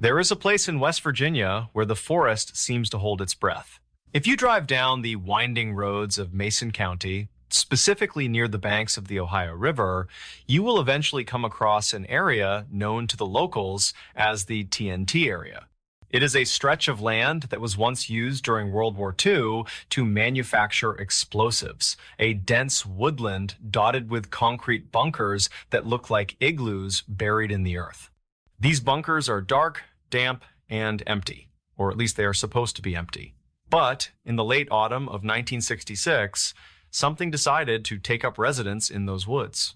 There is a place in West Virginia where the forest seems to hold its breath. If you drive down the winding roads of Mason County, specifically near the banks of the Ohio River, you will eventually come across an area known to the locals as the TNT area. It is a stretch of land that was once used during World War II to manufacture explosives, a dense woodland dotted with concrete bunkers that look like igloos buried in the earth. These bunkers are dark, damp, and empty, or at least they are supposed to be empty. But in the late autumn of 1966, something decided to take up residence in those woods.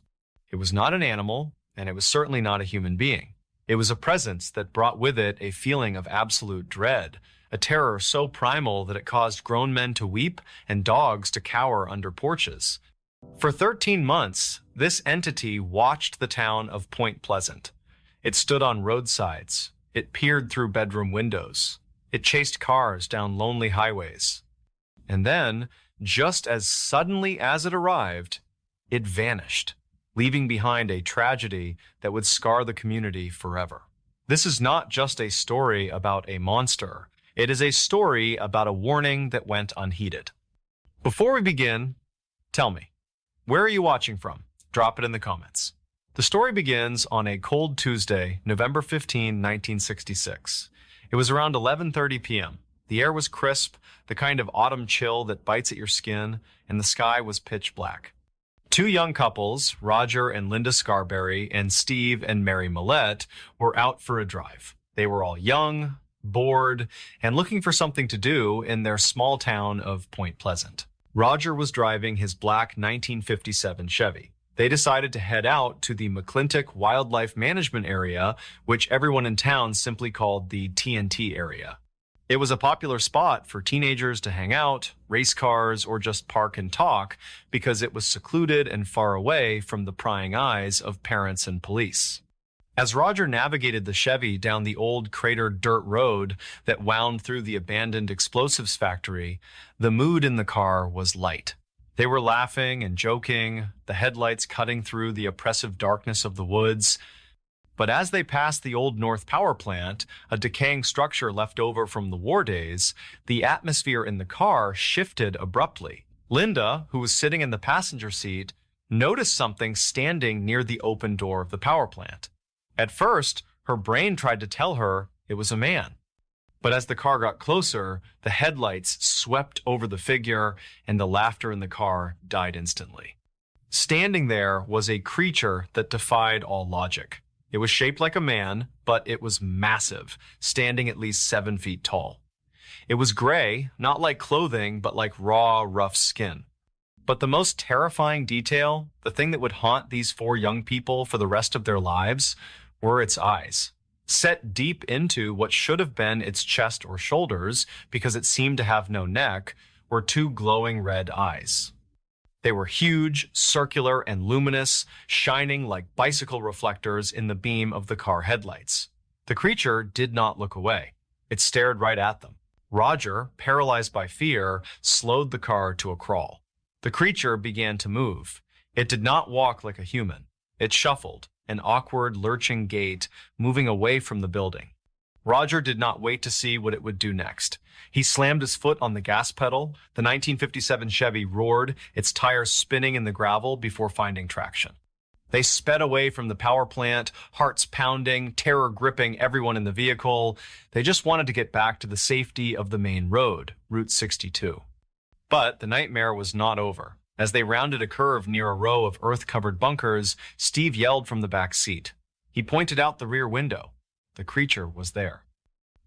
It was not an animal, and it was certainly not a human being. It was a presence that brought with it a feeling of absolute dread, a terror so primal that it caused grown men to weep and dogs to cower under porches. For 13 months, this entity watched the town of Point Pleasant. It stood on roadsides. It peered through bedroom windows. It chased cars down lonely highways. And then, just as suddenly as it arrived, it vanished, leaving behind a tragedy that would scar the community forever. This is not just a story about a monster. It is a story about a warning that went unheeded. Before we begin, tell me, where are you watching from? Drop it in the comments. The story begins on a cold Tuesday, November 15, 1966. It was around 11:30 p.m. The air was crisp, the kind of autumn chill that bites at your skin, and the sky was pitch black. Two young couples, Roger and Linda Scarberry and Steve and Mary Millette, were out for a drive. They were all young, bored, and looking for something to do in their small town of Point Pleasant. Roger was driving his black 1957 Chevy. They decided to head out to the McClintock Wildlife Management Area, which everyone in town simply called the TNT area. It was a popular spot for teenagers to hang out, race cars, or just park and talk because it was secluded and far away from the prying eyes of parents and police. As Roger navigated the Chevy down the old cratered dirt road that wound through the abandoned explosives factory, the mood in the car was light. They were laughing and joking, the headlights cutting through the oppressive darkness of the woods. But as they passed the old North Power Plant, a decaying structure left over from the war days, the atmosphere in the car shifted abruptly. Linda, who was sitting in the passenger seat, noticed something standing near the open door of the power plant. At first, her brain tried to tell her it was a man. But as the car got closer, the headlights swept over the figure, and the laughter in the car died instantly. Standing there was a creature that defied all logic. It was shaped like a man, but it was massive, standing at least 7 feet tall. It was gray, not like clothing, but like raw, rough skin. But the most terrifying detail, the thing that would haunt these four young people for the rest of their lives, were its eyes. Set deep into what should have been its chest or shoulders, because it seemed to have no neck, were two glowing red eyes. They were huge, circular, and luminous, shining like bicycle reflectors in the beam of the car headlights. The creature did not look away. It stared right at them. Roger, paralyzed by fear, slowed the car to a crawl. The creature began to move. It did not walk like a human. It shuffled, an awkward, lurching gait, moving away from the building. Roger did not wait to see what it would do next. He slammed his foot on the gas pedal. The 1957 Chevy roared, its tires spinning in the gravel before finding traction. They sped away from the power plant, hearts pounding, terror gripping everyone in the vehicle. They just wanted to get back to the safety of the main road, Route 62. But the nightmare was not over. As they rounded a curve near a row of earth-covered bunkers, Steve yelled from the back seat. He pointed out the rear window. The creature was there.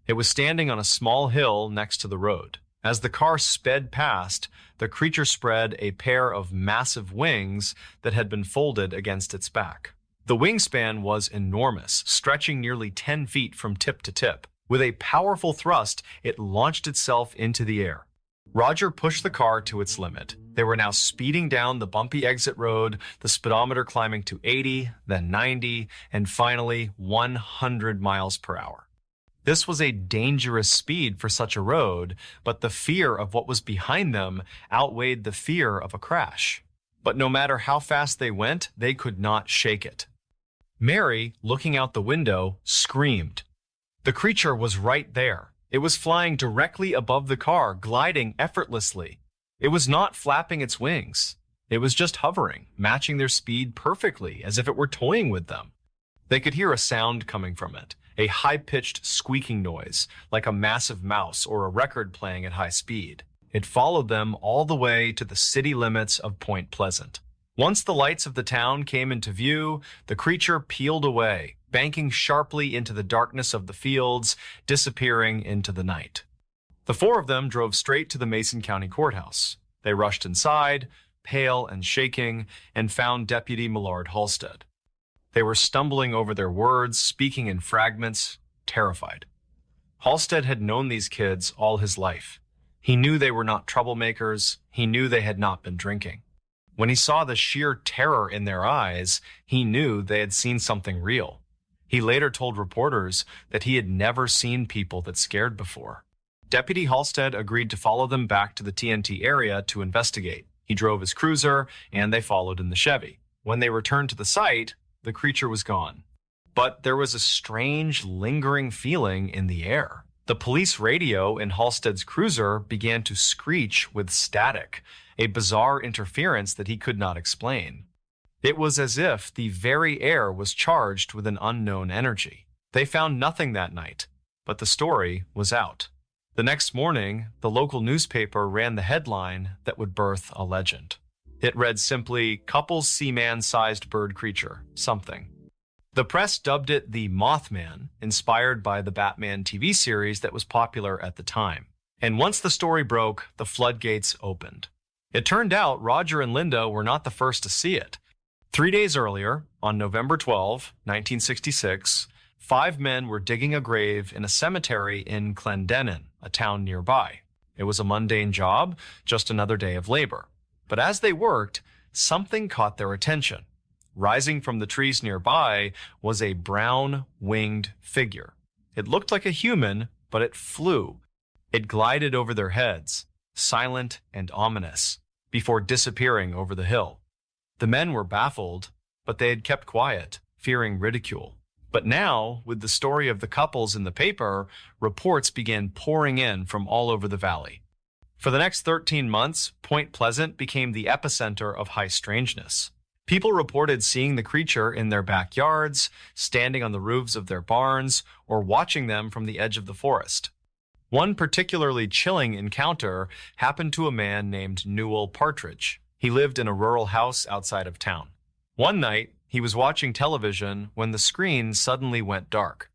It was standing on a small hill next to the road. As the car sped past, the creature spread a pair of massive wings that had been folded against its back. The wingspan was enormous, stretching nearly 10 feet from tip to tip. With a powerful thrust, it launched itself into the air. Roger pushed the car to its limit. They were now speeding down the bumpy exit road, the speedometer climbing to 80, then 90, and finally 100 miles per hour. This was a dangerous speed for such a road, but the fear of what was behind them outweighed the fear of a crash. But no matter how fast they went, they could not shake it. Mary, looking out the window, screamed. The creature was right there. It was flying directly above the car, gliding effortlessly. It was not flapping its wings. It was just hovering, matching their speed perfectly, as if it were toying with them. They could hear a sound coming from it, a high-pitched squeaking noise, like a massive mouse or a record playing at high speed. It followed them all the way to the city limits of Point Pleasant. Once the lights of the town came into view, the creature peeled away, banking sharply into the darkness of the fields, disappearing into the night. The four of them drove straight to the Mason County Courthouse. They rushed inside, pale and shaking, and found Deputy Millard Halstead. They were stumbling over their words, speaking in fragments, terrified. Halstead had known these kids all his life. He knew they were not troublemakers. He knew they had not been drinking. When he saw the sheer terror in their eyes, he knew they had seen something real. He later told reporters that he had never seen people that scared before. Deputy Halstead agreed to follow them back to the TNT area to investigate. He drove his cruiser, and they followed in the Chevy. When they returned to the site, the creature was gone. But there was a strange, lingering feeling in the air. The police radio in Halstead's cruiser began to screech with static, a bizarre interference that he could not explain. It was as if the very air was charged with an unknown energy. They found nothing that night, but the story was out. The next morning, the local newspaper ran the headline that would birth a legend. It read simply, "Couples see man-sized bird creature, something." The press dubbed it the Mothman, inspired by the Batman TV series that was popular at the time. And once the story broke, the floodgates opened. It turned out Roger and Linda were not the first to see it. 3 days earlier, on November 12, 1966, 5 men were digging a grave in a cemetery in Clendenin, a town nearby. It was a mundane job, just another day of labor. But as they worked, something caught their attention. Rising from the trees nearby was a brown, winged figure. It looked like a human, but it flew. It glided over their heads, silent and ominous, before disappearing over the hill. The men were baffled, but they had kept quiet, fearing ridicule. But now, with the story of the couples in the paper, reports began pouring in from all over the valley. For the next 13 months, Point Pleasant became the epicenter of high strangeness. People reported seeing the creature in their backyards, standing on the roofs of their barns, or watching them from the edge of the forest. One particularly chilling encounter happened to a man named Newell Partridge. He lived in a rural house outside of town. One night, he was watching television when the screen suddenly went dark.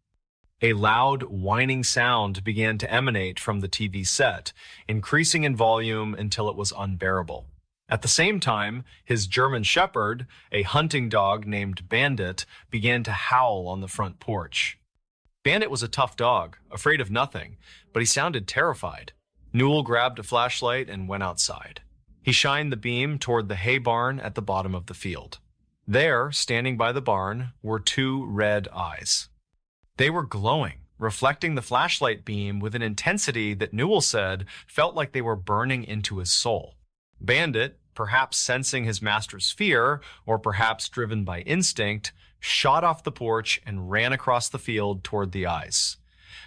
A loud, whining sound began to emanate from the TV set, increasing in volume until it was unbearable. At the same time, his German Shepherd, a hunting dog named Bandit, began to howl on the front porch. Bandit was a tough dog, afraid of nothing, but he sounded terrified. Newell grabbed a flashlight and went outside. He shined the beam toward the hay barn at the bottom of the field. There, standing by the barn, were 2 red eyes. They were glowing, reflecting the flashlight beam with an intensity that Newell said felt like they were burning into his soul. Bandit, perhaps sensing his master's fear, or perhaps driven by instinct, shot off the porch and ran across the field toward the eyes.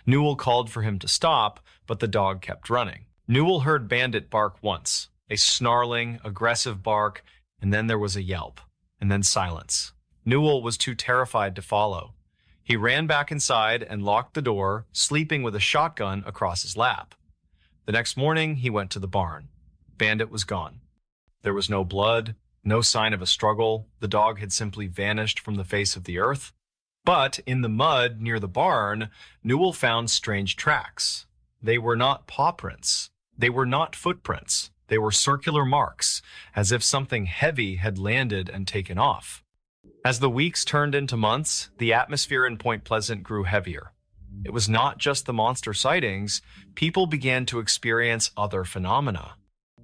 Newell called for him to stop, but the dog kept running. Newell heard Bandit bark once, a snarling, aggressive bark, and then there was a yelp, and then silence. Newell was too terrified to follow. He ran back inside and locked the door, sleeping with a shotgun across his lap. The next morning, he went to the barn. Bandit was gone. There was no blood, no sign of a struggle. The dog had simply vanished from the face of the earth. But in the mud near the barn, Newell found strange tracks. They were not paw prints. They were not footprints. They were circular marks, as if something heavy had landed and taken off. As the weeks turned into months, the atmosphere in Point Pleasant grew heavier. It was not just the monster sightings. People began to experience other phenomena.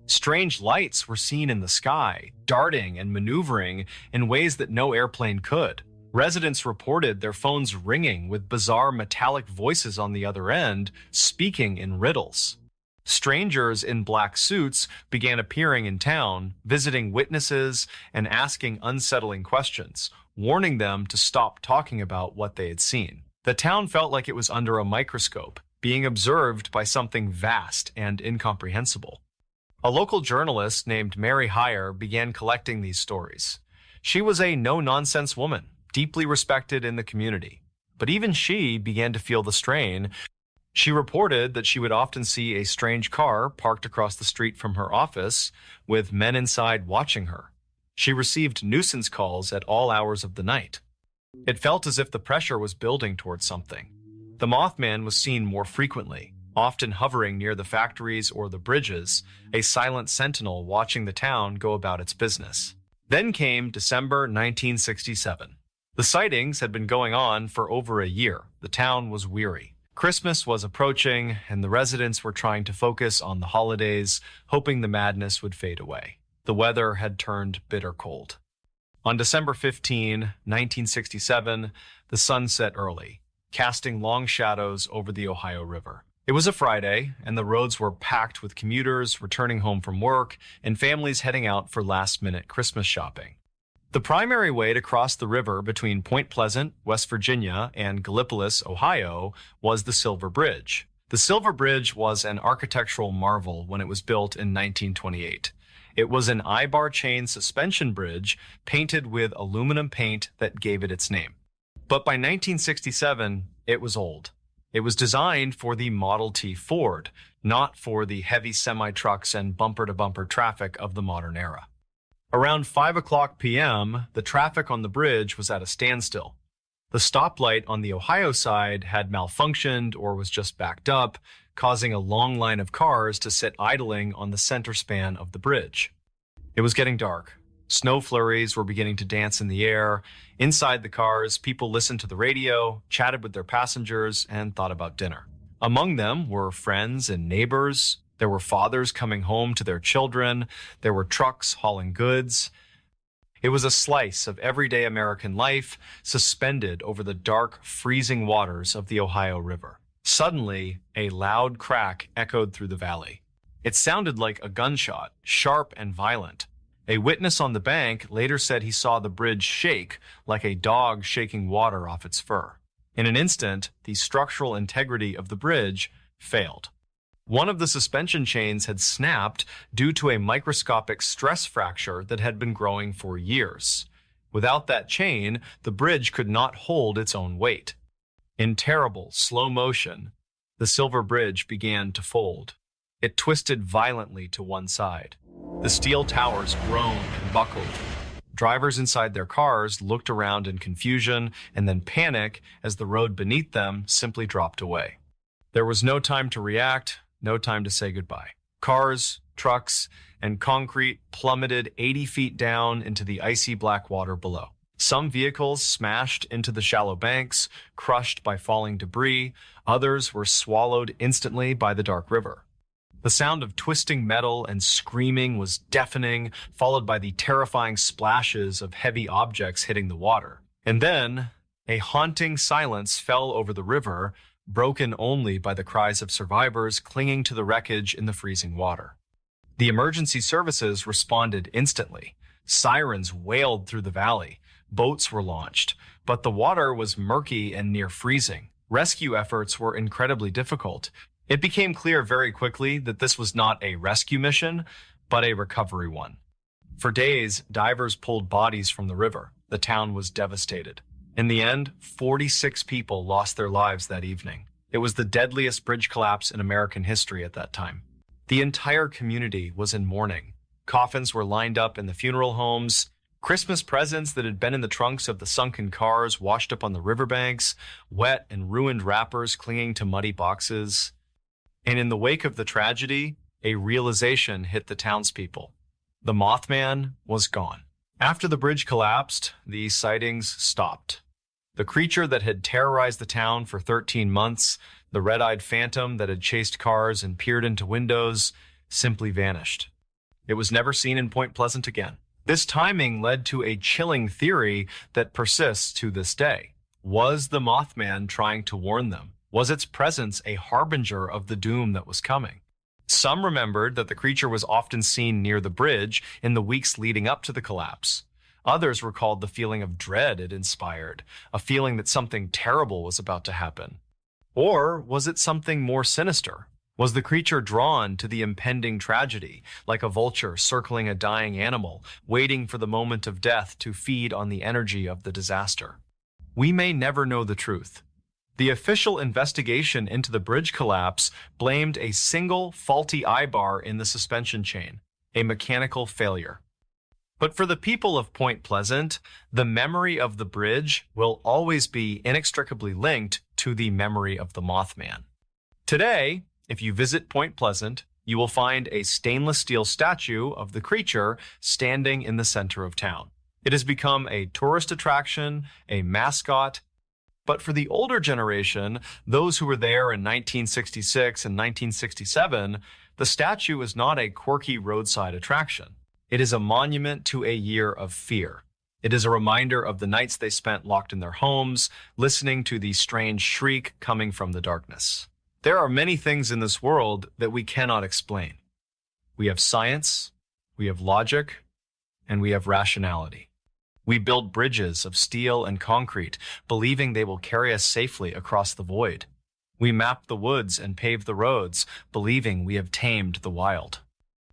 Strange lights were seen in the sky, darting and maneuvering in ways that no airplane could. Residents reported their phones ringing with bizarre metallic voices on the other end, speaking in riddles. Strangers in black suits began appearing in town, visiting witnesses and asking unsettling questions, warning them to stop talking about what they had seen. The town felt like it was under a microscope, being observed by something vast and incomprehensible. A local journalist named Mary Heyer began collecting these stories. She was a no-nonsense woman, deeply respected in the community. But even she began to feel the strain. She reported that she would often see a strange car parked across the street from her office, with men inside watching her. She received nuisance calls at all hours of the night. It felt as if the pressure was building towards something. The Mothman was seen more frequently, often hovering near the factories or the bridges, a silent sentinel watching the town go about its business. Then came December 1967. The sightings had been going on for over a year. The town was weary. Christmas was approaching, and the residents were trying to focus on the holidays, hoping the madness would fade away. The weather had turned bitter cold. On December 15, 1967, the sun set early, casting long shadows over the Ohio River. It was a Friday, and the roads were packed with commuters returning home from work and families heading out for last-minute Christmas shopping. The primary way to cross the river between Point Pleasant, West Virginia, and Gallipolis, Ohio, was the Silver Bridge. The Silver Bridge was an architectural marvel when it was built in 1928. It was an I-bar chain suspension bridge painted with aluminum paint that gave it its name. But by 1967, it was old. It was designed for the Model T Ford, not for the heavy semi-trucks and bumper-to-bumper traffic of the modern era. Around 5 o'clock p.m., the traffic on the bridge was at a standstill. The stoplight on the Ohio side had malfunctioned or was just backed up, causing a long line of cars to sit idling on the center span of the bridge. It was getting dark. Snow flurries were beginning to dance in the air. Inside the cars, people listened to the radio, chatted with their passengers, and thought about dinner. Among them were friends and neighbors. There were fathers coming home to their children. There were trucks hauling goods. It was a slice of everyday American life suspended over the dark, freezing waters of the Ohio River. Suddenly, a loud crack echoed through the valley. It sounded like a gunshot, sharp and violent. A witness on the bank later said he saw the bridge shake like a dog shaking water off its fur. In an instant, the structural integrity of the bridge failed. One of the suspension chains had snapped due to a microscopic stress fracture that had been growing for years. Without that chain, the bridge could not hold its own weight. In terrible, slow motion, the Silver Bridge began to fold. It twisted violently to one side. The steel towers groaned and buckled. Drivers inside their cars looked around in confusion and then panic as the road beneath them simply dropped away. There was no time to react, no time to say goodbye. Cars, trucks, and concrete plummeted 80 feet down into the icy black water below. Some vehicles smashed into the shallow banks, crushed by falling debris. Others were swallowed instantly by the dark river. The sound of twisting metal and screaming was deafening, followed by the terrifying splashes of heavy objects hitting the water. And then, a haunting silence fell over the river, broken only by the cries of survivors clinging to the wreckage in the freezing water. The emergency services responded instantly. Sirens wailed through the valley. Boats were launched, but the water was murky and near freezing. Rescue efforts were incredibly difficult. It became clear very quickly that this was not a rescue mission, but a recovery one. For days, divers pulled bodies from the river. The town was devastated. In the end, 46 people lost their lives that evening. It was the deadliest bridge collapse in American history at that time. The entire community was in mourning. Coffins were lined up in the funeral homes. Christmas presents that had been in the trunks of the sunken cars washed up on the riverbanks, wet and ruined wrappers clinging to muddy boxes. And in the wake of the tragedy, a realization hit the townspeople. The Mothman was gone. After the bridge collapsed, the sightings stopped. The creature that had terrorized the town for 13 months, the red-eyed phantom that had chased cars and peered into windows, simply vanished. It was never seen in Point Pleasant again. This timing led to a chilling theory that persists to this day. Was the Mothman trying to warn them? Was its presence a harbinger of the doom that was coming? Some remembered that the creature was often seen near the bridge in the weeks leading up to the collapse. Others recalled the feeling of dread it inspired, a feeling that something terrible was about to happen. Or was it something more sinister? Was the creature drawn to the impending tragedy, like a vulture circling a dying animal, waiting for the moment of death to feed on the energy of the disaster? We may never know the truth. The official investigation into the bridge collapse blamed a single faulty eye-bar in the suspension chain, a mechanical failure. But for the people of Point Pleasant, the memory of the bridge will always be inextricably linked to the memory of the Mothman. Today, if you visit Point Pleasant, you will find a stainless steel statue of the creature standing in the center of town. It has become a tourist attraction, a mascot. But for the older generation, those who were there in 1966 and 1967, the statue is not a quirky roadside attraction. It is a monument to a year of fear. It is a reminder of the nights they spent locked in their homes, listening to the strange shriek coming from the darkness. There are many things in this world that we cannot explain. We have science, we have logic, and we have rationality. We build bridges of steel and concrete, believing they will carry us safely across the void. We map the woods and pave the roads, believing we have tamed the wild.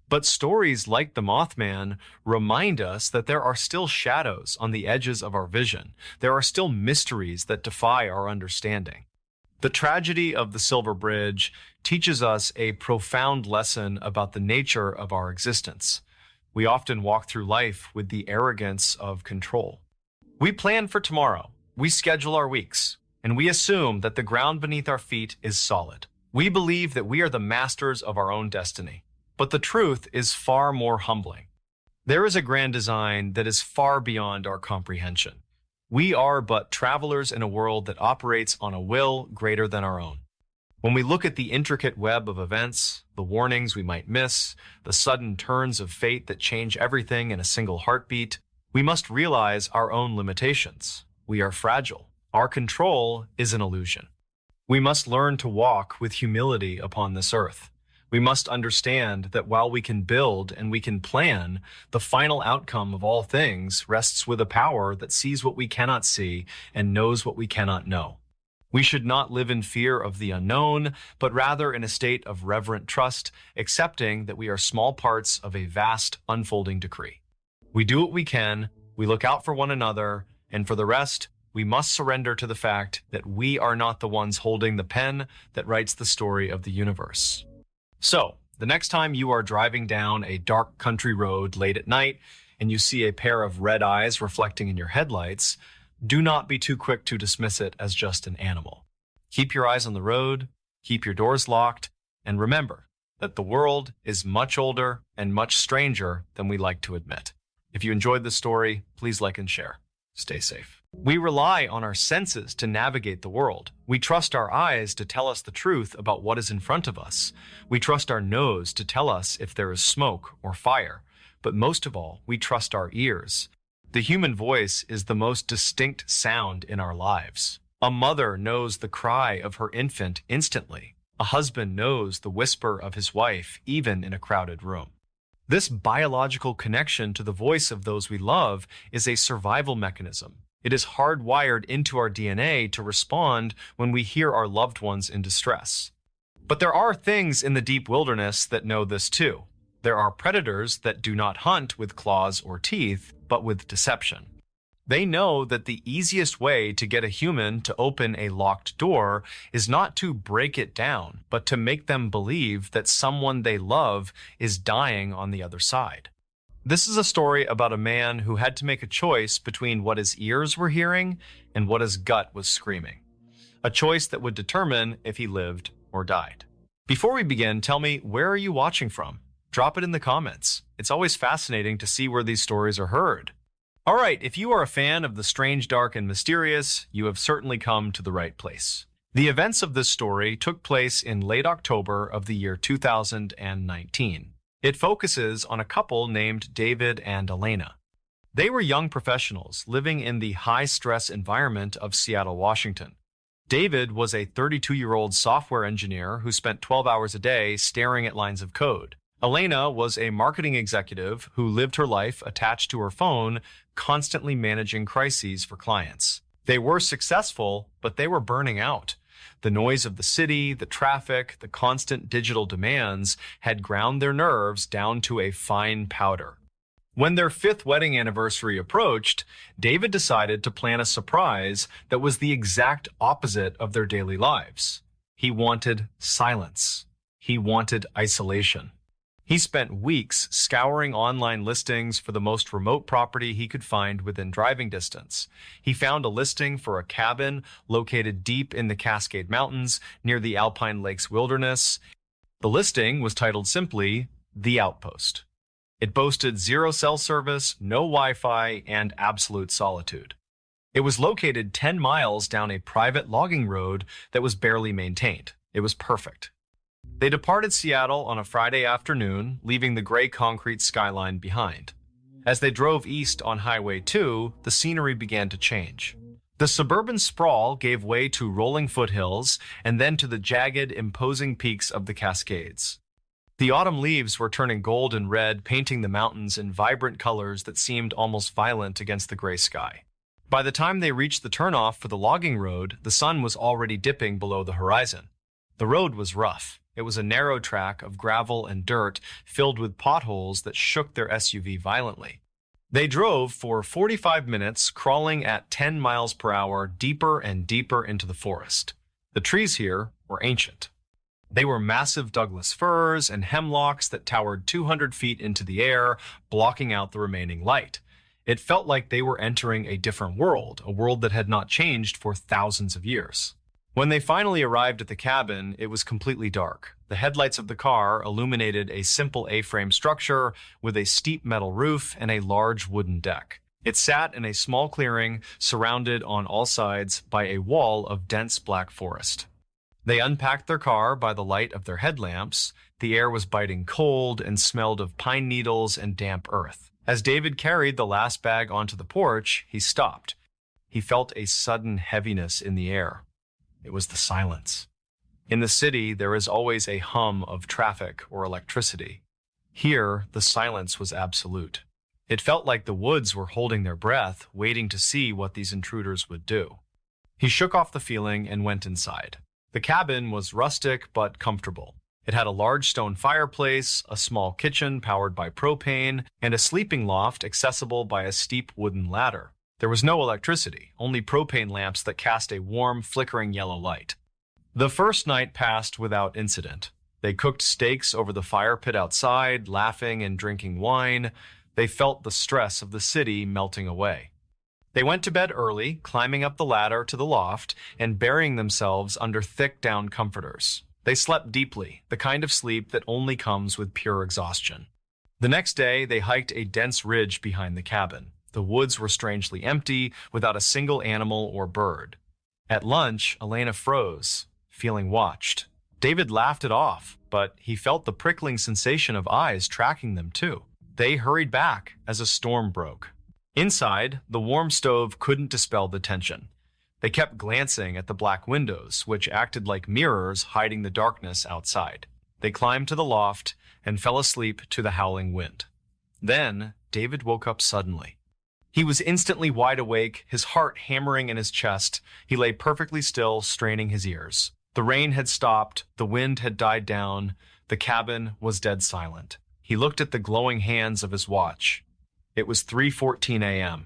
But stories like the Mothman remind us that there are still shadows on the edges of our vision. There are still mysteries that defy our understanding. The tragedy of the Silver Bridge teaches us a profound lesson about the nature of our existence. We often walk through life with the arrogance of control. We plan for tomorrow, we schedule our weeks, and we assume that the ground beneath our feet is solid. We believe that we are the masters of our own destiny. But the truth is far more humbling. There is a grand design that is far beyond our comprehension. We are but travelers in a world that operates on a will greater than our own. When we look at the intricate web of events, the warnings we might miss, the sudden turns of fate that change everything in a single heartbeat, we must realize our own limitations. We are fragile. Our control is an illusion. We must learn to walk with humility upon this earth. We must understand that while we can build and we can plan, the final outcome of all things rests with a power that sees what we cannot see and knows what we cannot know. We should not live in fear of the unknown, but rather in a state of reverent trust, accepting that we are small parts of a vast unfolding decree. We do what we can, we look out for one another, and for the rest, we must surrender to the fact that we are not the ones holding the pen that writes the story of the universe. So, the next time you are driving down a dark country road late at night and you see a pair of red eyes reflecting in your headlights, do not be too quick to dismiss it as just an animal. Keep your eyes on the road, keep your doors locked, and remember that the world is much older and much stranger than we like to admit. If you enjoyed this story, please like and share. Stay safe. We rely on our senses to navigate the world. We trust our eyes to tell us the truth about what is in front of us. We trust our nose to tell us if there is smoke or fire. But most of all, we trust our ears. The human voice is the most distinct sound in our lives. A mother knows the cry of her infant instantly. A husband knows the whisper of his wife, even in a crowded room. This biological connection to the voice of those we love is a survival mechanism. It is hardwired into our DNA to respond when we hear our loved ones in distress. But there are things in the deep wilderness that know this too. There are predators that do not hunt with claws or teeth, but with deception. They know that the easiest way to get a human to open a locked door is not to break it down, but to make them believe that someone they love is dying on the other side. This is a story about a man who had to make a choice between what his ears were hearing and what his gut was screaming. A choice that would determine if he lived or died. Before we begin, tell me, where are you watching from? Drop it in the comments. It's always fascinating to see where these stories are heard. All right, if you are a fan of the strange, dark, and mysterious, you have certainly come to the right place. The events of this story took place in late October of the year 2019. It focuses on a couple named David and Elena. They were young professionals living in the high-stress environment of Seattle, Washington. David was a 32-year-old software engineer who spent 12 hours a day staring at lines of code. Elena was a marketing executive who lived her life attached to her phone, constantly managing crises for clients. They were successful, but they were burning out. The noise of the city, the traffic, the constant digital demands had ground their nerves down to a fine powder. When their 5th wedding anniversary approached, David decided to plan a surprise that was the exact opposite of their daily lives. He wanted silence. He wanted isolation. He spent weeks scouring online listings for the most remote property he could find within driving distance. He found a listing for a cabin located deep in the Cascade Mountains near the Alpine Lakes Wilderness. The listing was titled simply, "The Outpost." It boasted 0 cell service, no Wi-Fi, and absolute solitude. It was located 10 miles down a private logging road that was barely maintained. It was perfect. They departed Seattle on a Friday afternoon, leaving the gray concrete skyline behind. As they drove east on Highway 2, the scenery began to change. The suburban sprawl gave way to rolling foothills and then to the jagged, imposing peaks of the Cascades. The autumn leaves were turning gold and red, painting the mountains in vibrant colors that seemed almost violent against the gray sky. By the time they reached the turnoff for the logging road, the sun was already dipping below the horizon. The road was rough. It was a narrow track of gravel and dirt filled with potholes that shook their SUV violently. They drove for 45 minutes, crawling at 10 miles per hour deeper and deeper into the forest. The trees here were ancient. They were massive Douglas firs and hemlocks that towered 200 feet into the air, blocking out the remaining light. It felt like they were entering a different world, a world that had not changed for thousands of years. When they finally arrived at the cabin, it was completely dark. The headlights of the car illuminated a simple A-frame structure with a steep metal roof and a large wooden deck. It sat in a small clearing surrounded on all sides by a wall of dense black forest. They unpacked their car by the light of their headlamps. The air was biting cold and smelled of pine needles and damp earth. As David carried the last bag onto the porch, he stopped. He felt a sudden heaviness in the air. It was the silence. In the city, there is always a hum of traffic or electricity. Here, the silence was absolute. It felt like the woods were holding their breath, waiting to see what these intruders would do. He shook off the feeling and went inside. The cabin was rustic but comfortable. It had a large stone fireplace, a small kitchen powered by propane, and a sleeping loft accessible by a steep wooden ladder. There was no electricity, only propane lamps that cast a warm, flickering yellow light. The first night passed without incident. They cooked steaks over the fire pit outside, laughing and drinking wine. They felt the stress of the city melting away. They went to bed early, climbing up the ladder to the loft and burying themselves under thick down comforters. They slept deeply, the kind of sleep that only comes with pure exhaustion. The next day, they hiked a dense ridge behind the cabin. The woods were strangely empty, without a single animal or bird. At lunch, Elena froze, feeling watched. David laughed it off, but he felt the prickling sensation of eyes tracking them too. They hurried back as a storm broke. Inside, the warm stove couldn't dispel the tension. They kept glancing at the black windows, which acted like mirrors hiding the darkness outside. They climbed to the loft and fell asleep to the howling wind. Then, David woke up suddenly. He was instantly wide awake, his heart hammering in his chest. He lay perfectly still, straining his ears. The rain had stopped, the wind had died down, the cabin was dead silent. He looked at the glowing hands of his watch. It was 3:14 a.m.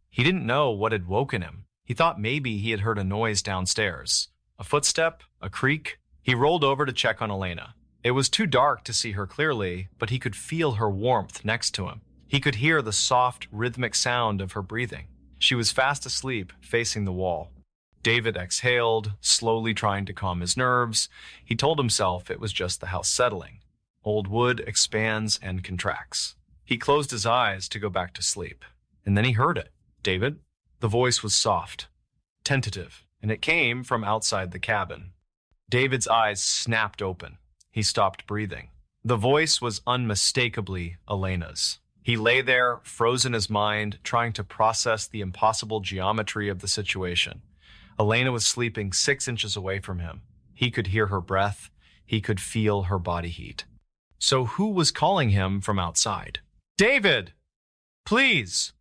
He didn't know what had woken him. He thought maybe he had heard a noise downstairs. A footstep, a creak. He rolled over to check on Elena. It was too dark to see her clearly, but he could feel her warmth next to him. He could hear the soft, rhythmic sound of her breathing. She was fast asleep, facing the wall. David exhaled, slowly trying to calm his nerves. He told himself it was just the house settling. Old wood expands and contracts. He closed his eyes to go back to sleep, and then he heard it. "David?" The voice was soft, tentative, and it came from outside the cabin. David's eyes snapped open. He stopped breathing. The voice was unmistakably Elena's. He lay there, frozen his mind, trying to process the impossible geometry of the situation. Elena was sleeping 6 inches away from him. He could hear her breath. He could feel her body heat. So who was calling him from outside? David! Please!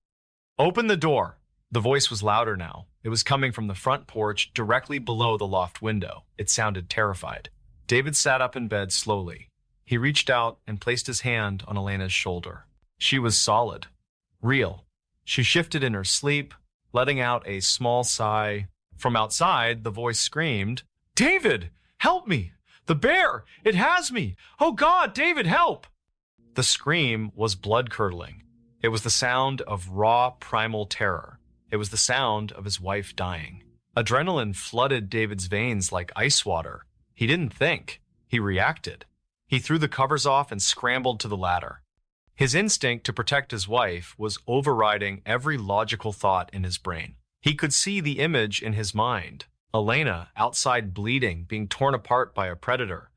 Open the door. The voice was louder now. It was coming from the front porch directly below the loft window. It sounded terrified. David sat up in bed slowly. He reached out and placed his hand on Elena's shoulder. She was solid, real. She shifted in her sleep, letting out a small sigh. From outside, the voice screamed, "David, help me! The bear! It has me! Oh God, David, help!" The scream was blood-curdling. It was the sound of raw, primal terror. It was the sound of his wife dying. Adrenaline flooded David's veins like ice water. He didn't think. He reacted. He threw the covers off and scrambled to the ladder. His instinct to protect his wife was overriding every logical thought in his brain. He could see the image in his mind. Elena, outside bleeding, being torn apart by a predator.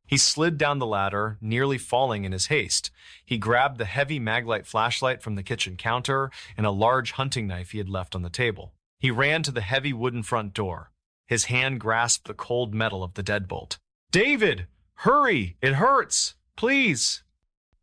He slid down the ladder, nearly falling in his haste. He grabbed the heavy Maglite flashlight from the kitchen counter and a large hunting knife he had left on the table. He ran to the heavy wooden front door. His hand grasped the cold metal of the deadbolt. "David, hurry! It hurts! Please!"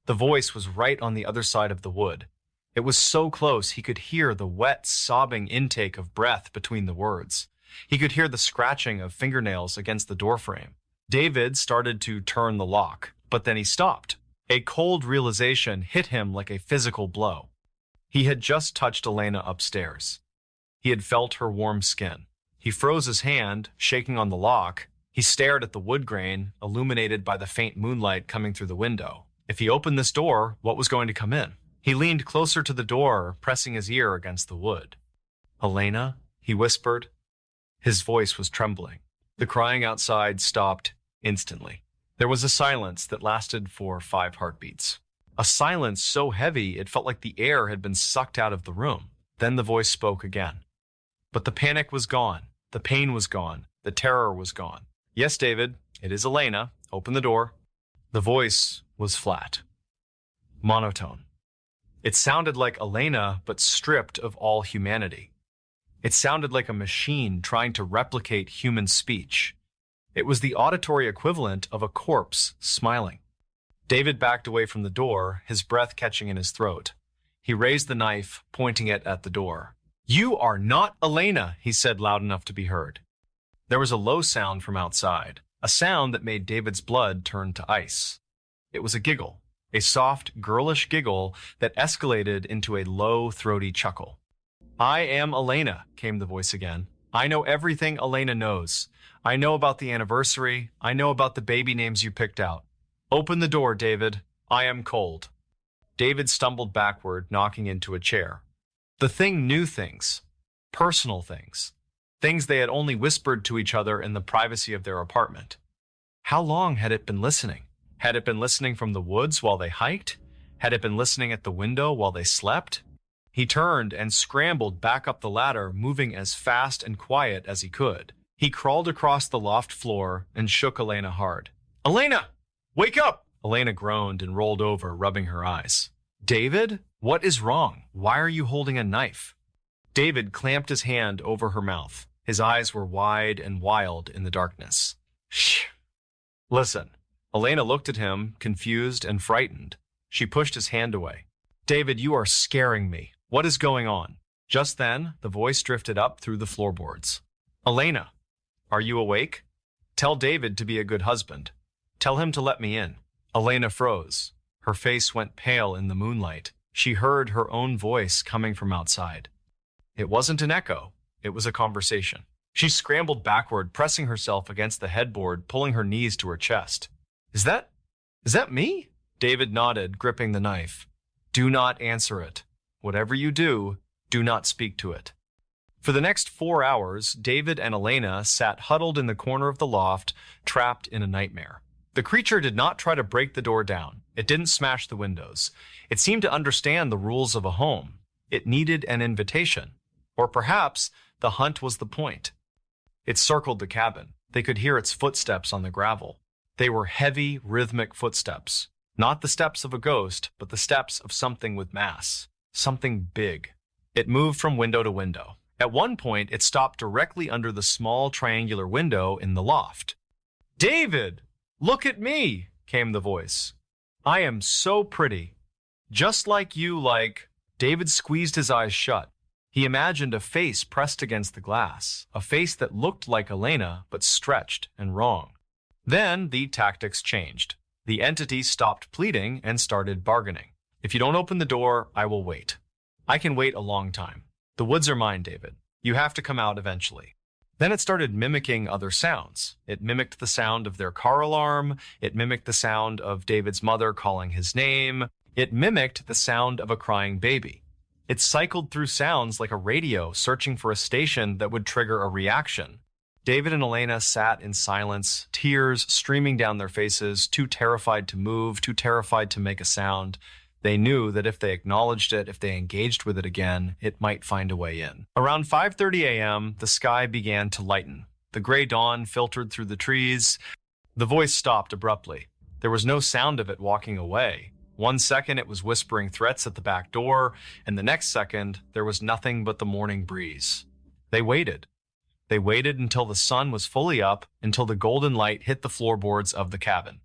The voice was right on the other side of the wood. It was so close he could hear the wet, sobbing intake of breath between the words. He could hear the scratching of fingernails against the doorframe. David started to turn the lock, but then he stopped. A cold realization hit him like a physical blow. He had just touched Elena upstairs. He had felt her warm skin. He froze his hand, shaking on the lock. He stared at the wood grain, illuminated by the faint moonlight coming through the window. If he opened this door, what was going to come in? He leaned closer to the door, pressing his ear against the wood. "Elena?" he whispered. His voice was trembling. The crying outside stopped instantly. There was a silence that lasted for 5 heartbeats. A silence so heavy it felt like the air had been sucked out of the room. Then the voice spoke again. But the panic was gone. The pain was gone. The terror was gone. "Yes, David, it is Elena. Open the door." The voice was flat, monotone. It sounded like Elena, but stripped of all humanity. It sounded like a machine trying to replicate human speech. It was the auditory equivalent of a corpse smiling. David backed away from the door, his breath catching in his throat. He raised the knife, pointing it at the door. "You are not Elena," he said loud enough to be heard. There was a low sound from outside, a sound that made David's blood turn to ice. It was a giggle, a soft, girlish giggle that escalated into a low, throaty chuckle. "I am Elena," came the voice again. "I know everything Elena knows. I know about the anniversary. I know about the baby names you picked out. Open the door, David. I am cold." David stumbled backward, knocking into a chair. The thing knew things, personal things, things they had only whispered to each other in the privacy of their apartment. How long had it been listening? Had it been listening from the woods while they hiked? Had it been listening at the window while they slept? He turned and scrambled back up the ladder, moving as fast and quiet as he could. He crawled across the loft floor and shook Elena hard. "Elena, wake up!" Elena groaned and rolled over, rubbing her eyes. "David, what is wrong? Why are you holding a knife?" David clamped his hand over her mouth. His eyes were wide and wild in the darkness. "Shh. Listen." Elena looked at him, confused and frightened. She pushed his hand away. "David, you are scaring me. What is going on?" Just then, the voice drifted up through the floorboards. "Elena, are you awake? Tell David to be a good husband. Tell him to let me in." Elena froze. Her face went pale in the moonlight. She heard her own voice coming from outside. It wasn't an echo. It was a conversation. She scrambled backward, pressing herself against the headboard, pulling her knees to her chest. Is that me?" David nodded, gripping the knife. "Do not answer it. Whatever you do not speak to it." For the next 4 hours, David and Elena sat huddled in the corner of the loft, trapped in a nightmare. The creature did not try to break the door down. It didn't smash the windows. It seemed to understand the rules of a home. It needed an invitation. Or perhaps the hunt was the point. It circled the cabin. They could hear its footsteps on the gravel. They were heavy, rhythmic footsteps. Not the steps of a ghost, but the steps of something with mass. Something big. It moved from window to window. At one point, it stopped directly under the small triangular window in the loft. "David, look at me," came the voice. I am so pretty. Just like you, like. David squeezed his eyes shut. He imagined a face pressed against the glass, a face that looked like Elena but stretched and wrong. Then the tactics changed. The entity stopped pleading and started bargaining. If you don't open the door, I will wait. I can wait a long time. The woods are mine, David. You have to come out eventually. Then it started mimicking other sounds. It mimicked the sound of their car alarm. It mimicked the sound of David's mother calling his name. It mimicked the sound of a crying baby. It cycled through sounds like a radio searching for a station that would trigger a reaction. David and Elena sat in silence, tears streaming down their faces, too terrified to move, too terrified to make a sound. They knew that if they acknowledged it, if they engaged with it again, it might find a way in. Around 5:30 a.m., the sky began to lighten. The gray dawn filtered through the trees. The voice stopped abruptly. There was no sound of it walking away. 1 second it was whispering threats at the back door, and the next second there was nothing but the morning breeze. They waited. They waited until the sun was fully up, until the golden light hit the floorboards of the cabin.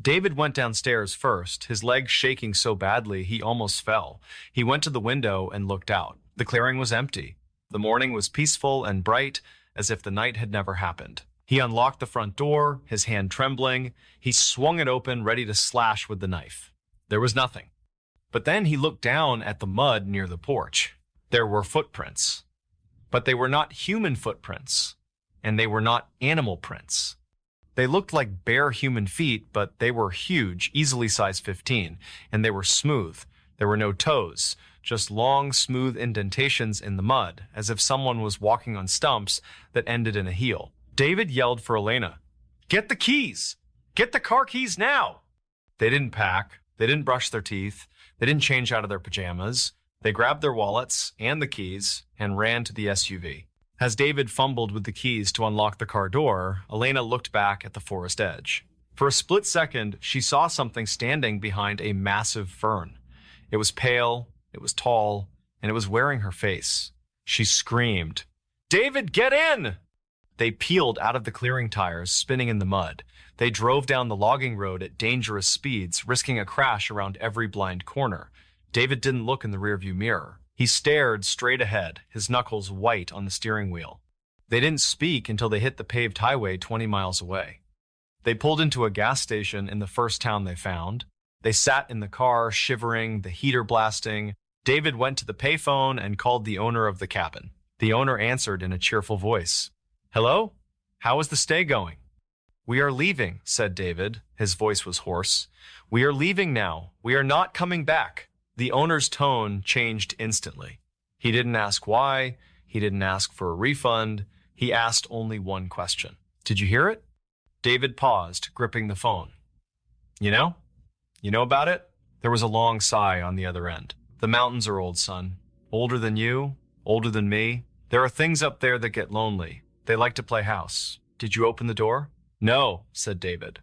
David went downstairs first, his legs shaking so badly he almost fell. He went to the window and looked out. The clearing was empty. The morning was peaceful and bright, as if the night had never happened. He unlocked the front door, his hand trembling. He swung it open, ready to slash with the knife. There was nothing. But then he looked down at the mud near the porch. There were footprints. But they were not human footprints, and they were not animal prints. They looked like bare human feet, but they were huge, easily size 15, and they were smooth. There were no toes, just long, smooth indentations in the mud, as if someone was walking on stumps that ended in a heel. David yelled for Elena, "Get the keys! Get the car keys now!" They didn't pack. They didn't brush their teeth. They didn't change out of their pajamas. They grabbed their wallets and the keys and ran to the SUV. As David fumbled with the keys to unlock the car door, Elena looked back at the forest edge. For a split second, she saw something standing behind a massive fern. It was pale, it was tall, and it was wearing her face. She screamed, "David, get in!" They peeled out of the clearing tires, spinning in the mud. They drove down the logging road at dangerous speeds, risking a crash around every blind corner. David didn't look in the rearview mirror. He stared straight ahead, his knuckles white on the steering wheel. They didn't speak until they hit the paved highway 20 miles away. They pulled into a gas station in the first town they found. They sat in the car, shivering, the heater blasting. David went to the payphone and called the owner of the cabin. The owner answered in a cheerful voice. "Hello? How is the stay going?" "We are leaving," said David. His voice was hoarse. "We are leaving now. We are not coming back." The owner's tone changed instantly. He didn't ask why. He didn't ask for a refund. He asked only one question. "Did you hear it?" David paused, gripping the phone. You know? You know about it?" There was a long sigh on the other end. "The mountains are old, son. Older than you, older than me. There are things up there that get lonely. They like to play house. Did you open the door?" "No," said David.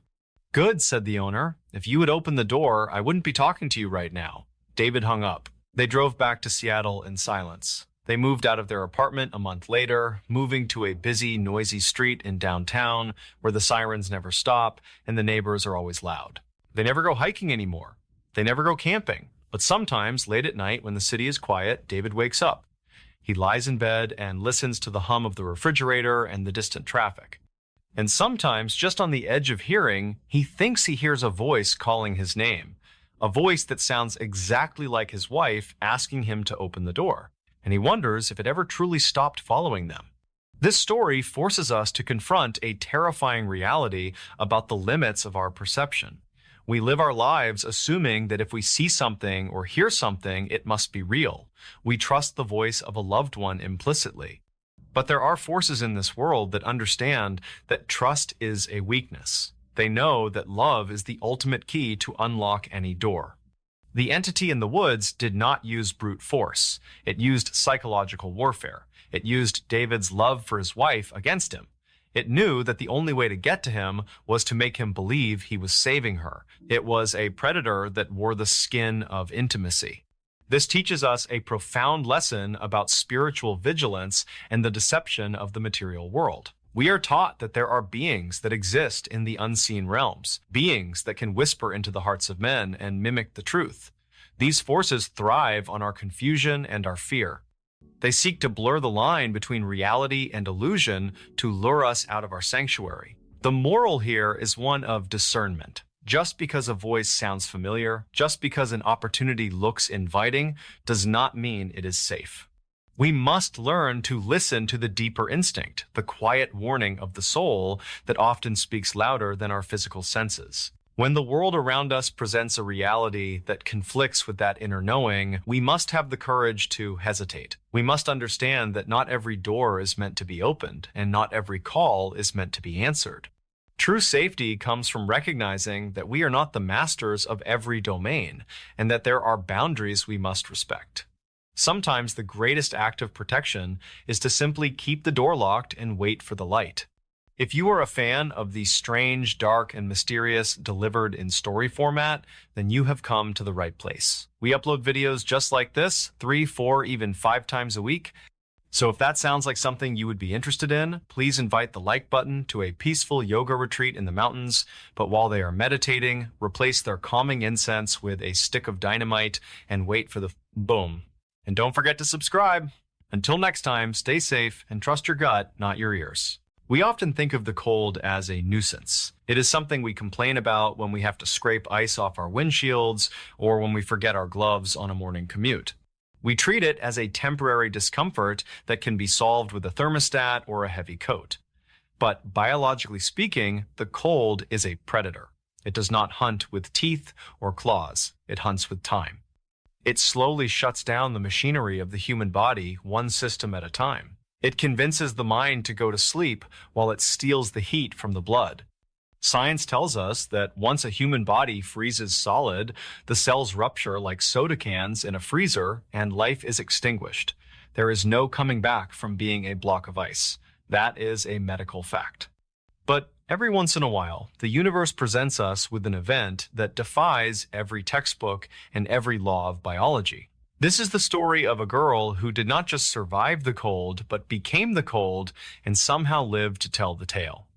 "Good," said the owner. "If you had opened the door, I wouldn't be talking to you right now." David hung up. They drove back to Seattle in silence. They moved out of their apartment a month later, moving to a busy, noisy street in downtown where the sirens never stop and the neighbors are always loud. They never go hiking anymore. They never go camping. But sometimes, late at night when the city is quiet, David wakes up. He lies in bed and listens to the hum of the refrigerator and the distant traffic. And sometimes, just on the edge of hearing, he thinks he hears a voice calling his name. A voice that sounds exactly like his wife asking him to open the door. And he wonders if it ever truly stopped following them. This story forces us to confront a terrifying reality about the limits of our perception. We live our lives assuming that if we see something or hear something, it must be real. We trust the voice of a loved one implicitly. But there are forces in this world that understand that trust is a weakness. They know that love is the ultimate key to unlock any door. The entity in the woods did not use brute force. It used psychological warfare. It used David's love for his wife against him. It knew that the only way to get to him was to make him believe he was saving her. It was a predator that wore the skin of intimacy. This teaches us a profound lesson about spiritual vigilance and the deception of the material world. We are taught that there are beings that exist in the unseen realms, beings that can whisper into the hearts of men and mimic the truth. These forces thrive on our confusion and our fear. They seek to blur the line between reality and illusion to lure us out of our sanctuary. The moral here is one of discernment. Just because a voice sounds familiar, just because an opportunity looks inviting, does not mean it is safe. We must learn to listen to the deeper instinct, the quiet warning of the soul that often speaks louder than our physical senses. When the world around us presents a reality that conflicts with that inner knowing, we must have the courage to hesitate. We must understand that not every door is meant to be opened, and not every call is meant to be answered. True safety comes from recognizing that we are not the masters of every domain, and that there are boundaries we must respect. Sometimes the greatest act of protection is to simply keep the door locked and wait for the light. If you are a fan of the strange, dark, and mysterious delivered in story format, then you have come to the right place. We upload videos just like this, 3, 4, even 5 times a week. So if that sounds like something you would be interested in, please invite the like button to a peaceful yoga retreat in the mountains, but while they are meditating, replace their calming incense with a stick of dynamite and wait for the boom. And don't forget to subscribe. Until next time, stay safe and trust your gut, not your ears. We often think of the cold as a nuisance. It is something we complain about when we have to scrape ice off our windshields or when we forget our gloves on a morning commute. We treat it as a temporary discomfort that can be solved with a thermostat or a heavy coat. But biologically speaking, the cold is a predator. It does not hunt with teeth or claws. It hunts with time. It slowly shuts down the machinery of the human body, one system at a time. It convinces the mind to go to sleep while it steals the heat from the blood. Science tells us that once a human body freezes solid, the cells rupture like soda cans in a freezer and life is extinguished. There is no coming back from being a block of ice. That is a medical fact. But every once in a while, the universe presents us with an event that defies every textbook and every law of biology. This is the story of a girl who did not just survive the cold, but became the cold and somehow lived to tell the tale.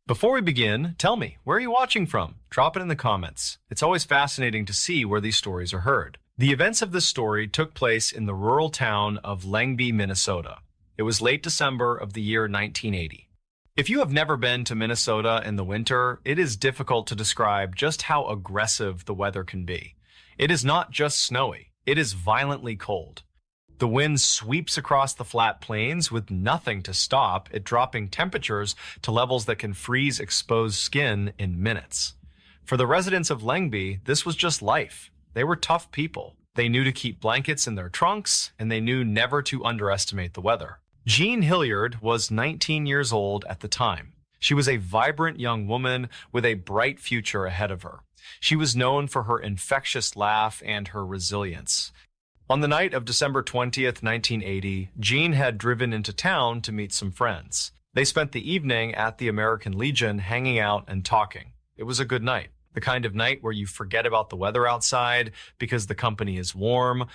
Before we begin, tell me, where are you watching from? Drop it in the comments. It's always fascinating to see where these stories are heard. The events of this story took place in the rural town of Lyngby, Minnesota. It was late December of the year 1980. If you have never been to Minnesota in the winter, it is difficult to describe just how aggressive the weather can be. It is not just snowy. It is violently cold. The wind sweeps across the flat plains with nothing to stop it dropping temperatures to levels that can freeze exposed skin in minutes. For the residents of Lyngby, this was just life. They were tough people. They knew to keep blankets in their trunks, and they knew never to underestimate the weather. Jean Hilliard was 19 years old at the time. She was a vibrant young woman with a bright future ahead of her. She was known for her infectious laugh and her resilience. On the night of December 20th, 1980, Jean had driven into town to meet some friends. They spent the evening at the American Legion hanging out and talking. It was a good night, the kind of night where you forget about the weather outside because the company is warm.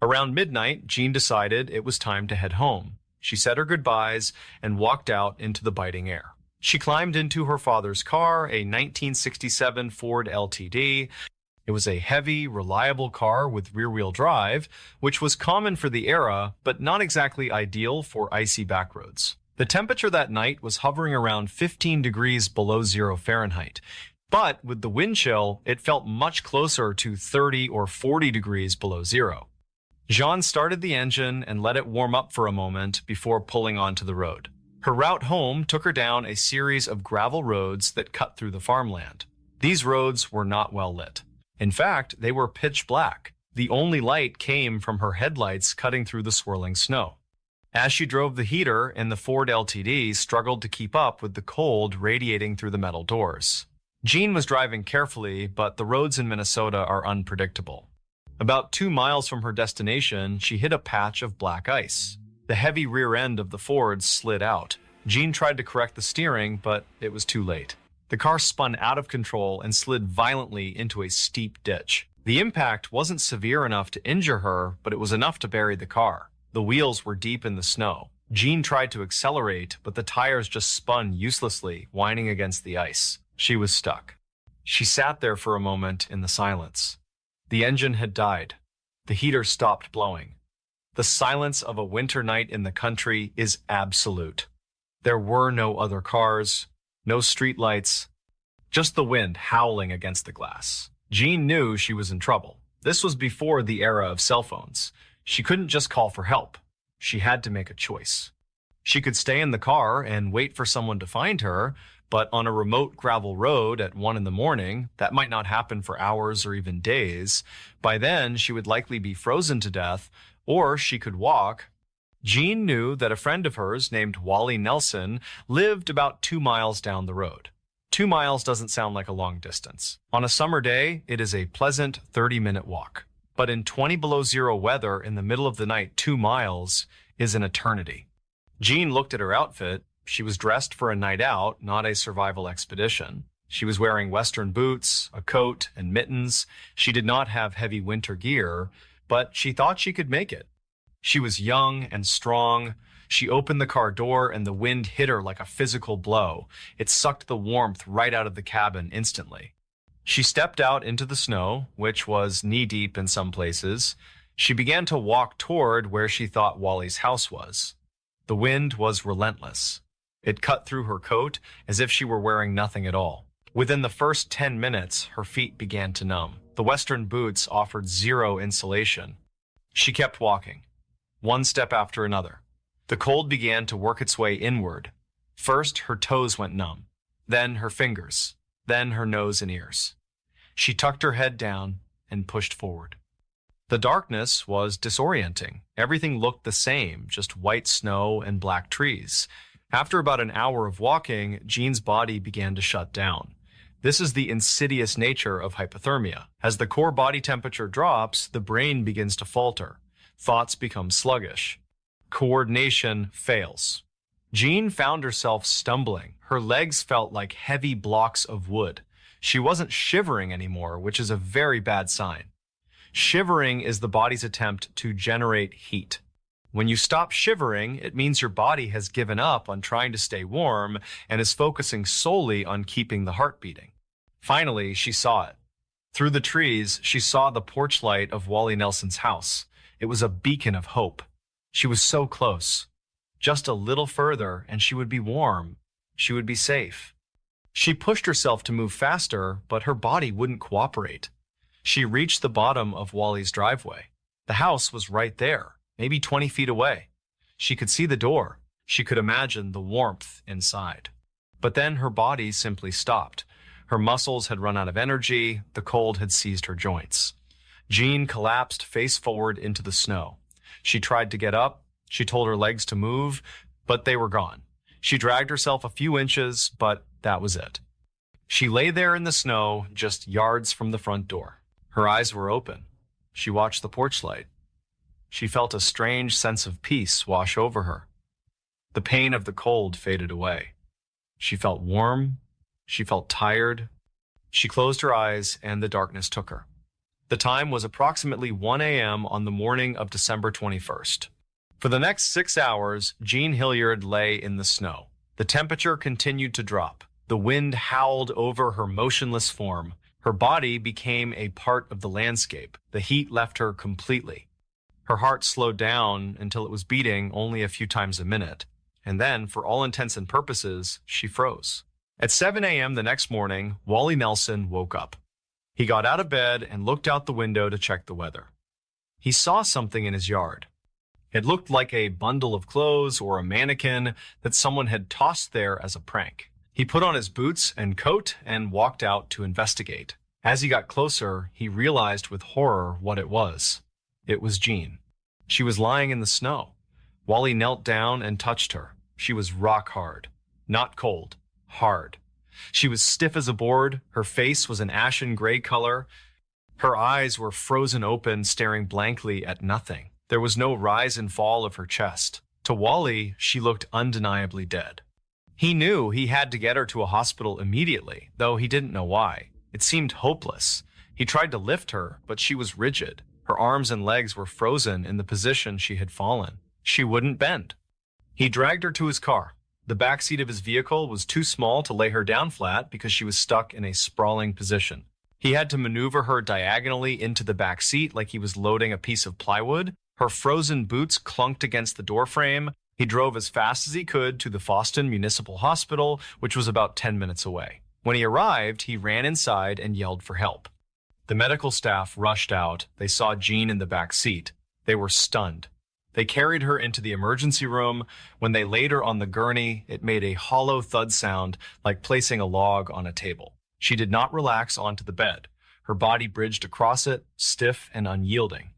Around midnight, Jean decided it was time to head home. She said her goodbyes and walked out into the biting air. She climbed into her father's car, a 1967 Ford LTD. It was a heavy, reliable car with rear-wheel drive, which was common for the era, but not exactly ideal for icy backroads. The temperature that night was hovering around 15 degrees below 0 Fahrenheit. But with the wind chill, it felt much closer to 30 or 40 degrees below zero. Jean started the engine and let it warm up for a moment before pulling onto the road. Her route home took her down a series of gravel roads that cut through the farmland. These roads were not well lit. In fact, they were pitch black. The only light came from her headlights cutting through the swirling snow. As she drove the heater in the Ford LTD struggled to keep up with the cold radiating through the metal doors. Jean was driving carefully, but the roads in Minnesota are unpredictable. About 2 miles from her destination, she hit a patch of black ice. The heavy rear end of the Ford slid out. Jean tried to correct the steering, but it was too late. The car spun out of control and slid violently into a steep ditch. The impact wasn't severe enough to injure her, but it was enough to bury the car. The wheels were deep in the snow. Jean tried to accelerate, but the tires just spun uselessly, whining against the ice. She was stuck. She sat there for a moment in the silence. The engine had died. The heater stopped blowing. The silence of a winter night in the country is absolute. There were no other cars, no streetlights, just the wind howling against the glass. Jean knew she was in trouble. This was before the era of cell phones. She couldn't just call for help. She had to make a choice. She could stay in the car and wait for someone to find her, but on a remote gravel road at 1 in the morning, that might not happen for hours or even days. By then, she would likely be frozen to death, or she could walk. Jean knew that a friend of hers named Wally Nelson lived about 2 miles down the road. 2 miles doesn't sound like a long distance. On a summer day, it is a pleasant 30-minute walk. But in 20 below zero weather in the middle of the night, 2 miles is an eternity. Jean looked at her outfit. She was dressed for a night out, not a survival expedition. She was wearing Western boots, a coat, and mittens. She did not have heavy winter gear, but she thought she could make it. She was young and strong. She opened the car door and the wind hit her like a physical blow. It sucked the warmth right out of the cabin instantly. She stepped out into the snow, which was knee-deep in some places. She began to walk toward where she thought Wally's house was. The wind was relentless. It cut through her coat as if she were wearing nothing at all. Within the first 10 minutes, her feet began to numb. The Western boots offered zero insulation. She kept walking, one step after another. The cold began to work its way inward. First, her toes went numb, then her fingers, then her nose and ears. She tucked her head down and pushed forward. The darkness was disorienting. Everything looked the same, just white snow and black trees. After about an hour of walking, Jean's body began to shut down. This is the insidious nature of hypothermia. As the core body temperature drops, the brain begins to falter. Thoughts become sluggish. Coordination fails. Jean found herself stumbling. Her legs felt like heavy blocks of wood. She wasn't shivering anymore, which is a very bad sign. Shivering is the body's attempt to generate heat. When you stop shivering, it means your body has given up on trying to stay warm and is focusing solely on keeping the heart beating. Finally, she saw it. Through the trees, she saw the porch light of Wally Nelson's house. It was a beacon of hope. She was so close. Just a little further, and she would be warm. She would be safe. She pushed herself to move faster, but her body wouldn't cooperate. She reached the bottom of Wally's driveway. The house was right there, maybe 20 feet away. She could see the door. She could imagine the warmth inside. But then her body simply stopped. Her muscles had run out of energy. The cold had seized her joints. Jean collapsed face forward into the snow. She tried to get up. She told her legs to move, but they were gone. She dragged herself a few inches, but that was it. She lay there in the snow, just yards from the front door. Her eyes were open. She watched the porch light. She felt a strange sense of peace wash over her. The pain of the cold faded away. She felt warm. She felt tired. She closed her eyes and the darkness took her. The time was approximately 1 a.m. on the morning of December 21st. For the next 6 hours, Jean Hilliard lay in the snow. The temperature continued to drop. The wind howled over her motionless form. Her body became a part of the landscape. The heat left her completely. Her heart slowed down until it was beating only a few times a minute. And then, for all intents and purposes, she froze. At 7 a.m. the next morning, Wally Nelson woke up. He got out of bed and looked out the window to check the weather. He saw something in his yard. It looked like a bundle of clothes or a mannequin that someone had tossed there as a prank. He put on his boots and coat and walked out to investigate. As he got closer, he realized with horror what it was. It was Jean. She was lying in the snow. Wally knelt down and touched her. She was rock hard. Not cold, hard. She was stiff as a board. Her face was an ashen gray color. Her eyes were frozen open, staring blankly at nothing. There was no rise and fall of her chest. To Wally, she looked undeniably dead. He knew he had to get her to a hospital immediately, though he didn't know why. It seemed hopeless. He tried to lift her, but she was rigid. Her arms and legs were frozen in the position she had fallen. She wouldn't bend. He dragged her to his car. The back seat of his vehicle was too small to lay her down flat because she was stuck in a sprawling position. He had to maneuver her diagonally into the back seat like he was loading a piece of plywood. Her frozen boots clunked against the doorframe. He drove as fast as he could to the Foston Municipal Hospital, which was about 10 minutes away. When he arrived, he ran inside and yelled for help. The medical staff rushed out. They saw Jean in the back seat. They were stunned. They carried her into the emergency room. When they laid her on the gurney, it made a hollow thud sound like placing a log on a table. She did not relax onto the bed. Her body bridged across it, stiff and unyielding.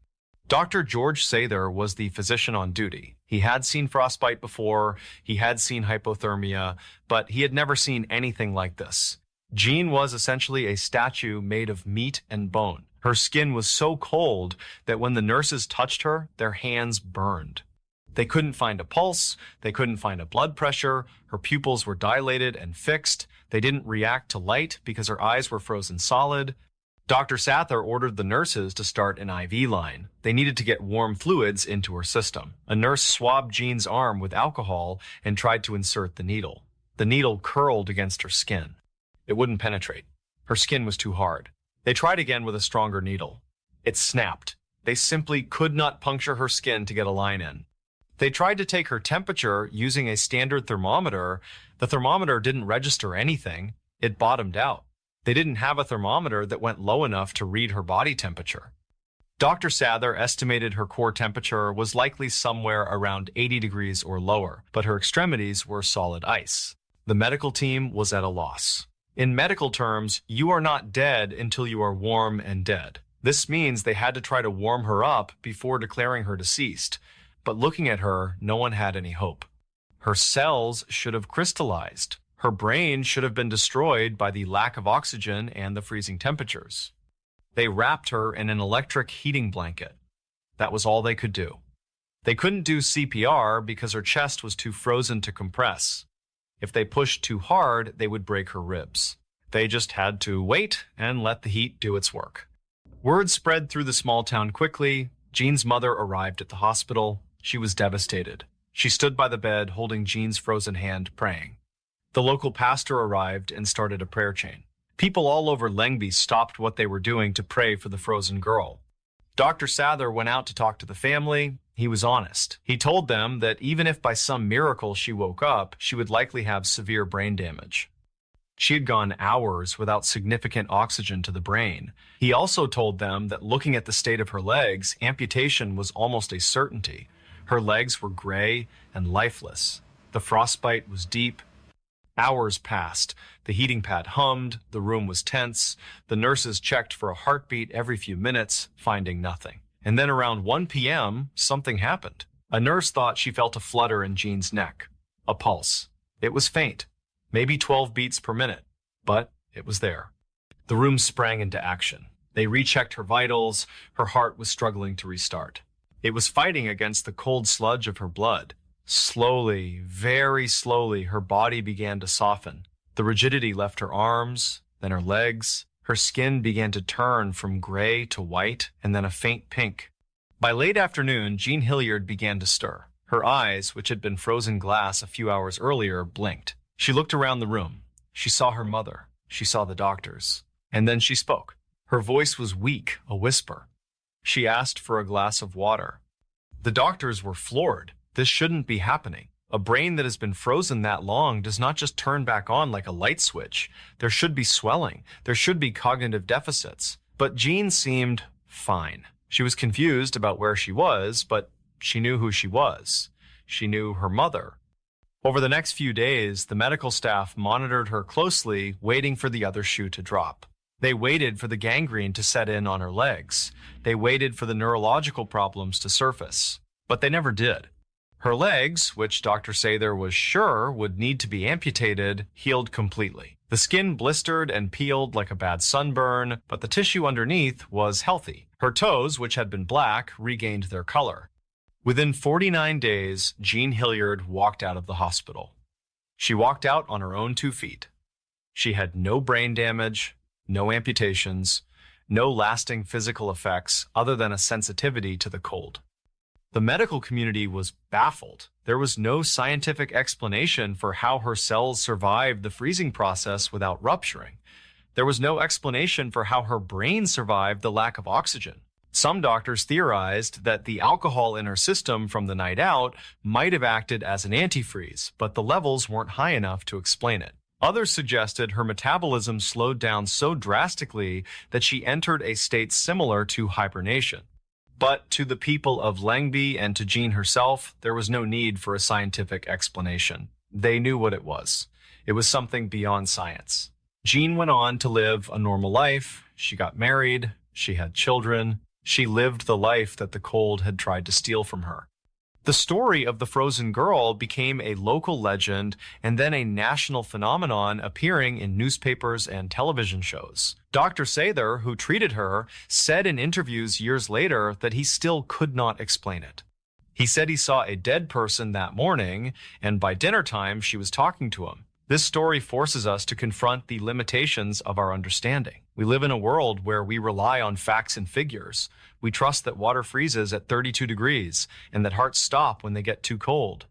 Dr. George Sather was the physician on duty. He had seen frostbite before, he had seen hypothermia, but he had never seen anything like this. Jean was essentially a statue made of meat and bone. Her skin was so cold that when the nurses touched her, their hands burned. They couldn't find a pulse, they couldn't find a blood pressure, her pupils were dilated and fixed, they didn't react to light because her eyes were frozen solid. Dr. Sather ordered the nurses to start an IV line. They needed to get warm fluids into her system. A nurse swabbed Jean's arm with alcohol and tried to insert the needle. The needle curled against her skin. It wouldn't penetrate. Her skin was too hard. They tried again with a stronger needle. It snapped. They simply could not puncture her skin to get a line in. They tried to take her temperature using a standard thermometer. The thermometer didn't register anything. It bottomed out. They didn't have a thermometer that went low enough to read her body temperature. Dr. Sather estimated her core temperature was likely somewhere around 80 degrees or lower, but her extremities were solid ice. The medical team was at a loss. In medical terms, you are not dead until you are warm and dead. This means they had to try to warm her up before declaring her deceased. But looking at her, no one had any hope. Her cells should have crystallized. Her brain should have been destroyed by the lack of oxygen and the freezing temperatures. They wrapped her in an electric heating blanket. That was all they could do. They couldn't do CPR because her chest was too frozen to compress. If they pushed too hard, they would break her ribs. They just had to wait and let the heat do its work. Word spread through the small town quickly. Jean's mother arrived at the hospital. She was devastated. She stood by the bed, holding Jean's frozen hand, praying. The local pastor arrived and started a prayer chain. People all over Lengby stopped what they were doing to pray for the frozen girl. Dr. Sather went out to talk to the family. He was honest. He told them that even if by some miracle she woke up, she would likely have severe brain damage. She had gone hours without significant oxygen to the brain. He also told them that looking at the state of her legs, amputation was almost a certainty. Her legs were gray and lifeless. The frostbite was deep. Hours passed. The heating pad hummed. The room was tense. The nurses checked for a heartbeat every few minutes, finding nothing. And then around 1 p.m., something happened. A nurse thought she felt a flutter in Jean's neck. A pulse. It was faint, maybe 12 beats per minute, but it was there. The room sprang into action. They rechecked her vitals. Her heart was struggling to restart. It was fighting against the cold sludge of her blood. Slowly, very slowly, her body began to soften. The rigidity left her arms, then her legs. Her skin began to turn from gray to white and then a faint pink. By late afternoon, Jean Hilliard began to stir. Her eyes, which had been frozen glass a few hours earlier, blinked. She looked around the room. She saw her mother. She saw the doctors. And then she spoke. Her voice was weak, a whisper. She asked for a glass of water. The doctors were floored. This shouldn't be happening. A brain that has been frozen that long does not just turn back on like a light switch. There should be swelling. There should be cognitive deficits. But Jean seemed fine. She was confused about where she was, but she knew who she was. She knew her mother. Over the next few days, the medical staff monitored her closely, waiting for the other shoe to drop. They waited for the gangrene to set in on her legs. They waited for the neurological problems to surface. But they never did. Her legs, which Dr. Sather was sure would need to be amputated, healed completely. The skin blistered and peeled like a bad sunburn, but the tissue underneath was healthy. Her toes, which had been black, regained their color. Within 49 days, Jean Hilliard walked out of the hospital. She walked out on her own 2 feet. She had no brain damage, no amputations, no lasting physical effects other than a sensitivity to the cold. The medical community was baffled. There was no scientific explanation for how her cells survived the freezing process without rupturing. There was no explanation for how her brain survived the lack of oxygen. Some doctors theorized that the alcohol in her system from the night out might have acted as an antifreeze, but the levels weren't high enough to explain it. Others suggested her metabolism slowed down so drastically that she entered a state similar to hibernation. But to the people of Lengby and to Jean herself, there was no need for a scientific explanation. They knew what it was. It was something beyond science. Jean went on to live a normal life. She got married. She had children. She lived the life that the cold had tried to steal from her. The story of the frozen girl became a local legend and then a national phenomenon, appearing in newspapers and television shows. Dr. Sather, who treated her, said in interviews years later that he still could not explain it. He said he saw a dead person that morning, and by dinner time she was talking to him. This story forces us to confront the limitations of our understanding. We live in a world where we rely on facts and figures. We trust that water freezes at 32 degrees and that hearts stop when they get too cold.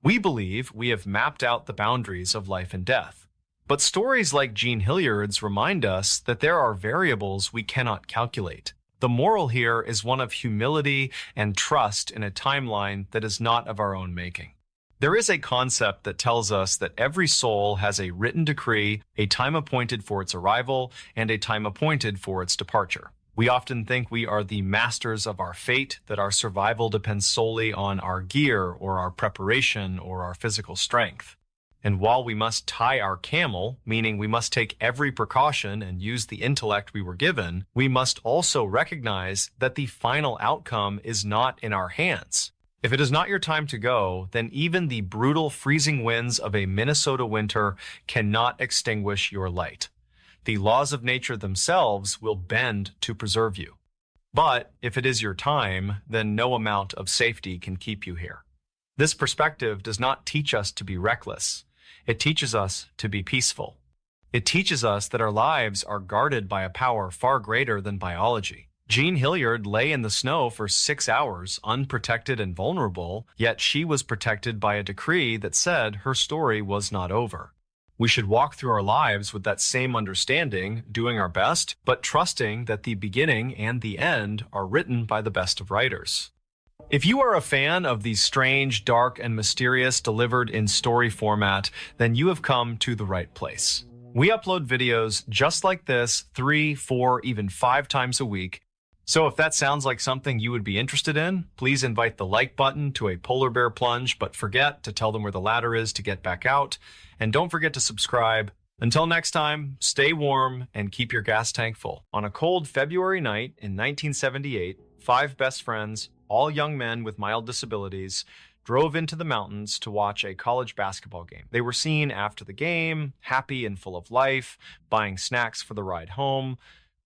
We believe we have mapped out the boundaries of life and death. But stories like Jean Hilliard's remind us that there are variables we cannot calculate. The moral here is one of humility and trust in a timeline that is not of our own making. There is a concept that tells us that every soul has a written decree, a time appointed for its arrival, and a time appointed for its departure. We often think we are the masters of our fate, that our survival depends solely on our gear or our preparation or our physical strength. And while we must tie our camel, meaning we must take every precaution and use the intellect we were given, we must also recognize that the final outcome is not in our hands. If it is not your time to go, then even the brutal freezing winds of a Minnesota winter cannot extinguish your light. The laws of nature themselves will bend to preserve you. But if it is your time, then no amount of safety can keep you here. This perspective does not teach us to be reckless. It teaches us to be peaceful. It teaches us that our lives are guarded by a power far greater than biology. Jean Hilliard lay in the snow for 6 hours, unprotected and vulnerable, yet she was protected by a decree that said her story was not over. We should walk through our lives with that same understanding, doing our best, but trusting that the beginning and the end are written by the best of writers. If you are a fan of the strange, dark, and mysterious delivered in story format, then you have come to the right place. We upload videos just like this 3, 4, even 5 times a week. So if that sounds like something you would be interested in, please invite the like button to a polar bear plunge, but forget to tell them where the ladder is to get back out. And don't forget to subscribe. Until next time, stay warm and keep your gas tank full. On a cold February night in 1978, 5 best friends, all young men with mild disabilities, drove into the mountains to watch a college basketball game. They were seen after the game, happy and full of life, buying snacks for the ride home,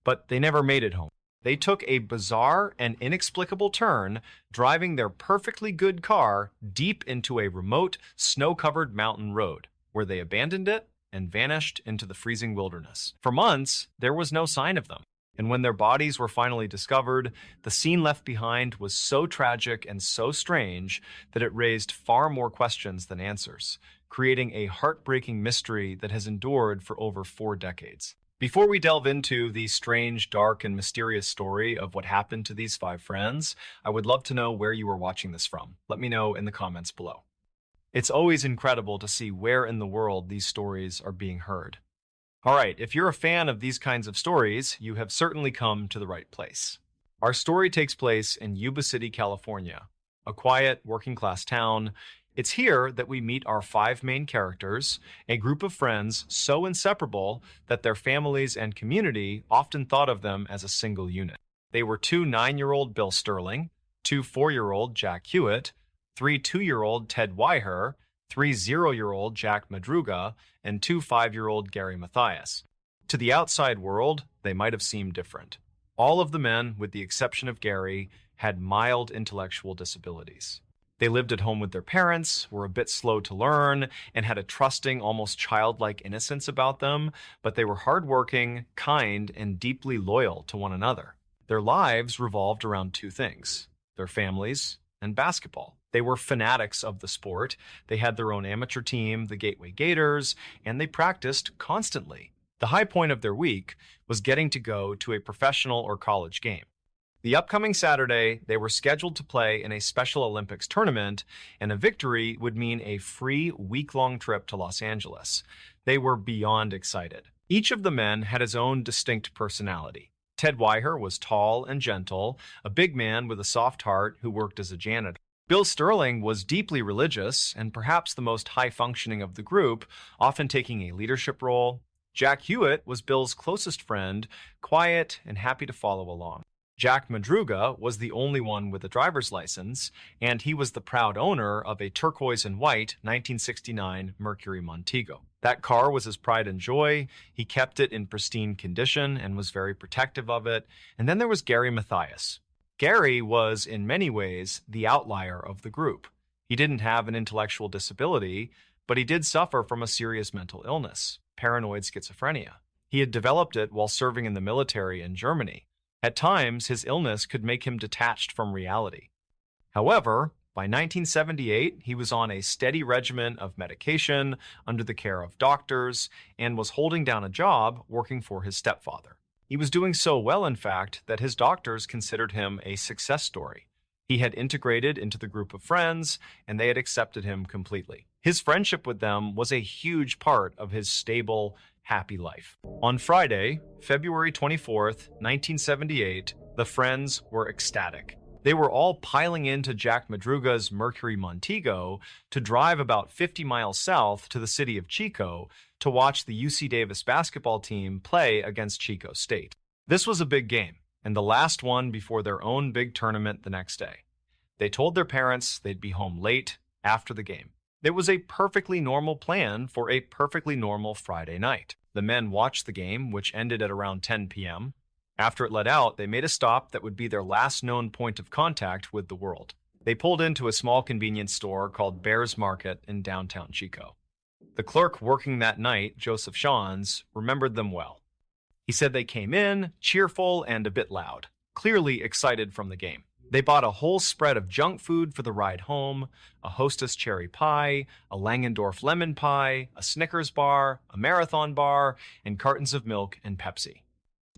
but they never made it home. They took a bizarre and inexplicable turn, driving their perfectly good car deep into a remote, snow-covered mountain road, where they abandoned it and vanished into the freezing wilderness. For months, there was no sign of them. And when their bodies were finally discovered, the scene left behind was so tragic and so strange that it raised far more questions than answers, creating a heartbreaking mystery that has endured for over 4 decades. Before we delve into the strange, dark, and mysterious story of what happened to these 5 friends, I would love to know where you are watching this from. Let me know in the comments below. It's always incredible to see where in the world these stories are being heard. All right, if you're a fan of these kinds of stories, you have certainly come to the right place. Our story takes place in Yuba City, California, a quiet, working-class town. It's here that we meet our 5 main characters, a group of friends so inseparable that their families and community often thought of them as a single unit. They were 2 9-year-old Bill Sterling, 2 4-year-old Jack Hewitt, 3 2-year-old Ted Weiher, 3 0-year-old Jack Madruga, and 2 5-year-old Gary Mathias. To the outside world, they might have seemed different. All of the men, with the exception of Gary, had mild intellectual disabilities. They lived at home with their parents, were a bit slow to learn, and had a trusting, almost childlike innocence about them, but they were hardworking, kind, and deeply loyal to one another. Their lives revolved around 2 things: their families and basketball. They were fanatics of the sport. They had their own amateur team, the Gateway Gators, and they practiced constantly. The high point of their week was getting to go to a professional or college game. The upcoming Saturday, they were scheduled to play in a Special Olympics tournament, and a victory would mean a free week-long trip to Los Angeles. They were beyond excited. Each of the men had his own distinct personality. Ted Weiher was tall and gentle, a big man with a soft heart who worked as a janitor. Bill Sterling was deeply religious and perhaps the most high-functioning of the group, often taking a leadership role. Jack Hewitt was Bill's closest friend, quiet and happy to follow along. Jack Madruga was the only one with a driver's license, and he was the proud owner of a turquoise and white 1969 Mercury Montego. That car was his pride and joy. He kept it in pristine condition and was very protective of it. And then there was Gary Mathias. Gary was, in many ways, the outlier of the group. He didn't have an intellectual disability, but he did suffer from a serious mental illness, paranoid schizophrenia. He had developed it while serving in the military in Germany. At times, his illness could make him detached from reality. However, by 1978, he was on a steady regimen of medication under the care of doctors and was holding down a job working for his stepfather. He was doing so well, in fact, that his doctors considered him a success story. He had integrated into the group of friends, and they had accepted him completely. His friendship with them was a huge part of his stable, happy life. On Friday, February 24th, 1978, the friends were ecstatic. They were all piling into Jack Madruga's Mercury Montego to drive about 50 miles south to the city of Chico to watch the UC Davis basketball team play against Chico State. This was a big game, and the last one before their own big tournament the next day. They told their parents they'd be home late after the game. It was a perfectly normal plan for a perfectly normal Friday night. The men watched the game, which ended at around 10 p.m. After it let out, they made a stop that would be their last known point of contact with the world. They pulled into a small convenience store called Bears Market in downtown Chico. The clerk working that night, Joseph Shawns, remembered them well. He said they came in, cheerful and a bit loud, clearly excited from the game. They bought a whole spread of junk food for the ride home, a Hostess cherry pie, a Langendorf lemon pie, a Snickers bar, a Marathon bar, and cartons of milk and Pepsi.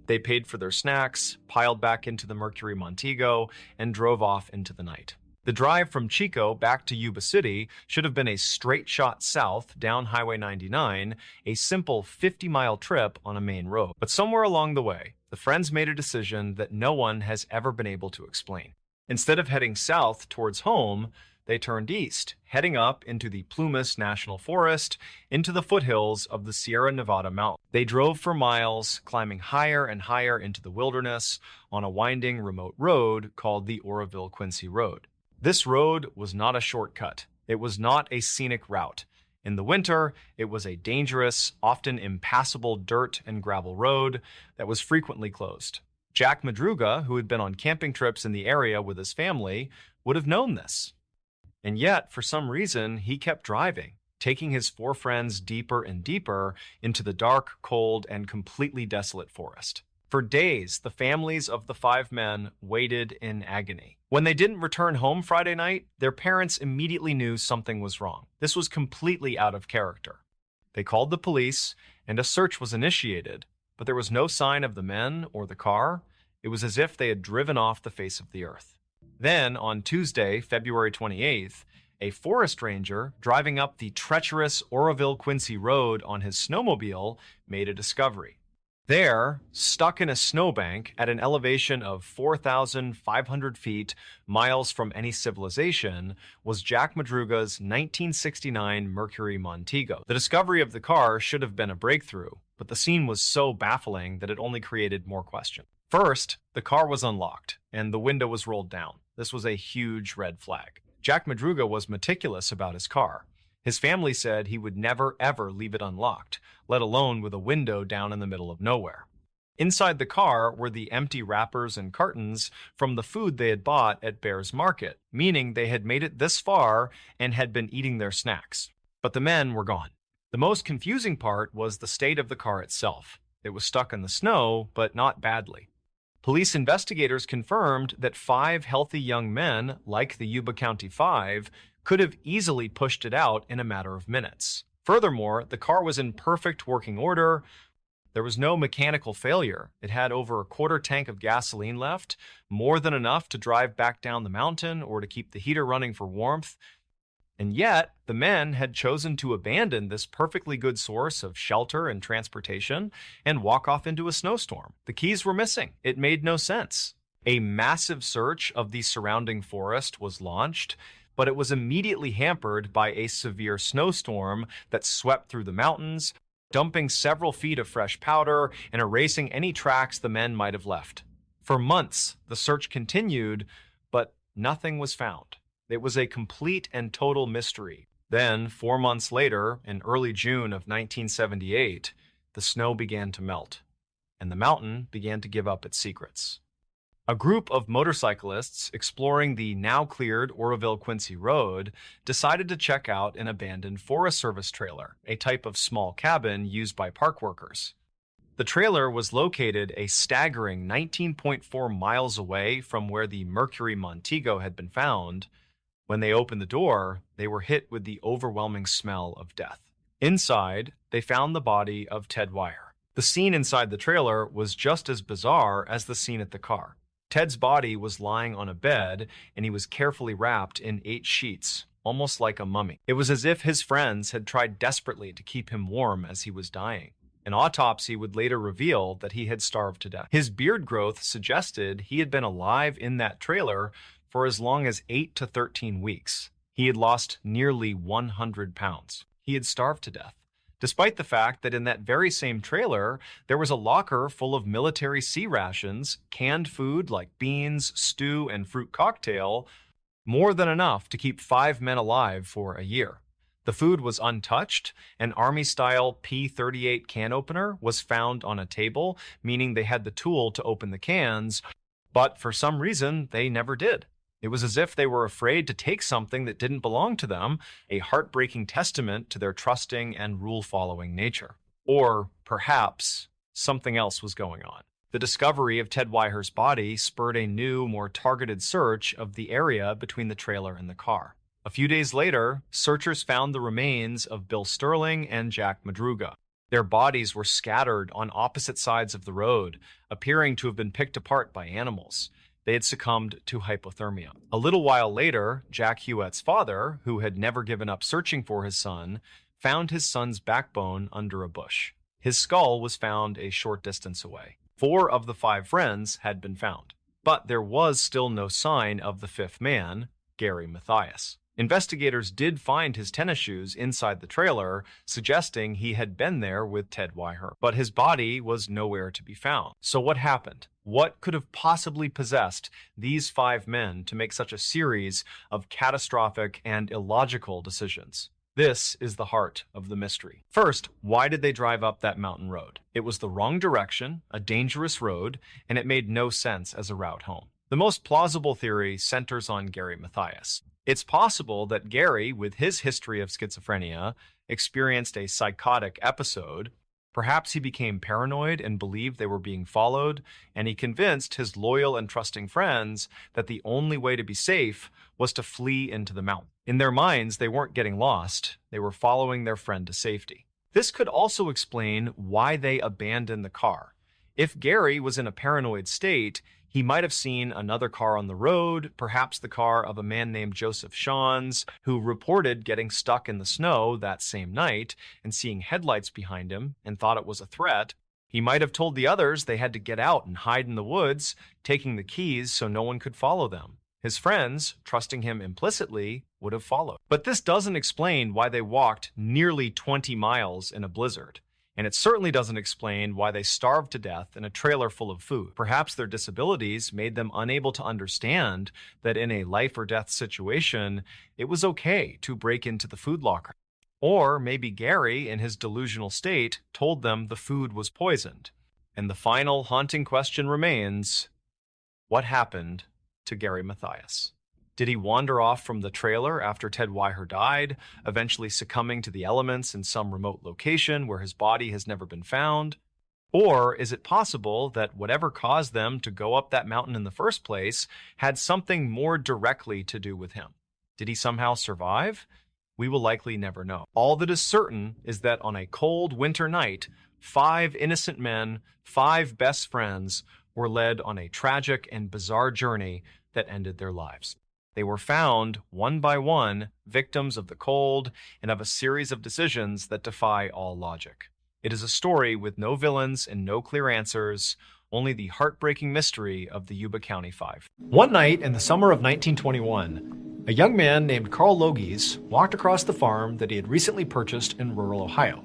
They paid for their snacks, piled back into the Mercury Montego, and drove off into the night. The drive from Chico back to Yuba City should have been a straight shot south down Highway 99, a simple 50-mile trip on a main road. But somewhere along the way, the friends made a decision that no one has ever been able to explain. Instead of heading south towards home, they turned east, heading up into the Plumas National Forest, into the foothills of the Sierra Nevada mountains. They drove for miles, climbing higher and higher into the wilderness on a winding, remote road called the Oroville-Quincy Road. This road was not a shortcut. It was not a scenic route. In the winter, it was a dangerous, often impassable dirt and gravel road that was frequently closed. Jack Madruga, who had been on camping trips in the area with his family, would have known this. And yet, for some reason, he kept driving, taking his four friends deeper and deeper into the dark, cold, and completely desolate forest. For days, the families of the five men waited in agony. When they didn't return home Friday night, their parents immediately knew something was wrong. This was completely out of character. They called the police, and a search was initiated, but there was no sign of the men or the car. It was as if they had driven off the face of the earth. Then, on Tuesday, February 28th, a forest ranger driving up the treacherous Oroville-Quincy Road on his snowmobile made a discovery. There, stuck in a snowbank at an elevation of 4,500 feet, miles from any civilization, was Jack Madruga's 1969 Mercury Montego. The discovery of the car should have been a breakthrough, but the scene was so baffling that it only created more questions. First, the car was unlocked, and the window was rolled down. This was a huge red flag. Jack Madruga was meticulous about his car. His family said he would never, ever leave it unlocked, let alone with a window down in the middle of nowhere. Inside the car were the empty wrappers and cartons from the food they had bought at Bears Market, meaning they had made it this far and had been eating their snacks. But the men were gone. The most confusing part was the state of the car itself. It was stuck in the snow, but not badly. Police investigators confirmed that 5 healthy young men, like the Yuba County Five, could have easily pushed it out in a matter of minutes. Furthermore, the car was in perfect working order. There was no mechanical failure. It had over a quarter tank of gasoline left, more than enough to drive back down the mountain or to keep the heater running for warmth. And yet, the men had chosen to abandon this perfectly good source of shelter and transportation and walk off into a snowstorm. The keys were missing. It made no sense. A massive search of the surrounding forest was launched, but it was immediately hampered by a severe snowstorm that swept through the mountains, dumping several feet of fresh powder and erasing any tracks the men might have left. For months, the search continued, but nothing was found. It was a complete and total mystery. Then, 4 months later, in early June of 1978, the snow began to melt, and the mountain began to give up its secrets. A group of motorcyclists exploring the now-cleared Oroville-Quincy Road decided to check out an abandoned Forest Service trailer, a type of small cabin used by park workers. The trailer was located a staggering 19.4 miles away from where the Mercury Montego had been found. When they opened the door, they were hit with the overwhelming smell of death. Inside, they found the body of Ted Wire. The scene inside the trailer was just as bizarre as the scene at the car. Ted's body was lying on a bed, and he was carefully wrapped in 8 sheets, almost like a mummy. It was as if his friends had tried desperately to keep him warm as he was dying. An autopsy would later reveal that he had starved to death. His beard growth suggested he had been alive in that trailer for as long as 8 to 13 weeks. He had lost nearly 100 pounds. He had starved to death, despite the fact that in that very same trailer, there was a locker full of military sea rations, canned food like beans, stew, and fruit cocktail, more than enough to keep 5 men alive for a year. The food was untouched. An Army-style P-38 can opener was found on a table, meaning they had the tool to open the cans, but for some reason, they never did. It was as if they were afraid to take something that didn't belong to them, a heartbreaking testament to their trusting and rule-following nature. Or perhaps something else was going on. The discovery of Ted Wire's body spurred a new, more targeted search of the area between the trailer and the car. A few days later, searchers found the remains of Bill Sterling and Jack Madruga. Their bodies were scattered on opposite sides of the road, appearing to have been picked apart by animals. They had succumbed to hypothermia. A little while later, Jack Huett's father, who had never given up searching for his son, found his son's backbone under a bush. His skull was found a short distance away. 4 of the 5 friends had been found, but there was still no sign of the 5th man, Gary Mathias. Investigators did find his tennis shoes inside the trailer, suggesting he had been there with Ted Wire, but his body was nowhere to be found. So what happened? What could have possibly possessed these 5 men to make such a series of catastrophic and illogical decisions? This is the heart of the mystery. First, why did they drive up that mountain road? It was the wrong direction, a dangerous road, and it made no sense as a route home. The most plausible theory centers on Gary Mathias. It's possible that Gary, with his history of schizophrenia, experienced a psychotic episode. Perhaps he became paranoid and believed they were being followed, and he convinced his loyal and trusting friends that the only way to be safe was to flee into the mountain. In their minds, they weren't getting lost. They were following their friend to safety. This could also explain why they abandoned the car. If Gary was in a paranoid state, he might have seen another car on the road, perhaps the car of a man named Joseph Shawns, who reported getting stuck in the snow that same night and seeing headlights behind him and thought it was a threat. He might have told the others they had to get out and hide in the woods, taking the keys so no one could follow them. His friends, trusting him implicitly, would have followed. But this doesn't explain why they walked nearly 20 miles in a blizzard. And it certainly doesn't explain why they starved to death in a trailer full of food. Perhaps their disabilities made them unable to understand that in a life or death situation, it was okay to break into the food locker. Or maybe Gary, in his delusional state, told them the food was poisoned. And the final haunting question remains, what happened to Gary Mathias? Did he wander off from the trailer after Ted Wire died, eventually succumbing to the elements in some remote location where his body has never been found? Or is it possible that whatever caused them to go up that mountain in the first place had something more directly to do with him? Did he somehow survive? We will likely never know. All that is certain is that on a cold winter night, 5 innocent men, 5 best friends, were led on a tragic and bizarre journey that ended their lives. They were found, one by one, victims of the cold and of a series of decisions that defy all logic. It is a story with no villains and no clear answers, only the heartbreaking mystery of the Yuba County Five. One night in the summer of 1921, a young man named Carl Logies walked across the farm that he had recently purchased in rural Ohio.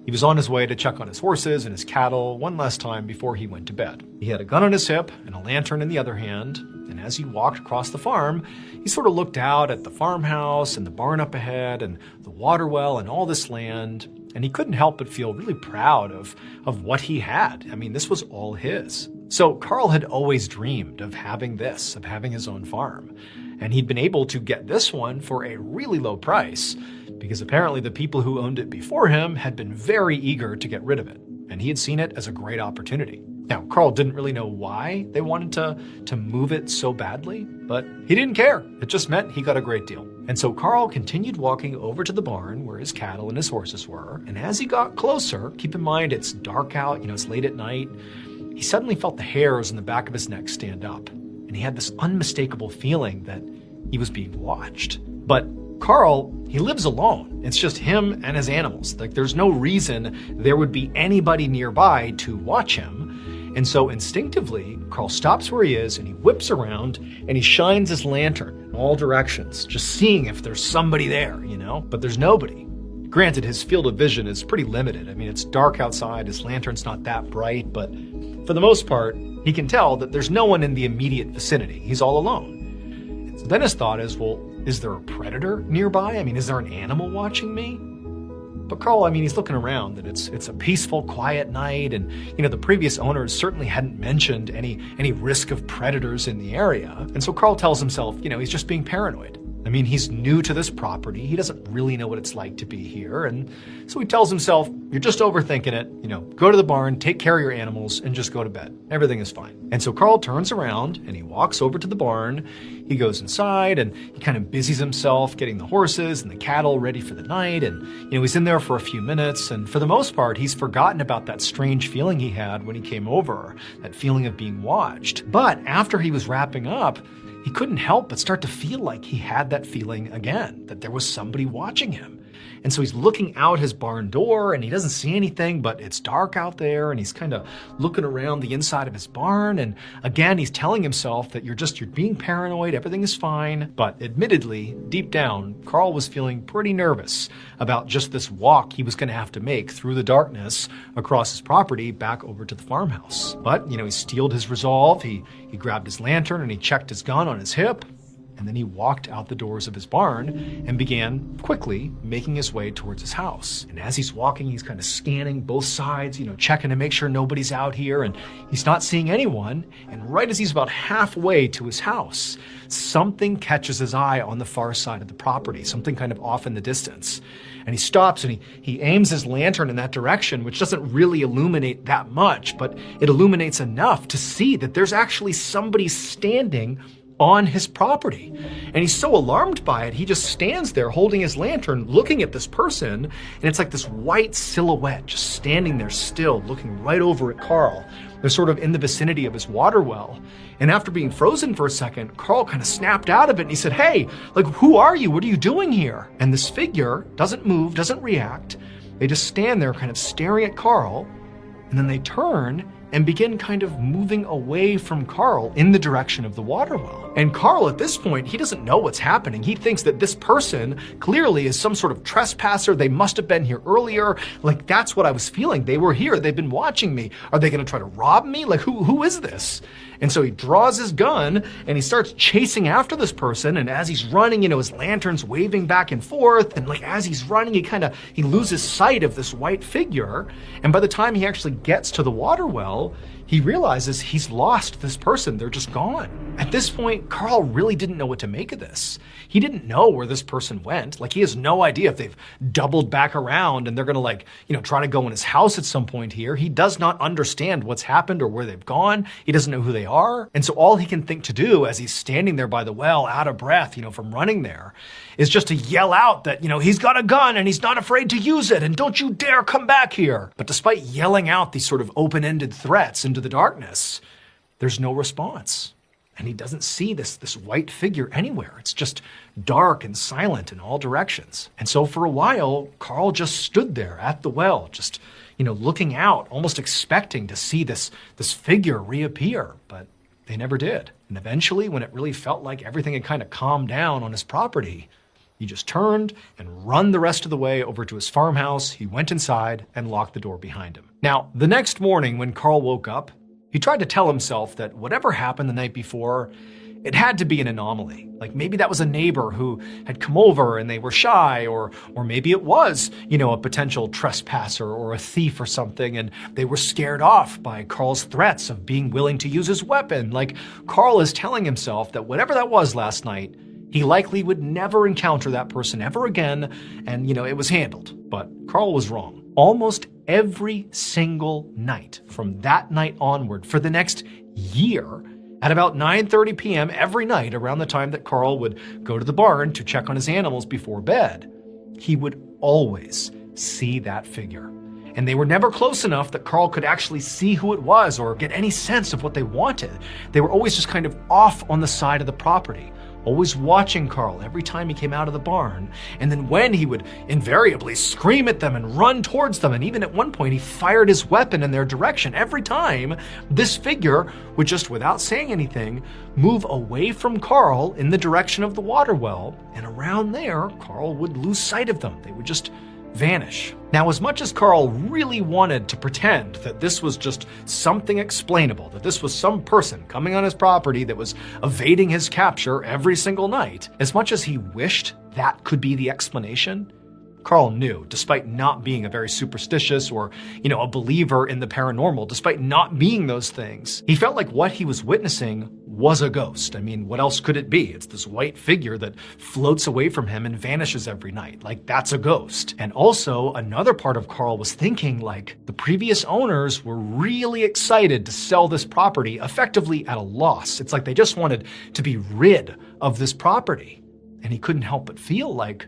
He was on his way to check on his horses and his cattle one last time before he went to bed. He had a gun on his hip and a lantern in the other hand, and as he walked across the farm, he sort of looked out at the farmhouse and the barn up ahead and the water well and all this land, and he couldn't help but feel really proud of what he had. I mean, this was all his. So Carl had always dreamed of having this, of having his own farm. And he'd been able to get this one for a really low price because apparently the people who owned it before him had been very eager to get rid of it. And he had seen it as a great opportunity. Now, Carl didn't really know why they wanted to move it so badly, but he didn't care. It just meant he got a great deal. And so Carl continued walking over to the barn where his cattle and his horses were. And as he got closer, keep in mind it's dark out, it's late at night, he suddenly felt the hairs on the back of his neck stand up. And he had this unmistakable feeling that he was being watched. But Carl, he lives alone. It's just him and his animals. Like, there's no reason there would be anybody nearby to watch him. And so instinctively, Carl stops where he is and he whips around and he shines his lantern in all directions, just seeing if there's somebody there, but there's nobody. Granted, his field of vision is pretty limited. I mean, it's dark outside, his lantern's not that bright, but for the most part, he can tell that there's no one in the immediate vicinity. He's all alone. So then his thought is, well, is there a predator nearby? I mean, is there an animal watching me? But Carl, he's looking around and it's a peaceful, quiet night. And, the previous owners certainly hadn't mentioned any risk of predators in the area. And so Carl tells himself, he's just being paranoid. I mean, he's new to this property. He doesn't really know what it's like to be here. And so he tells himself, you're just overthinking it. Go to the barn, take care of your animals, and just go to bed. Everything is fine. And so Carl turns around and he walks over to the barn. He goes inside and he kind of busies himself getting the horses and the cattle ready for the night. And, he's in there for a few minutes. And for the most part, he's forgotten about that strange feeling he had when he came over, that feeling of being watched. But after he was wrapping up, he couldn't help but start to feel like he had that feeling again, that there was somebody watching him. And so he's looking out his barn door and he doesn't see anything, but it's dark out there and he's kind of looking around the inside of his barn. And again, he's telling himself that you're being paranoid, everything is fine. But admittedly, deep down, Carl was feeling pretty nervous about just this walk he was going to have to make through the darkness across his property back over to the farmhouse. But, he steeled his resolve. He grabbed his lantern and he checked his gun on his hip. And then he walked out the doors of his barn and began quickly making his way towards his house. And as he's walking, he's kind of scanning both sides, checking to make sure nobody's out here. And he's not seeing anyone. And right as he's about halfway to his house, something catches his eye on the far side of the property, something kind of off in the distance. And he stops and he aims his lantern in that direction, which doesn't really illuminate that much, but it illuminates enough to see that there's actually somebody standing on his property. And he's so alarmed by it, he just stands there holding his lantern, looking at this person, and it's like this white silhouette just standing there still, looking right over at Carl. They're sort of in the vicinity of his water well. And after being frozen for a second, Carl kind of snapped out of it and he said, hey, who are you? What are you doing here? And this figure doesn't move, doesn't react. They just stand there kind of staring at Carl, and then they turn and begin kind of moving away from Carl in the direction of the water well. And Carl, at this point, he doesn't know what's happening. He thinks that this person clearly is some sort of trespasser. They must have been here earlier. That's what I was feeling. They were here. They've been watching me. Are they going to try to rob me? Who is this? And so he draws his gun and he starts chasing after this person. And as he's running, his lantern's waving back and forth. And as he's running, he loses sight of this white figure. And by the time he actually gets to the water well, he realizes he's lost this person. They're just gone. At this point, Carl really didn't know what to make of this. He didn't know where this person went. Like, he has no idea if they've doubled back around and they're gonna try to go in his house at some point here. He does not understand what's happened or where they've gone. He doesn't know who they are. And so all he can think to do as he's standing there by the well, out of breath, from running there, is just to yell out that, he's got a gun and he's not afraid to use it and don't you dare come back here. But despite yelling out these sort of open-ended threats into the darkness, there's no response. And he doesn't see this white figure anywhere. It's just dark and silent in all directions. And so for a while, Carl just stood there at the well, just, looking out, almost expecting to see this figure reappear, but they never did. And eventually, when it really felt like everything had kind of calmed down on his property, he just turned and run the rest of the way over to his farmhouse. He went inside and locked the door behind him. Now, the next morning when Carl woke up, he tried to tell himself that whatever happened the night before, it had to be an anomaly. Like maybe that was a neighbor who had come over and they were shy, or maybe it was, a potential trespasser or a thief or something, and they were scared off by Carl's threats of being willing to use his weapon. Like Carl is telling himself that whatever that was last night, he likely would never encounter that person ever again, and it was handled. But Carl was wrong. Almost every single night from that night onward for the next year, at about 9:30 p.m. every night, around the time that Carl would go to the barn to check on his animals before bed, he would always see that figure. And they were never close enough that Carl could actually see who it was or get any sense of what they wanted. They were always just kind of off on the side of the property, always watching Carl every time he came out of the barn. And then when he would invariably scream at them and run towards them, and even at one point he fired his weapon in their direction, every time this figure would just, without saying anything, move away from Carl in the direction of the water well, and around there, Carl would lose sight of them. They would just vanish. Now, as much as Carl really wanted to pretend that this was just something explainable, that this was some person coming on his property that was evading his capture every single night, as much as he wished that could be the explanation, Carl knew, despite not being a very superstitious or, a believer in the paranormal, despite not being those things, he felt like what he was witnessing was a ghost. I mean, what else could it be? It's this white figure that floats away from him and vanishes every night. Like, that's a ghost. And also, another part of Carl was thinking, like, the previous owners were really excited to sell this property effectively at a loss. It's like they just wanted to be rid of this property. And he couldn't help but feel like,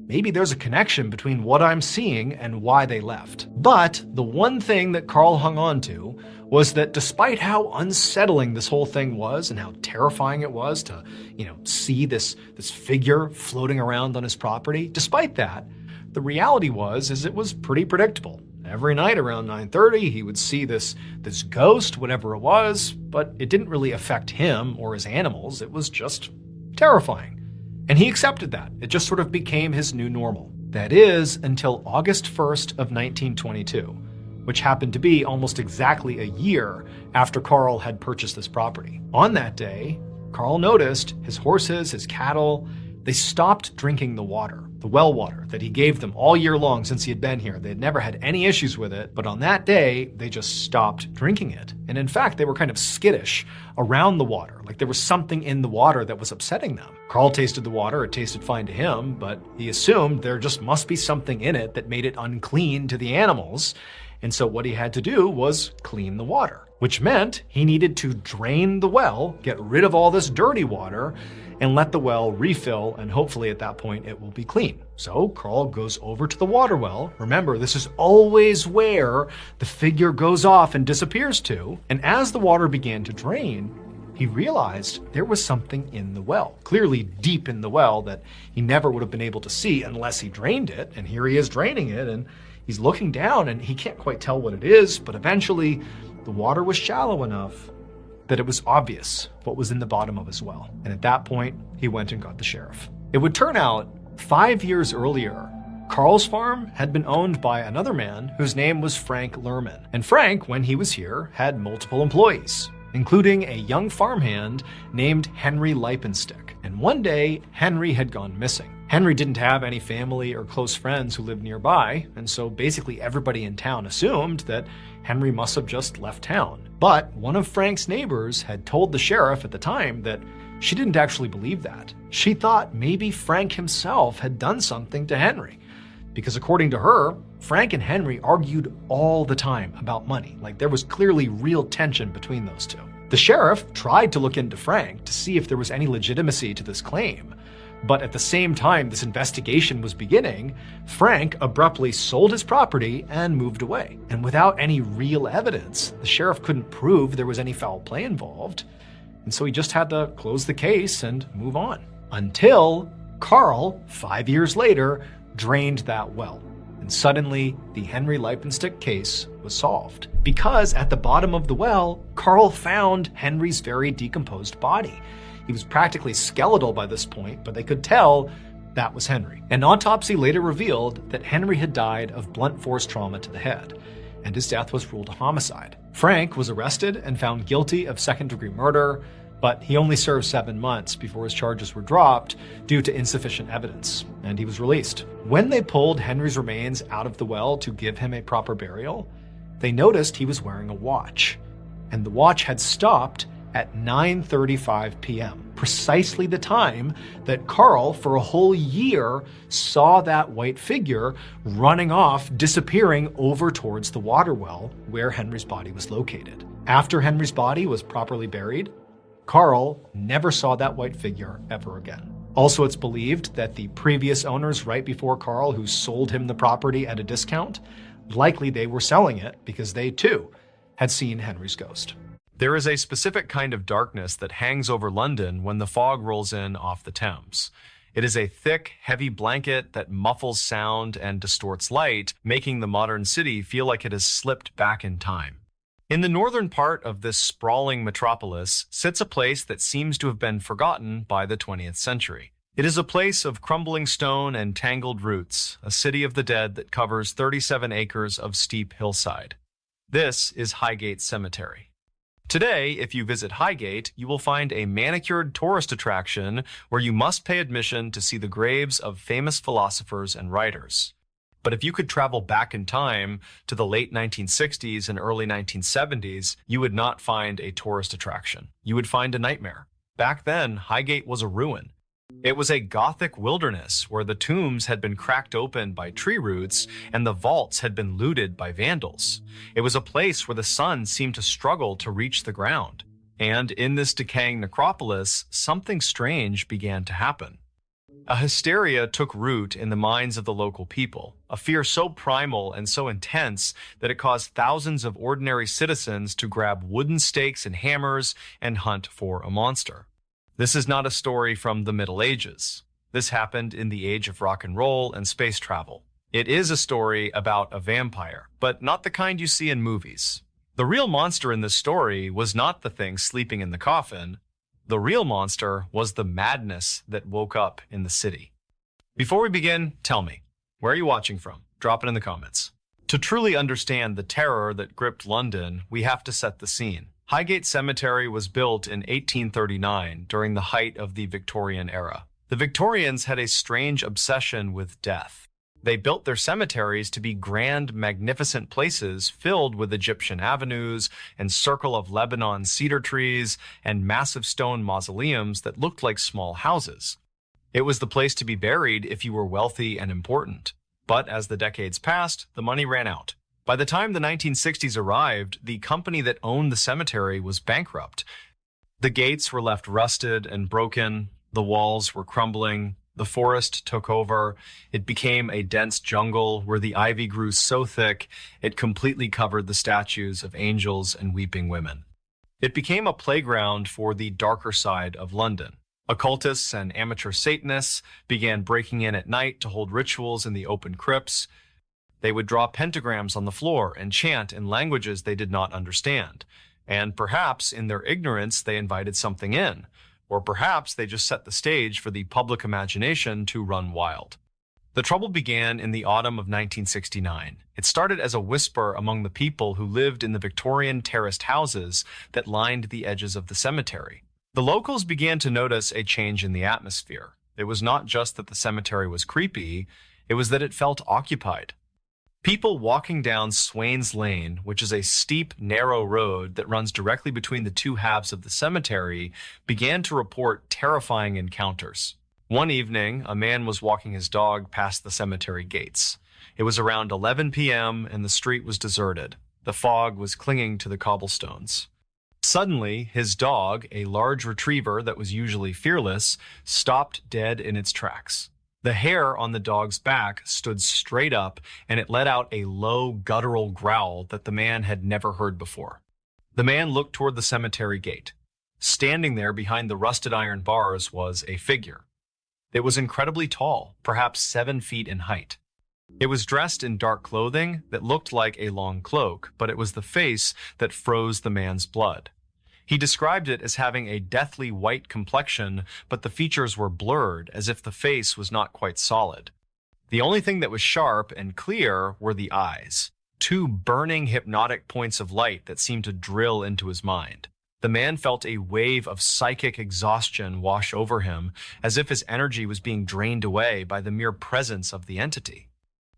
maybe there's a connection between what I'm seeing and why they left. But the one thing that Carl hung on to was that despite how unsettling this whole thing was and how terrifying it was to, see this figure floating around on his property, despite that, the reality is it was pretty predictable. Every night around 9:30, he would see this ghost, whatever it was, but it didn't really affect him or his animals. It was just terrifying. And he accepted that. It just sort of became his new normal. That is, until August 1st of 1922, which happened to be almost exactly a year after Carl had purchased this property. On that day, Carl noticed his horses, his cattle, they stopped drinking the water, the well water that he gave them all year long since he had been here. They had never had any issues with it, but on that day, they just stopped drinking it. And in fact, they were kind of skittish around the water, like there was something in the water that was upsetting them. Carl tasted the water, it tasted fine to him, but he assumed there just must be something in it that made it unclean to the animals. And so what he had to do was clean the water, which meant he needed to drain the well, get rid of all this dirty water, and let the well refill, and hopefully at that point it will be clean. So Carl goes over to the water well. Remember, this is always where the figure goes off and disappears to. And as the water began to drain, he realized there was something in the well, clearly deep in the well that he never would have been able to see unless he drained it. And here he is draining it, and he's looking down and he can't quite tell what it is, but eventually the water was shallow enough that it was obvious what was in the bottom of his well. And at that point, he went and got the sheriff. It would turn out 5 years earlier, Carl's farm had been owned by another man whose name was Frank Lerman. And Frank, when he was here, had multiple employees, including a young farmhand named Henry Lipenstick. And one day, Henry had gone missing. Henry didn't have any family or close friends who lived nearby, and so basically everybody in town assumed that Henry must have just left town. But one of Frank's neighbors had told the sheriff at the time that she didn't actually believe that. She thought maybe Frank himself had done something to Henry. Because according to her, Frank and Henry argued all the time about money. Like there was clearly real tension between those two. The sheriff tried to look into Frank to see if there was any legitimacy to this claim. But at the same time this investigation was beginning, Frank abruptly sold his property and moved away. And without any real evidence, the sheriff couldn't prove there was any foul play involved. And so he just had to close the case and move on. Until Carl, 5 years later, drained that well. And suddenly, the Henry Lipenstick case was solved. Because at the bottom of the well, Carl found Henry's very decomposed body. He was practically skeletal by this point, but they could tell that was Henry. An autopsy later revealed that Henry had died of blunt force trauma to the head, and his death was ruled a homicide. Frank was arrested and found guilty of second-degree murder, but he only served 7 months before his charges were dropped due to insufficient evidence, and he was released. When they pulled Henry's remains out of the well to give him a proper burial, they noticed he was wearing a watch, and the watch had stopped at 9:35 p.m., precisely the time that Carl, for a whole year, saw that white figure running off, disappearing over towards the water well where Henry's body was located. After Henry's body was properly buried, Carl never saw that white figure ever again. Also, it's believed that the previous owners right before Carl, who sold him the property at a discount, likely they were selling it because they too had seen Henry's ghost. There is a specific kind of darkness that hangs over London when the fog rolls in off the Thames. It is a thick, heavy blanket that muffles sound and distorts light, making the modern city feel like it has slipped back in time. In the northern part of this sprawling metropolis sits a place that seems to have been forgotten by the 20th century. It is a place of crumbling stone and tangled roots, a city of the dead that covers 37 acres of steep hillside. This is Highgate Cemetery. Today, if you visit Highgate, you will find a manicured tourist attraction where you must pay admission to see the graves of famous philosophers and writers. But if you could travel back in time to the late 1960s and early 1970s, you would not find a tourist attraction. You would find a nightmare. Back then, Highgate was a ruin. It was a Gothic wilderness where the tombs had been cracked open by tree roots and the vaults had been looted by vandals. It was a place where the sun seemed to struggle to reach the ground. And in this decaying necropolis, something strange began to happen. A hysteria took root in the minds of the local people, a fear so primal and so intense that it caused thousands of ordinary citizens to grab wooden stakes and hammers and hunt for a monster. This is not a story from the Middle Ages. This happened in the age of rock and roll and space travel. It is a story about a vampire, but not the kind you see in movies. The real monster in this story was not the thing sleeping in the coffin. The real monster was the madness that woke up in the city. Before we begin, tell me, where are you watching from? Drop it in the comments. To truly understand the terror that gripped London, we have to set the scene. Highgate Cemetery was built in 1839 during the height of the Victorian era. The Victorians had a strange obsession with death. They built their cemeteries to be grand, magnificent places filled with Egyptian avenues and circle of Lebanon cedar trees and massive stone mausoleums that looked like small houses. It was the place to be buried if you were wealthy and important. But as the decades passed, the money ran out. By the time the 1960s arrived, the company that owned the cemetery was bankrupt. The gates were left rusted and broken, the walls were crumbling, the forest took over, it became a dense jungle where the ivy grew so thick it completely covered the statues of angels and weeping women. It became a playground for the darker side of London. Occultists and amateur Satanists began breaking in at night to hold rituals in the open crypts. They would draw pentagrams on the floor and chant in languages they did not understand. And perhaps in their ignorance, they invited something in. Or perhaps they just set the stage for the public imagination to run wild. The trouble began in the autumn of 1969. It started as a whisper among the people who lived in the Victorian terraced houses that lined the edges of the cemetery. The locals began to notice a change in the atmosphere. It was not just that the cemetery was creepy, it was that it felt occupied. People walking down Swain's Lane, which is a steep, narrow road that runs directly between the two halves of the cemetery, began to report terrifying encounters. One evening, a man was walking his dog past the cemetery gates. It was around 11 p.m. and the street was deserted. The fog was clinging to the cobblestones. Suddenly, his dog, a large retriever that was usually fearless, stopped dead in its tracks. The hair on the dog's back stood straight up, and it let out a low, guttural growl that the man had never heard before. The man looked toward the cemetery gate. Standing there behind the rusted iron bars was a figure. It was incredibly tall, perhaps 7 feet in height. It was dressed in dark clothing that looked like a long cloak, but it was the face that froze the man's blood. He described it as having a deathly white complexion, but the features were blurred, as if the face was not quite solid. The only thing that was sharp and clear were the eyes, 2 burning hypnotic points of light that seemed to drill into his mind. The man felt a wave of psychic exhaustion wash over him, as if his energy was being drained away by the mere presence of the entity.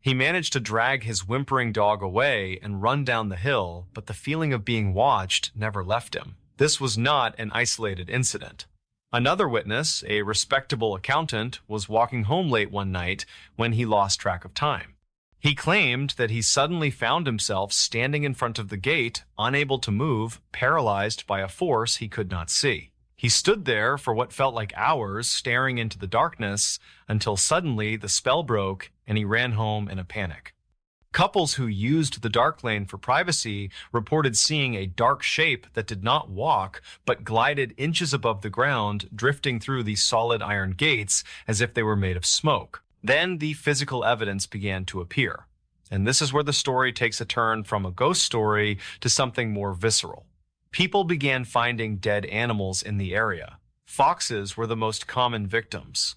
He managed to drag his whimpering dog away and run down the hill, but the feeling of being watched never left him. This was not an isolated incident. Another witness, a respectable accountant, was walking home late one night when he lost track of time. He claimed that he suddenly found himself standing in front of the gate, unable to move, paralyzed by a force he could not see. He stood there for what felt like hours, staring into the darkness, until suddenly the spell broke and he ran home in a panic. Couples who used the dark lane for privacy reported seeing a dark shape that did not walk, but glided inches above the ground, drifting through the solid iron gates as if they were made of smoke. Then the physical evidence began to appear. And this is where the story takes a turn from a ghost story to something more visceral. People began finding dead animals in the area. Foxes were the most common victims.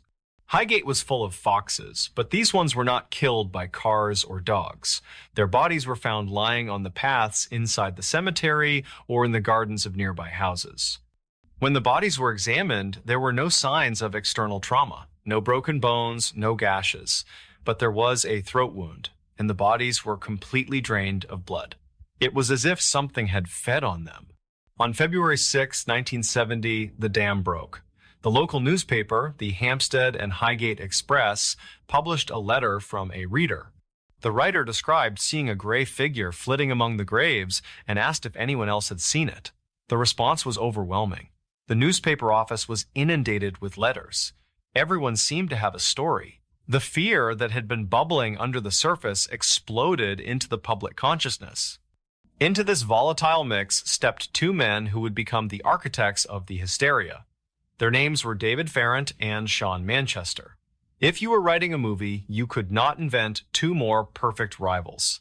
Highgate was full of foxes, but these ones were not killed by cars or dogs. Their bodies were found lying on the paths inside the cemetery or in the gardens of nearby houses. When the bodies were examined, there were no signs of external trauma, no broken bones, no gashes, but there was a throat wound, and the bodies were completely drained of blood. It was as if something had fed on them. On February 6, 1970, the dam broke. The local newspaper, the Hampstead and Highgate Express, published a letter from a reader. The writer described seeing a gray figure flitting among the graves and asked if anyone else had seen it. The response was overwhelming. The newspaper office was inundated with letters. Everyone seemed to have a story. The fear that had been bubbling under the surface exploded into the public consciousness. Into this volatile mix stepped 2 men who would become the architects of the hysteria. Their names were David Farrant and Sean Manchester. If you were writing a movie, you could not invent 2 more perfect rivals.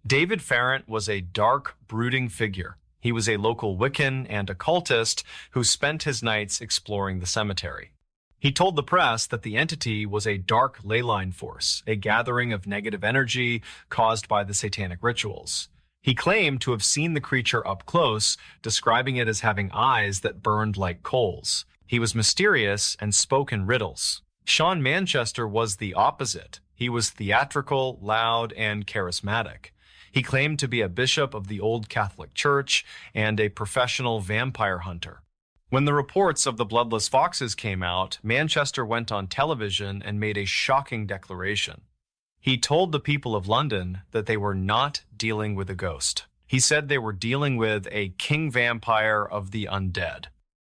David Farrant was a dark, brooding figure. He was a local Wiccan and occultist who spent his nights exploring the cemetery. He told the press that the entity was a dark ley line force, a gathering of negative energy caused by the satanic rituals. He claimed to have seen the creature up close, describing it as having eyes that burned like coals. He was mysterious and spoke in riddles. Sean Manchester was the opposite. He was theatrical, loud, and charismatic. He claimed to be a bishop of the Old Catholic Church and a professional vampire hunter. When the reports of the bloodless foxes came out, Manchester went on television and made a shocking declaration. He told the people of London that they were not dealing with a ghost. He said they were dealing with a king vampire of the undead.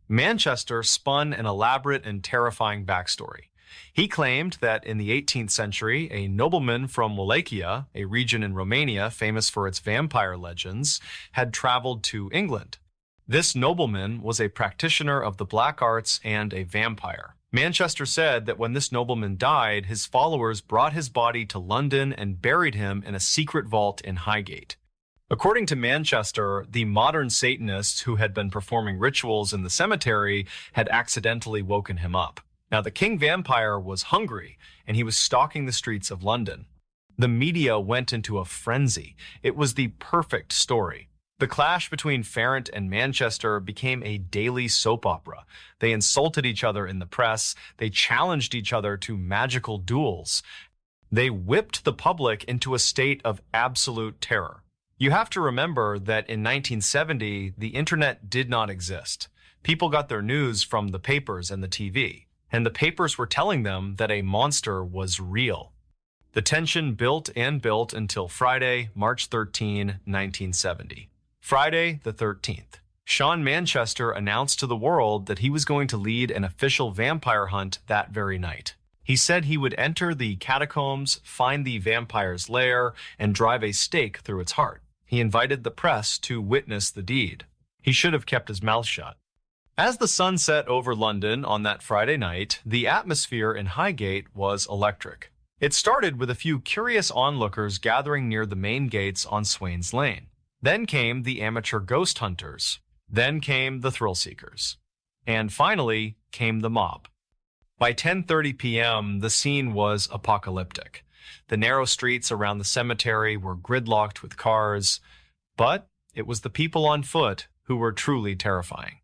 Manchester spun an elaborate and terrifying backstory. He claimed that in the 18th century, a nobleman from Wallachia, a region in Romania famous for its vampire legends, had traveled to England. This nobleman was a practitioner of the black arts and a vampire. Manchester said that when this nobleman died, his followers brought his body to London and buried him in a secret vault in Highgate. According to Manchester, the modern Satanists who had been performing rituals in the cemetery had accidentally woken him up. Now, the king vampire was hungry, and he was stalking the streets of London. The media went into a frenzy. It was the perfect story. The clash between Ferrant and Manchester became a daily soap opera. They insulted each other in the press, they challenged each other to magical duels. They whipped the public into a state of absolute terror. You have to remember that in 1970, the internet did not exist. People got their news from the papers and the TV, and the papers were telling them that a monster was real. The tension built and built until Friday, March 13, 1970. Friday the 13th. Sean Manchester announced to the world that he was going to lead an official vampire hunt that very night. He said he would enter the catacombs, find the vampire's lair, and drive a stake through its heart. He invited the press to witness the deed. He should have kept his mouth shut. As the sun set over London on that Friday night, the atmosphere in Highgate was electric. It started with a few curious onlookers gathering near the main gates on Swains Lane. Then came the amateur ghost hunters. Then came the thrill seekers. And finally came the mob. By 10:30 p.m., the scene was apocalyptic. The narrow streets around the cemetery were gridlocked with cars, but it was the people on foot who were truly terrifying.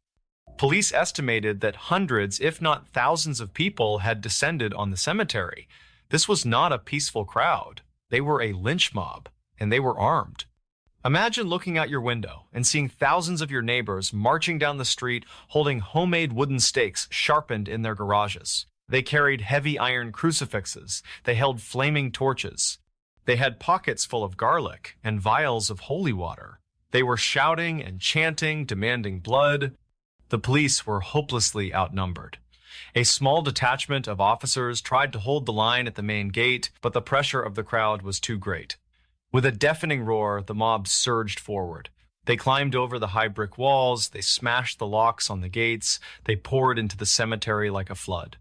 Police estimated that hundreds, if not thousands of people had descended on the cemetery. This was not a peaceful crowd. They were a lynch mob, and they were armed. Imagine looking out your window and seeing thousands of your neighbors marching down the street holding homemade wooden stakes sharpened in their garages. They carried heavy iron crucifixes. They held flaming torches. They had pockets full of garlic and vials of holy water. They were shouting and chanting, demanding blood. The police were hopelessly outnumbered. A small detachment of officers tried to hold the line at the main gate, but the pressure of the crowd was too great. With a deafening roar, the mob surged forward. They climbed over the high brick walls, they smashed the locks on the gates, they poured into the cemetery like a flood.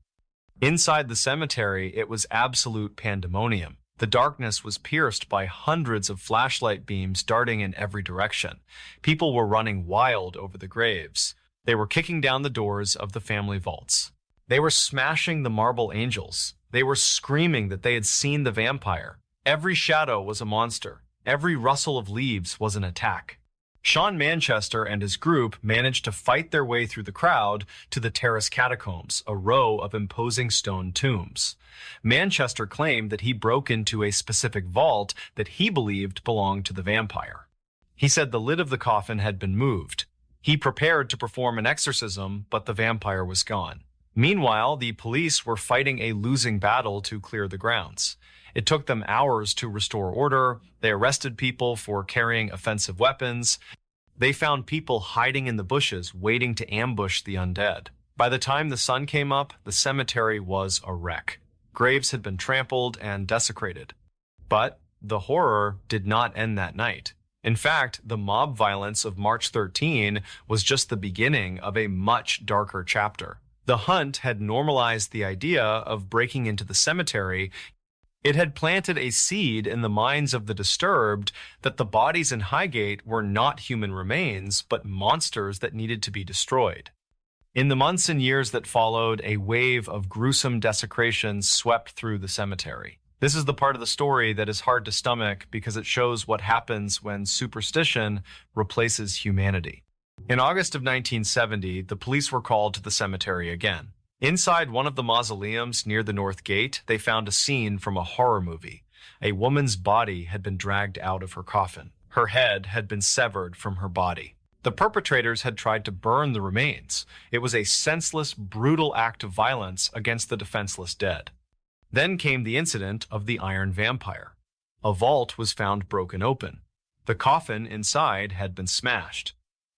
Inside the cemetery, it was absolute pandemonium. The darkness was pierced by hundreds of flashlight beams darting in every direction. People were running wild over the graves. They were kicking down the doors of the family vaults. They were smashing the marble angels. They were screaming that they had seen the vampire. Every shadow was a monster. Every rustle of leaves was an attack. Sean Manchester and his group managed to fight their way through the crowd to the terrace catacombs, a row of imposing stone tombs. Manchester claimed that he broke into a specific vault that he believed belonged to the vampire. He said the lid of the coffin had been moved. He prepared to perform an exorcism, but the vampire was gone. Meanwhile, the police were fighting a losing battle to clear the grounds. It took them hours to restore order. They arrested people for carrying offensive weapons. They found people hiding in the bushes, waiting to ambush the undead. By the time the sun came up, the cemetery was a wreck. Graves had been trampled and desecrated. But the horror did not end that night. In fact, the mob violence of March 13 was just the beginning of a much darker chapter. The hunt had normalized the idea of breaking into the cemetery. It had planted a seed in the minds of the disturbed that the bodies in Highgate were not human remains, but monsters that needed to be destroyed. In the months and years that followed, a wave of gruesome desecration swept through the cemetery. This is the part of the story that is hard to stomach because it shows what happens when superstition replaces humanity. In August of 1970, the police were called to the cemetery again. Inside one of the mausoleums near the north gate, they found a scene from a horror movie. A woman's body had been dragged out of her coffin. Her head had been severed from her body. The perpetrators had tried to burn the remains. It was a senseless, brutal act of violence against the defenseless dead. Then came the incident of the Iron Vampire. A vault was found broken open. The coffin inside had been smashed.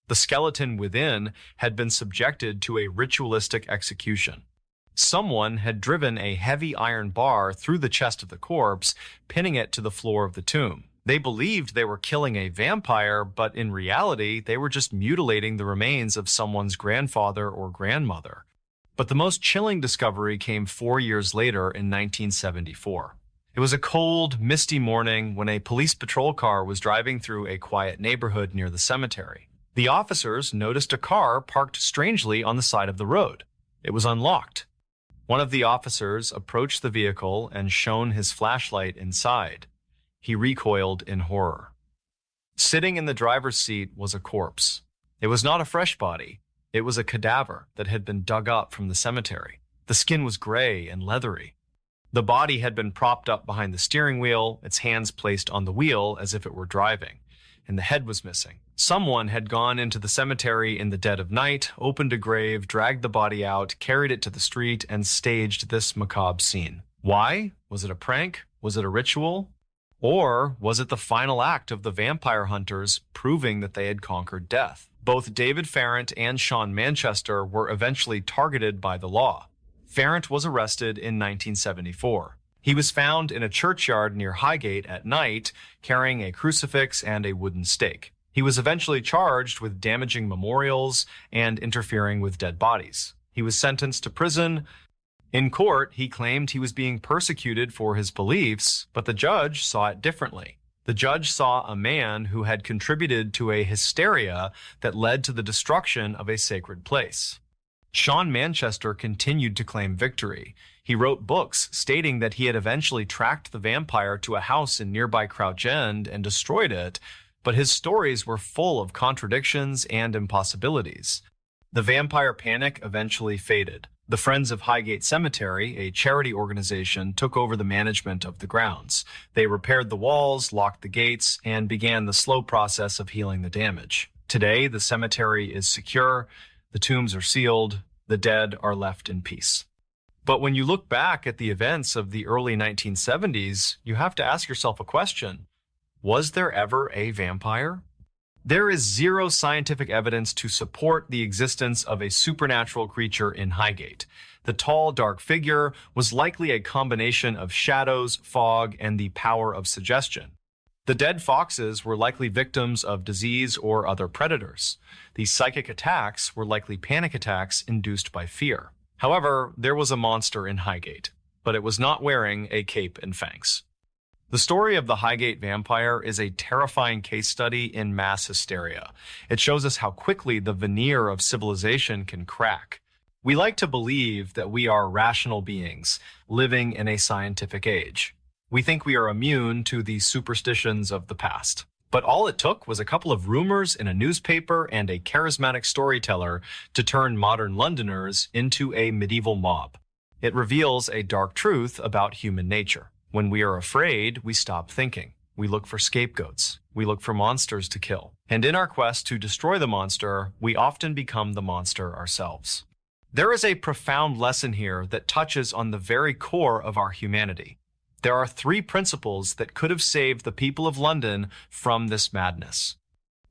The skeleton within had been subjected to a ritualistic execution. Someone had driven a heavy iron bar through the chest of the corpse, pinning it to the floor of the tomb. They believed they were killing a vampire, but in reality, they were just mutilating the remains of someone's grandfather or grandmother. But the most chilling discovery came 4 years later in 1974. It was a cold, misty morning when a police patrol car was driving through a quiet neighborhood near the cemetery. The officers noticed a car parked strangely on the side of the road. It was unlocked. One of the officers approached the vehicle and shone his flashlight inside. He recoiled in horror. Sitting in the driver's seat was a corpse. It was not a fresh body. It was a cadaver that had been dug up from the cemetery. The skin was gray and leathery. The body had been propped up behind the steering wheel, its hands placed on the wheel as if it were driving, and the head was missing. Someone had gone into the cemetery in the dead of night, opened a grave, dragged the body out, carried it to the street, and staged this macabre scene. Why? Was it a prank? Was it a ritual? Or was it the final act of the vampire hunters proving that they had conquered death? Both David Farrant and Sean Manchester were eventually targeted by the law. Farrant was arrested in 1974. He was found in a churchyard near Highgate at night, carrying a crucifix and a wooden stake. He was eventually charged with damaging memorials and interfering with dead bodies. He was sentenced to prison. In court, he claimed he was being persecuted for his beliefs, but the judge saw it differently. The judge saw a man who had contributed to a hysteria that led to the destruction of a sacred place. Sean Manchester continued to claim victory. He wrote books stating that he had eventually tracked the vampire to a house in nearby Crouch End and destroyed it, but his stories were full of contradictions and impossibilities. The vampire panic eventually faded. The Friends of Highgate Cemetery, a charity organization, took over the management of the grounds. They repaired the walls, locked the gates, and began the slow process of healing the damage. Today, the cemetery is secure, the tombs are sealed, the dead are left in peace. But when you look back at the events of the early 1970s, you have to ask yourself a question. Was there ever a vampire? There is zero scientific evidence to support the existence of a supernatural creature in Highgate. The tall, dark figure was likely a combination of shadows, fog, and the power of suggestion. The dead foxes were likely victims of disease or other predators. These psychic attacks were likely panic attacks induced by fear. However, there was a monster in Highgate, but it was not wearing a cape and fangs. The story of the Highgate vampire is a terrifying case study in mass hysteria. It shows us how quickly the veneer of civilization can crack. We like to believe that we are rational beings living in a scientific age. We think we are immune to the superstitions of the past. But all it took was a couple of rumors in a newspaper and a charismatic storyteller to turn modern Londoners into a medieval mob. It reveals a dark truth about human nature. When we are afraid, we stop thinking. We look for scapegoats. We look for monsters to kill. And in our quest to destroy the monster, we often become the monster ourselves. There is a profound lesson here that touches on the very core of our humanity. There are three principles that could have saved the people of London from this madness.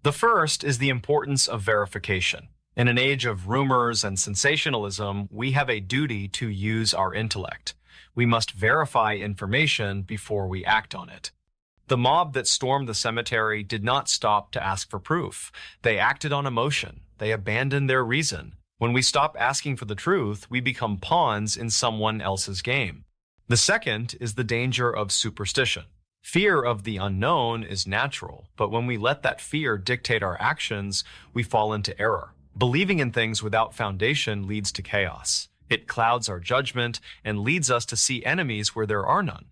The first is the importance of verification. In an age of rumors and sensationalism, we have a duty to use our intellect. We must verify information before we act on it. The mob that stormed the cemetery did not stop to ask for proof. They acted on emotion. They abandoned their reason. When we stop asking for the truth, we become pawns in someone else's game. The second is the danger of superstition. Fear of the unknown is natural, but when we let that fear dictate our actions, we fall into error. Believing in things without foundation leads to chaos. It clouds our judgment and leads us to see enemies where there are none.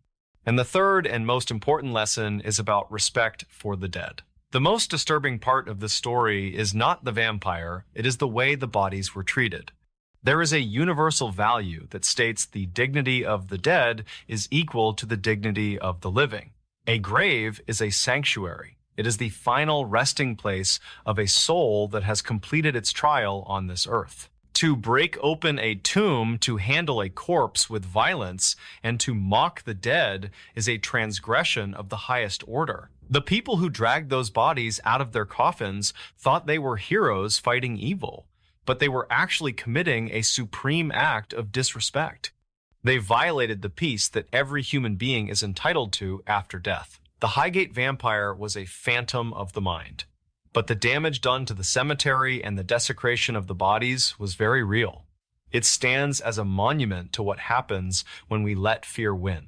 And the third and most important lesson is about respect for the dead. The most disturbing part of the story is not the vampire, it is the way the bodies were treated. There is a universal value that states the dignity of the dead is equal to the dignity of the living. A grave is a sanctuary. It is the final resting place of a soul that has completed its trial on this earth. To break open a tomb to handle a corpse with violence and to mock the dead is a transgression of the highest order. The people who dragged those bodies out of their coffins thought they were heroes fighting evil, but they were actually committing a supreme act of disrespect. They violated the peace that every human being is entitled to after death. The Highgate vampire was a phantom of the mind, but the damage done to the cemetery and the desecration of the bodies was very real. It stands as a monument to what happens when we let fear win.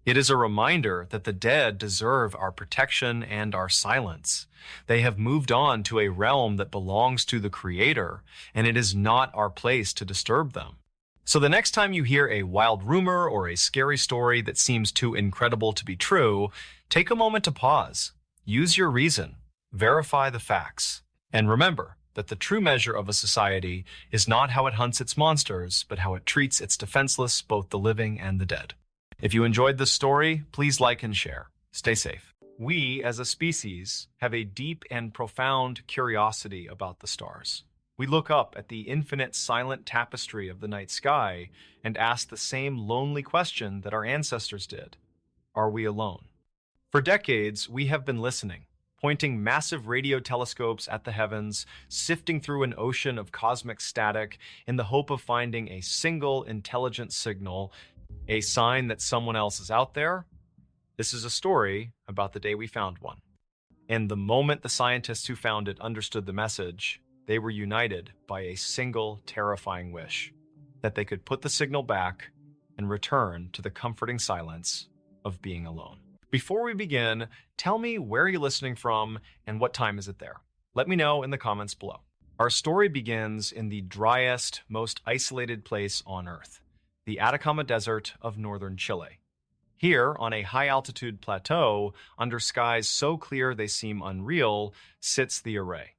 It is a reminder that the dead deserve our protection and our silence. They have moved on to a realm that belongs to the Creator, and it is not our place to disturb them. So the next time you hear a wild rumor or a scary story that seems too incredible to be true, take a moment to pause. Use your reason. Verify the facts. And remember that the true measure of a society is not how it hunts its monsters, but how it treats its defenseless, both the living and the dead. If you enjoyed this story, please like and share. Stay safe. We, as a species, have a deep and profound curiosity about the stars. We look up at the infinite silent tapestry of the night sky and ask the same lonely question that our ancestors did. Are we alone? For decades, we have been listening, pointing massive radio telescopes at the heavens, sifting through an ocean of cosmic static in the hope of finding a single intelligent signal, a sign that someone else is out there. This is a story about the day we found one. And the moment the scientists who found it understood the message, they were united by a single terrifying wish, that they could put the signal back and return to the comforting silence of being alone. Before we begin, tell me where you're listening from and what time is it there. Let me know in the comments below. Our story begins in the driest, most isolated place on Earth, the Atacama Desert of northern Chile. Here, on a high-altitude plateau, under skies so clear they seem unreal, sits the array.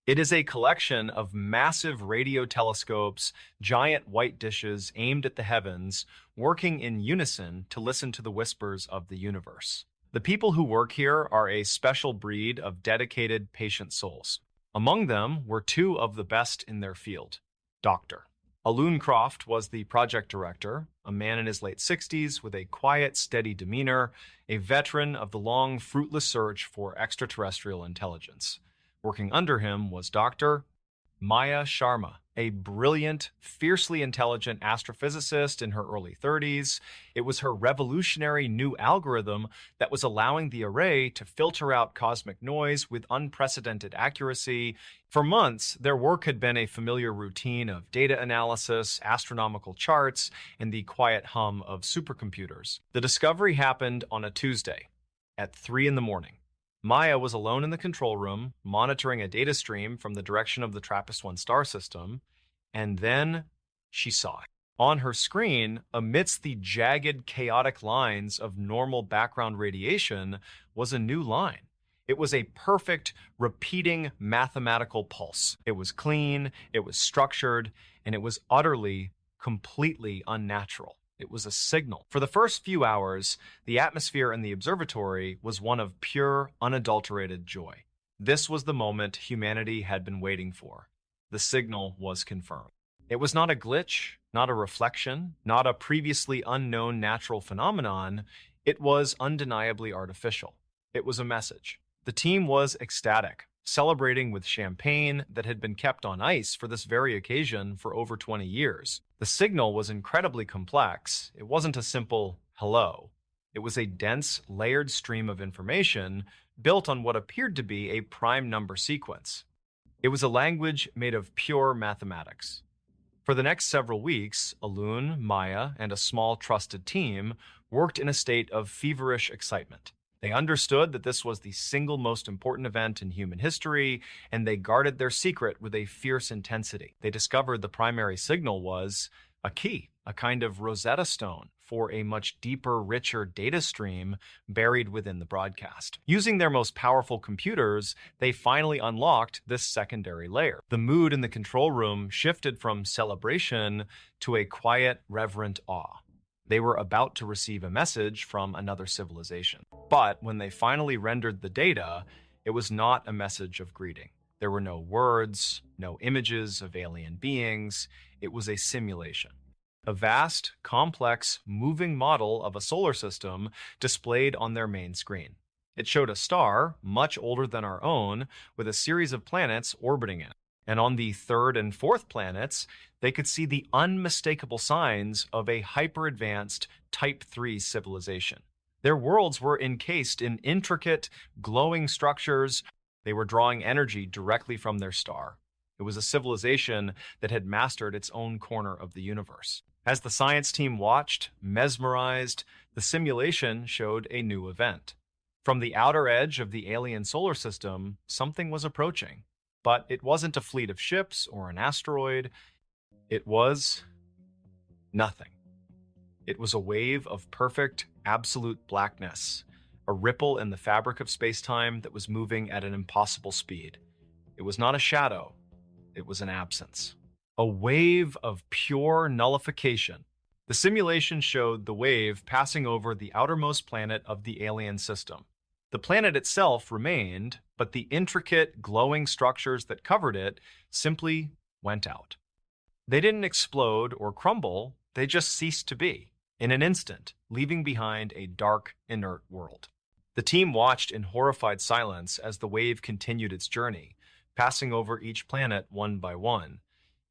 It is a collection of massive radio telescopes, giant white dishes aimed at the heavens, working in unison to listen to the whispers of the universe. The people who work here are a special breed of dedicated, patient souls. Among them were two of the best in their field. Dr. Alun Croft was the project director, a man in his late 60s with a quiet, steady demeanor, a veteran of the long, fruitless search for extraterrestrial intelligence. Working under him was Dr. Maya Sharma, a brilliant, fiercely intelligent astrophysicist in her early 30s. It was her revolutionary new algorithm that was allowing the array to filter out cosmic noise with unprecedented accuracy. For months, their work had been a familiar routine of data analysis, astronomical charts, and the quiet hum of supercomputers. The discovery happened on a Tuesday at 3 in the morning. Maya was alone in the control room, monitoring a data stream from the direction of the TRAPPIST-1 star system, and then she saw it. On her screen, amidst the jagged, chaotic lines of normal background radiation, was a new line. It was a perfect, repeating mathematical pulse. It was clean, it was structured, and it was utterly, completely unnatural. It was a signal. For the first few hours, the atmosphere in the observatory was one of pure, unadulterated joy. This was the moment humanity had been waiting for. The signal was confirmed. It was not a glitch, not a reflection, not a previously unknown natural phenomenon. It was undeniably artificial. It was a message. The team was ecstatic, celebrating with champagne that had been kept on ice for this very occasion for over 20 years. The signal was incredibly complex. It wasn't a simple hello. It was a dense, layered stream of information built on what appeared to be a prime number sequence. It was a language made of pure mathematics. For the next several weeks, Alun, Maya, and a small trusted team worked in a state of feverish excitement. They understood that this was the single most important event in human history, and they guarded their secret with a fierce intensity. They discovered the primary signal was a key, a kind of Rosetta Stone for a much deeper, richer data stream buried within the broadcast. Using their most powerful computers, they finally unlocked this secondary layer. The mood in the control room shifted from celebration to a quiet, reverent awe. They were about to receive a message from another civilization. But when they finally rendered the data, it was not a message of greeting. There were no words, no images of alien beings. It was a simulation. A vast, complex, moving model of a solar system displayed on their main screen. It showed a star, much older than our own, with a series of planets orbiting it. And on the third and fourth planets, they could see the unmistakable signs of a hyper-advanced Type 3 civilization. Their worlds were encased in intricate, glowing structures. They were drawing energy directly from their star. It was a civilization that had mastered its own corner of the universe. As the science team watched, mesmerized, the simulation showed a new event. From the outer edge of the alien solar system, something was approaching. But it wasn't a fleet of ships or an asteroid. It was nothing. It was a wave of perfect, absolute blackness, a ripple in the fabric of space-time that was moving at an impossible speed. It was not a shadow, it was an absence. A wave of pure nullification. The simulation showed the wave passing over the outermost planet of the alien system. The planet itself remained, but the intricate, glowing structures that covered it simply went out. They didn't explode or crumble, they just ceased to be, in an instant, leaving behind a dark, inert world. The team watched in horrified silence as the wave continued its journey, passing over each planet one by one,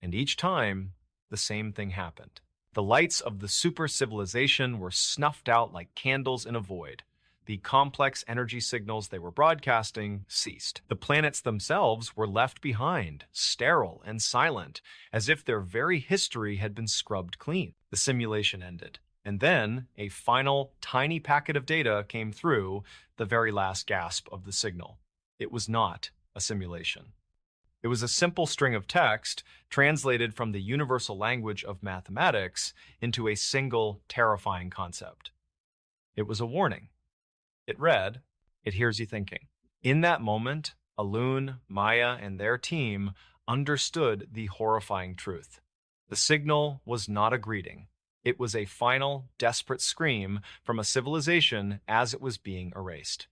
and each time, the same thing happened. The lights of the super civilization were snuffed out like candles in a void. The complex energy signals they were broadcasting ceased. The planets themselves were left behind, sterile and silent, as if their very history had been scrubbed clean. The simulation ended. And then a final, tiny packet of data came through, the very last gasp of the signal. It was not a simulation. It was a simple string of text translated from the universal language of mathematics into a single, terrifying concept. It was a warning. It read, "It hears you thinking." In that moment, Alun, Maya, and their team understood the horrifying truth. The signal was not a greeting. It was a final, desperate scream from a civilization as it was being erased.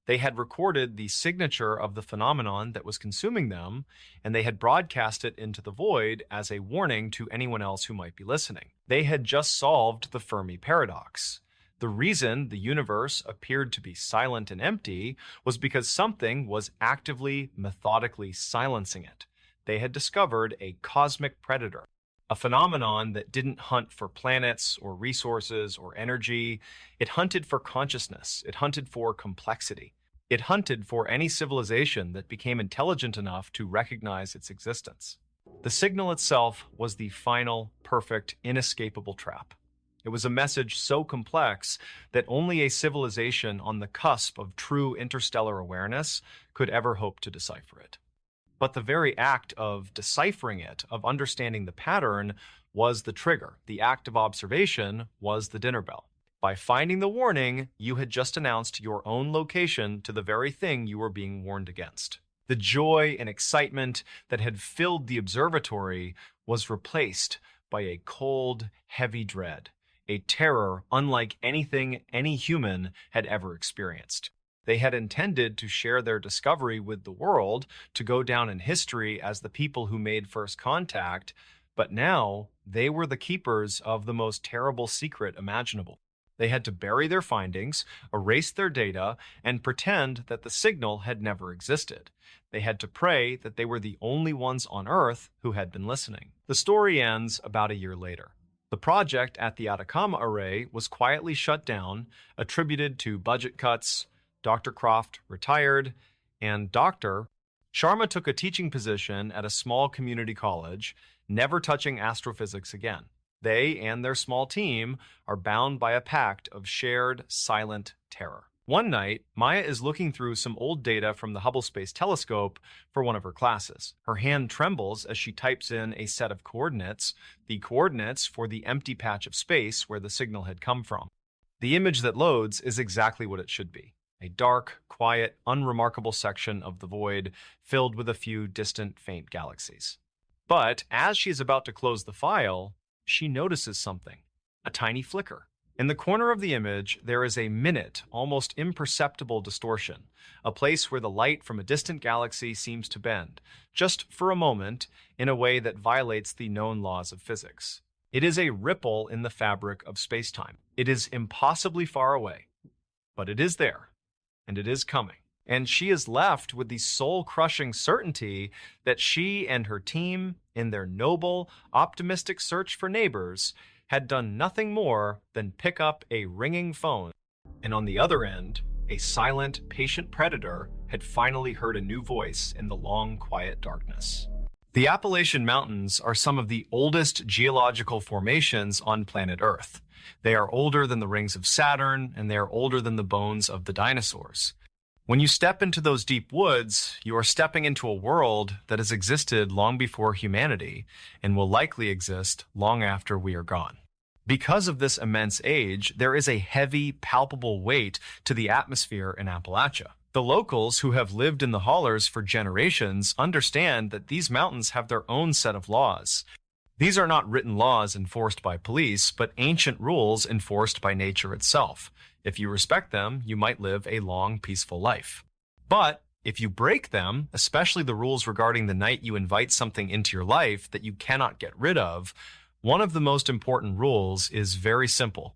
They had recorded the signature of the phenomenon that was consuming them, and they had broadcast it into the void as a warning to anyone else who might be listening. They had just solved the Fermi paradox. The reason the universe appeared to be silent and empty was because something was actively, methodically silencing it. They had discovered a cosmic predator, a phenomenon that didn't hunt for planets or resources or energy. It hunted for consciousness. It hunted for complexity. It hunted for any civilization that became intelligent enough to recognize its existence. The signal itself was the final, perfect, inescapable trap. It was a message so complex that only a civilization on the cusp of true interstellar awareness could ever hope to decipher it. But the very act of deciphering it, of understanding the pattern, was the trigger. The act of observation was the dinner bell. By finding the warning, you had just announced your own location to the very thing you were being warned against. The joy and excitement that had filled the observatory was replaced by a cold, heavy dread, a terror unlike anything any human had ever experienced. They had intended to share their discovery with the world, to go down in history as the people who made first contact, but now they were the keepers of the most terrible secret imaginable. They had to bury their findings, erase their data, and pretend that the signal had never existed. They had to pray that they were the only ones on Earth who had been listening. The story ends about a year later. The project at the Atacama Array was quietly shut down, attributed to budget cuts. Dr. Croft retired, and Dr. Sharma took a teaching position at a small community college, never touching astrophysics again. They and their small team are bound by a pact of shared, silent terror. One night, Maya is looking through some old data from the Hubble Space Telescope for one of her classes. Her hand trembles as she types in a set of coordinates, the coordinates for the empty patch of space where the signal had come from. The image that loads is exactly what it should be. A dark, quiet, unremarkable section of the void filled with a few distant, faint galaxies. But as she is about to close the file, she notices something, a tiny flicker. In the corner of the image, there is a minute, almost imperceptible distortion, a place where the light from a distant galaxy seems to bend, just for a moment, in a way that violates the known laws of physics. It is a ripple in the fabric of space-time. It is impossibly far away, but it is there, and it is coming. And she is left with the soul-crushing certainty that she and her team, in their noble, optimistic search for neighbors, had done nothing more than pick up a ringing phone. And on the other end, a silent, patient predator had finally heard a new voice in the long, quiet darkness. The Appalachian Mountains are some of the oldest geological formations on planet Earth. They are older than the rings of Saturn, and they are older than the bones of the dinosaurs. When you step into those deep woods, you are stepping into a world that has existed long before humanity and will likely exist long after we are gone. Because of this immense age, there is a heavy, palpable weight to the atmosphere in Appalachia. The locals who have lived in the hollers for generations understand that these mountains have their own set of laws. These are not written laws enforced by police, but ancient rules enforced by nature itself. If you respect them, you might live a long, peaceful life. But if you break them, especially the rules regarding the night you invite something into your life that you cannot get rid of, one of the most important rules is very simple.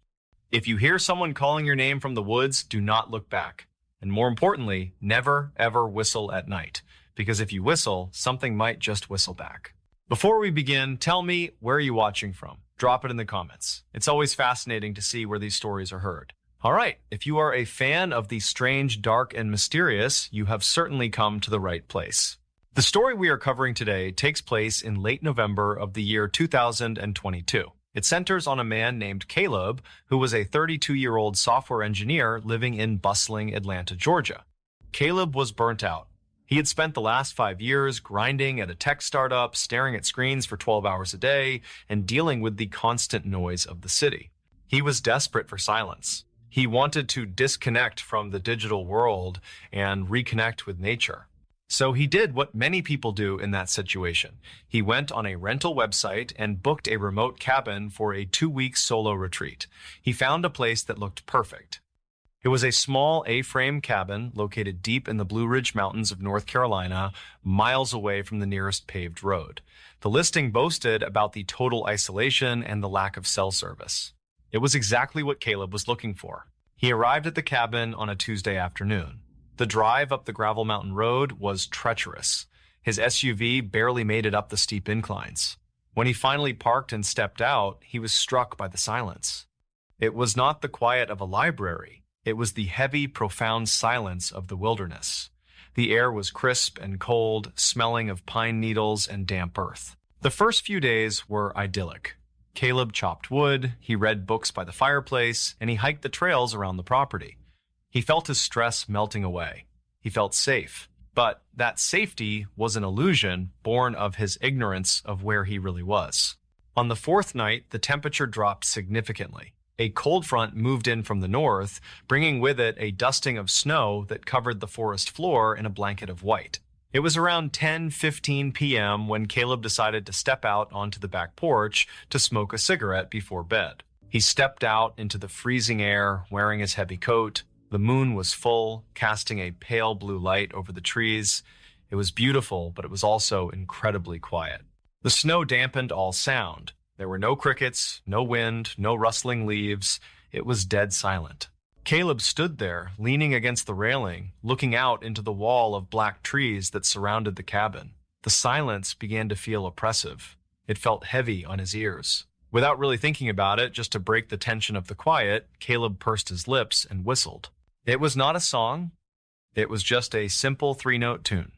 If you hear someone calling your name from the woods, do not look back. And more importantly, never, ever whistle at night. Because if you whistle, something might just whistle back. Before we begin, tell me, where are you watching from? Drop it in the comments. It's always fascinating to see where these stories are heard. All right, if you are a fan of the strange, dark, and mysterious, you have certainly come to the right place. The story we are covering today takes place in late November of the year 2022. It centers on a man named Caleb, who was a 32-year-old software engineer living in bustling Atlanta, Georgia. Caleb was burnt out. He had spent the last 5 years grinding at a tech startup, staring at screens for 12 hours a day, and dealing with the constant noise of the city. He was desperate for silence. He wanted to disconnect from the digital world and reconnect with nature. So he did what many people do in that situation. He went on a rental website and booked a remote cabin for a 2-week solo retreat. He found a place that looked perfect. It was a small A-frame cabin located deep in the Blue Ridge Mountains of North Carolina, miles away from the nearest paved road. The listing boasted about the total isolation and the lack of cell service. It was exactly what Caleb was looking for. He arrived at the cabin on a Tuesday afternoon. The drive up the gravel mountain road was treacherous. His SUV barely made it up the steep inclines. When he finally parked and stepped out, he was struck by the silence. It was not the quiet of a library. It was the heavy, profound silence of the wilderness. The air was crisp and cold, smelling of pine needles and damp earth. The first few days were idyllic. Caleb chopped wood, he read books by the fireplace, and he hiked the trails around the property. He felt his stress melting away. He felt safe. But that safety was an illusion born of his ignorance of where he really was. On the fourth night, the temperature dropped significantly. A cold front moved in from the north, bringing with it a dusting of snow that covered the forest floor in a blanket of white. It was around 10:15 p.m. when Caleb decided to step out onto the back porch to smoke a cigarette before bed. He stepped out into the freezing air, wearing his heavy coat. The moon was full, casting a pale blue light over the trees. It was beautiful, but it was also incredibly quiet. The snow dampened all sound. There were no crickets, no wind, no rustling leaves. It was dead silent. Caleb stood there, leaning against the railing, looking out into the wall of black trees that surrounded the cabin. The silence began to feel oppressive. It felt heavy on his ears. Without really thinking about it, just to break the tension of the quiet, Caleb pursed his lips and whistled. It was not a song. It was just a simple 3-note tune.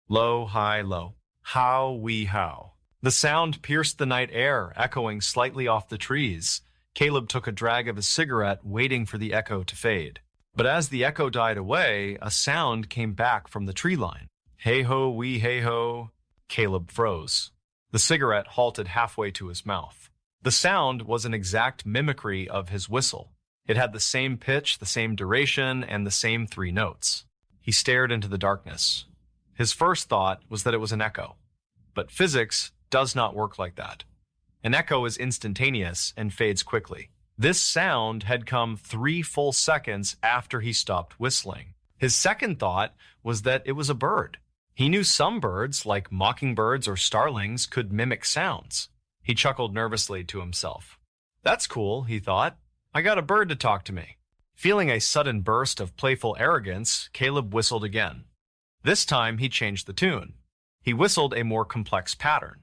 Low, high, low. How, wee, how. The sound pierced the night air, echoing slightly off the trees. Caleb took a drag of his cigarette, waiting for the echo to fade. But as the echo died away, a sound came back from the tree line. Hey-ho, wee, hey-ho. Caleb froze. The cigarette halted halfway to his mouth. The sound was an exact mimicry of his whistle. It had the same pitch, the same duration, and the same 3 notes. He stared into the darkness. His first thought was that it was an echo. But physics does not work like that. An echo is instantaneous and fades quickly. This sound had come 3 full seconds after he stopped whistling. His second thought was that it was a bird. He knew some birds, like mockingbirds or starlings, could mimic sounds. He chuckled nervously to himself. That's cool, he thought. I got a bird to talk to me. Feeling a sudden burst of playful arrogance, Caleb whistled again. This time he changed the tune. He whistled a more complex pattern.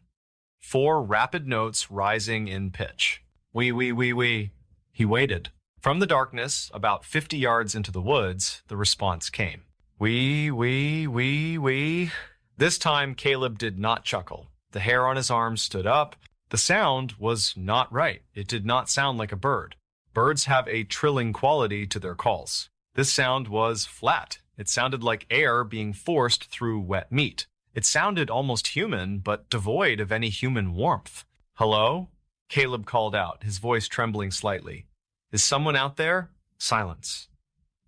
4 rapid notes rising in pitch. Wee, wee, wee, wee. He waited. From the darkness, about 50 yards into the woods, the response came. Wee, wee, wee, wee. This time Caleb did not chuckle. The hair on his arms stood up. The sound was not right. It did not sound like a bird. Birds have a trilling quality to their calls. This sound was flat. It sounded like air being forced through wet meat. It sounded almost human, but devoid of any human warmth. Hello? Caleb called out, his voice trembling slightly. Is someone out there? Silence.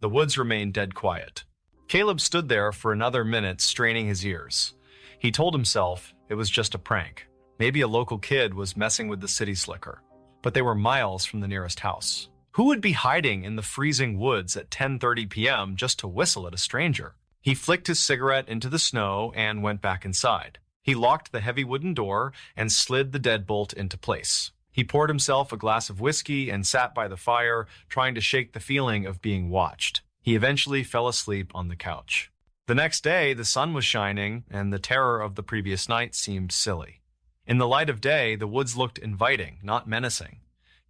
The woods remained dead quiet. Caleb stood there for another minute, straining his ears. He told himself it was just a prank. Maybe a local kid was messing with the city slicker. But they were miles from the nearest house. Who would be hiding in the freezing woods at 10:30 p.m. just to whistle at a stranger? He flicked his cigarette into the snow and went back inside. He locked the heavy wooden door and slid the deadbolt into place. He poured himself a glass of whiskey and sat by the fire, trying to shake the feeling of being watched. He eventually fell asleep on the couch. The next day, the sun was shining, and the terror of the previous night seemed silly. In the light of day, the woods looked inviting, not menacing.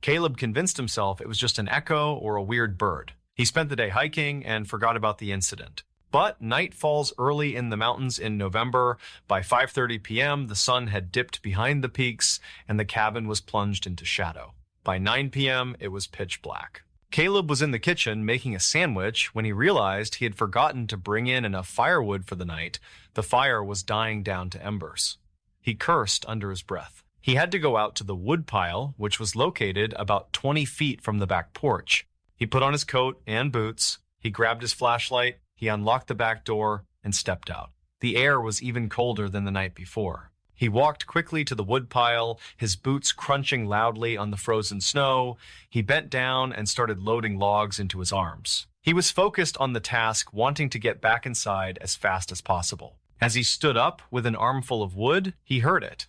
Caleb convinced himself it was just an echo or a weird bird. He spent the day hiking and forgot about the incident. But night falls early in the mountains in November. By 5:30 p.m., the sun had dipped behind the peaks, and the cabin was plunged into shadow. By 9 p.m., it was pitch black. Caleb was in the kitchen making a sandwich when he realized he had forgotten to bring in enough firewood for the night. The fire was dying down to embers. He cursed under his breath. He had to go out to the wood pile, which was located about 20 feet from the back porch. He put on his coat and boots. He grabbed his flashlight. He unlocked the back door and stepped out. The air was even colder than the night before. He walked quickly to the woodpile, his boots crunching loudly on the frozen snow. He bent down and started loading logs into his arms. He was focused on the task, wanting to get back inside as fast as possible. As he stood up with an armful of wood, he heard it.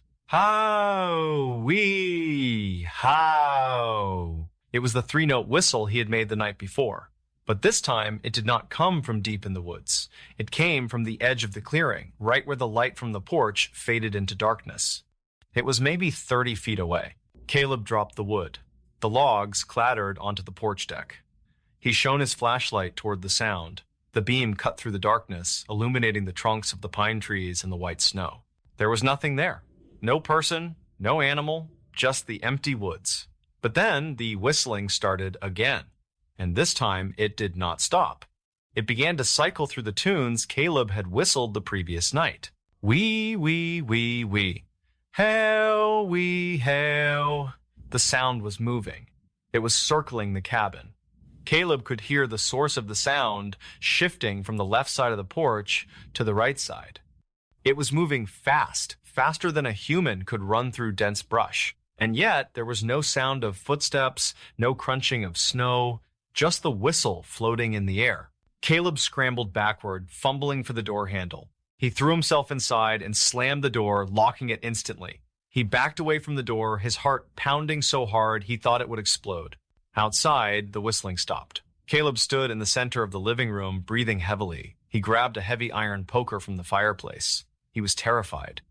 How-wee, how. It was the 3-note whistle he had made the night before. But this time, it did not come from deep in the woods. It came from the edge of the clearing, right where the light from the porch faded into darkness. It was maybe 30 feet away. Caleb dropped the wood. The logs clattered onto the porch deck. He shone his flashlight toward the sound. The beam cut through the darkness, illuminating the trunks of the pine trees and the white snow. There was nothing there. No person, no animal, just the empty woods. But then the whistling started again. And this time, it did not stop. It began to cycle through the tunes Caleb had whistled the previous night. Wee, wee, wee, wee. Hail, wee, hail. The sound was moving. It was circling the cabin. Caleb could hear the source of the sound shifting from the left side of the porch to the right side. It was moving fast, faster than a human could run through dense brush. And yet, there was no sound of footsteps, no crunching of snow, just the whistle floating in the air. Caleb scrambled backward, fumbling for the door handle. He threw himself inside and slammed the door, locking it instantly. He backed away from the door, his heart pounding so hard he thought it would explode. Outside, the whistling stopped. Caleb stood in the center of the living room, breathing heavily. He grabbed a heavy iron poker from the fireplace. He was terrified.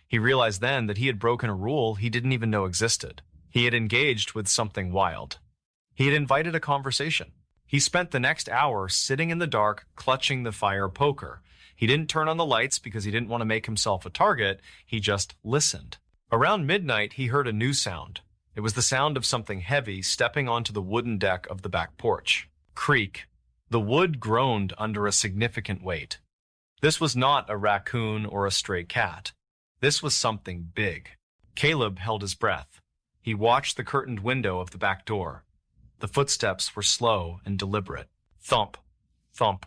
He realized then that he had broken a rule he didn't even know existed. He had engaged with something wild. He had invited a conversation. He spent the next hour sitting in the dark, clutching the fire poker. He didn't turn on the lights because he didn't want to make himself a target. He just listened. Around midnight, he heard a new sound. It was the sound of something heavy stepping onto the wooden deck of the back porch. Creak. The wood groaned under a significant weight. This was not a raccoon or a stray cat. This was something big. Caleb held his breath. He watched the curtained window of the back door. The footsteps were slow and deliberate. Thump, thump,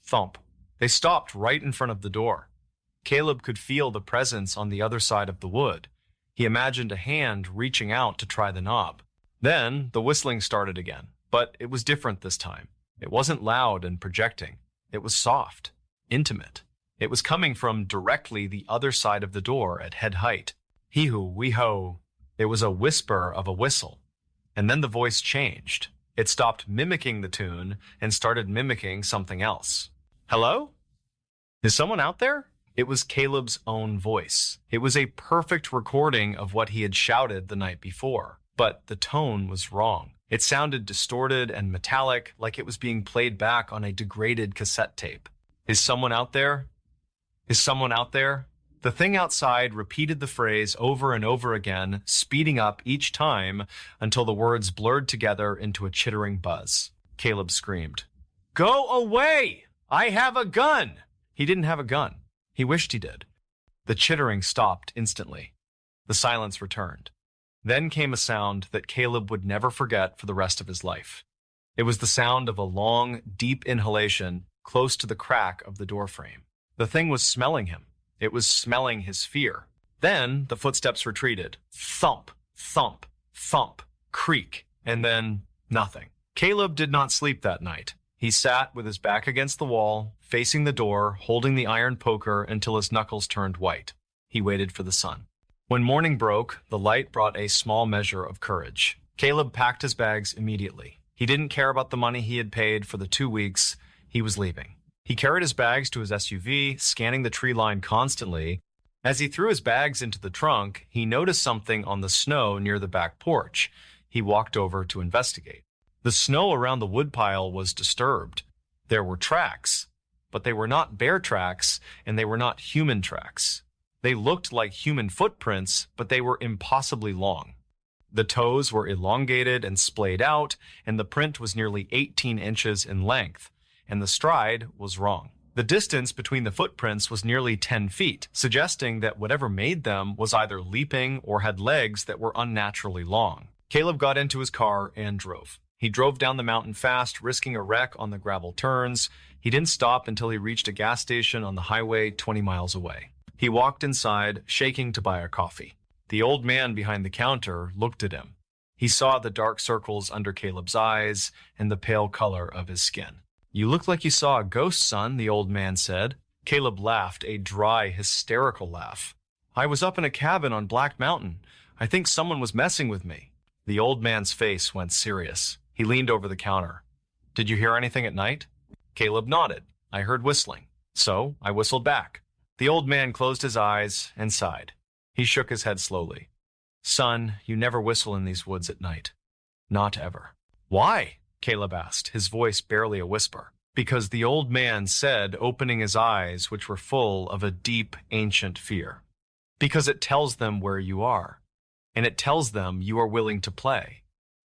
thump. They stopped right in front of the door. Caleb could feel the presence on the other side of the wood. He imagined a hand reaching out to try the knob. Then the whistling started again, but it was different this time. It wasn't loud and projecting. It was soft, intimate. It was coming from directly the other side of the door at head height. Hee-hoo, wee-ho. It was a whisper of a whistle. And then the voice changed. It stopped mimicking the tune and started mimicking something else. Hello? Is someone out there? It was Caleb's own voice. It was a perfect recording of what he had shouted the night before. But the tone was wrong. It sounded distorted and metallic, like it was being played back on a degraded cassette tape. Is someone out there? Is someone out there? The thing outside repeated the phrase over and over again, speeding up each time until the words blurred together into a chittering buzz. Caleb screamed, "Go away! I have a gun!" He didn't have a gun. He wished he did. The chittering stopped instantly. The silence returned. Then came a sound that Caleb would never forget for the rest of his life. It was the sound of a long, deep inhalation close to the crack of the doorframe. The thing was smelling him. It was smelling his fear. Then the footsteps retreated. Thump, thump, thump, creak, and then nothing. Caleb did not sleep that night. He sat with his back against the wall, facing the door, holding the iron poker until his knuckles turned white. He waited for the sun. When morning broke, the light brought a small measure of courage. Caleb packed his bags immediately. He didn't care about the money he had paid for the 2 weeks. He was leaving. He carried his bags to his SUV, scanning the tree line constantly. As he threw his bags into the trunk, he noticed something on the snow near the back porch. He walked over to investigate. The snow around the woodpile was disturbed. There were tracks, but they were not bear tracks, and they were not human tracks. They looked like human footprints, but they were impossibly long. The toes were elongated and splayed out, and the print was nearly 18 inches in length, and the stride was wrong. The distance between the footprints was nearly 10 feet, suggesting that whatever made them was either leaping or had legs that were unnaturally long. Caleb got into his car and drove. He drove down the mountain fast, risking a wreck on the gravel turns. He didn't stop until he reached a gas station on the highway 20 miles away. He walked inside, shaking to buy a coffee. The old man behind the counter looked at him. He saw the dark circles under Caleb's eyes and the pale color of his skin. "You look like you saw a ghost, son," the old man said. Caleb laughed, a dry, hysterical laugh. "I was up in a cabin on Black Mountain. I think someone was messing with me." The old man's face went serious. He leaned over the counter. "Did you hear anything at night?" Caleb nodded. "I heard whistling. So I whistled back." The old man closed his eyes and sighed. He shook his head slowly. "Son, you never whistle in these woods at night. Not ever." "Why?" Caleb asked, his voice barely a whisper. "Because the old man said, opening his eyes, which were full of a deep, ancient fear. Because it tells them where you are. And it tells them you are willing to play.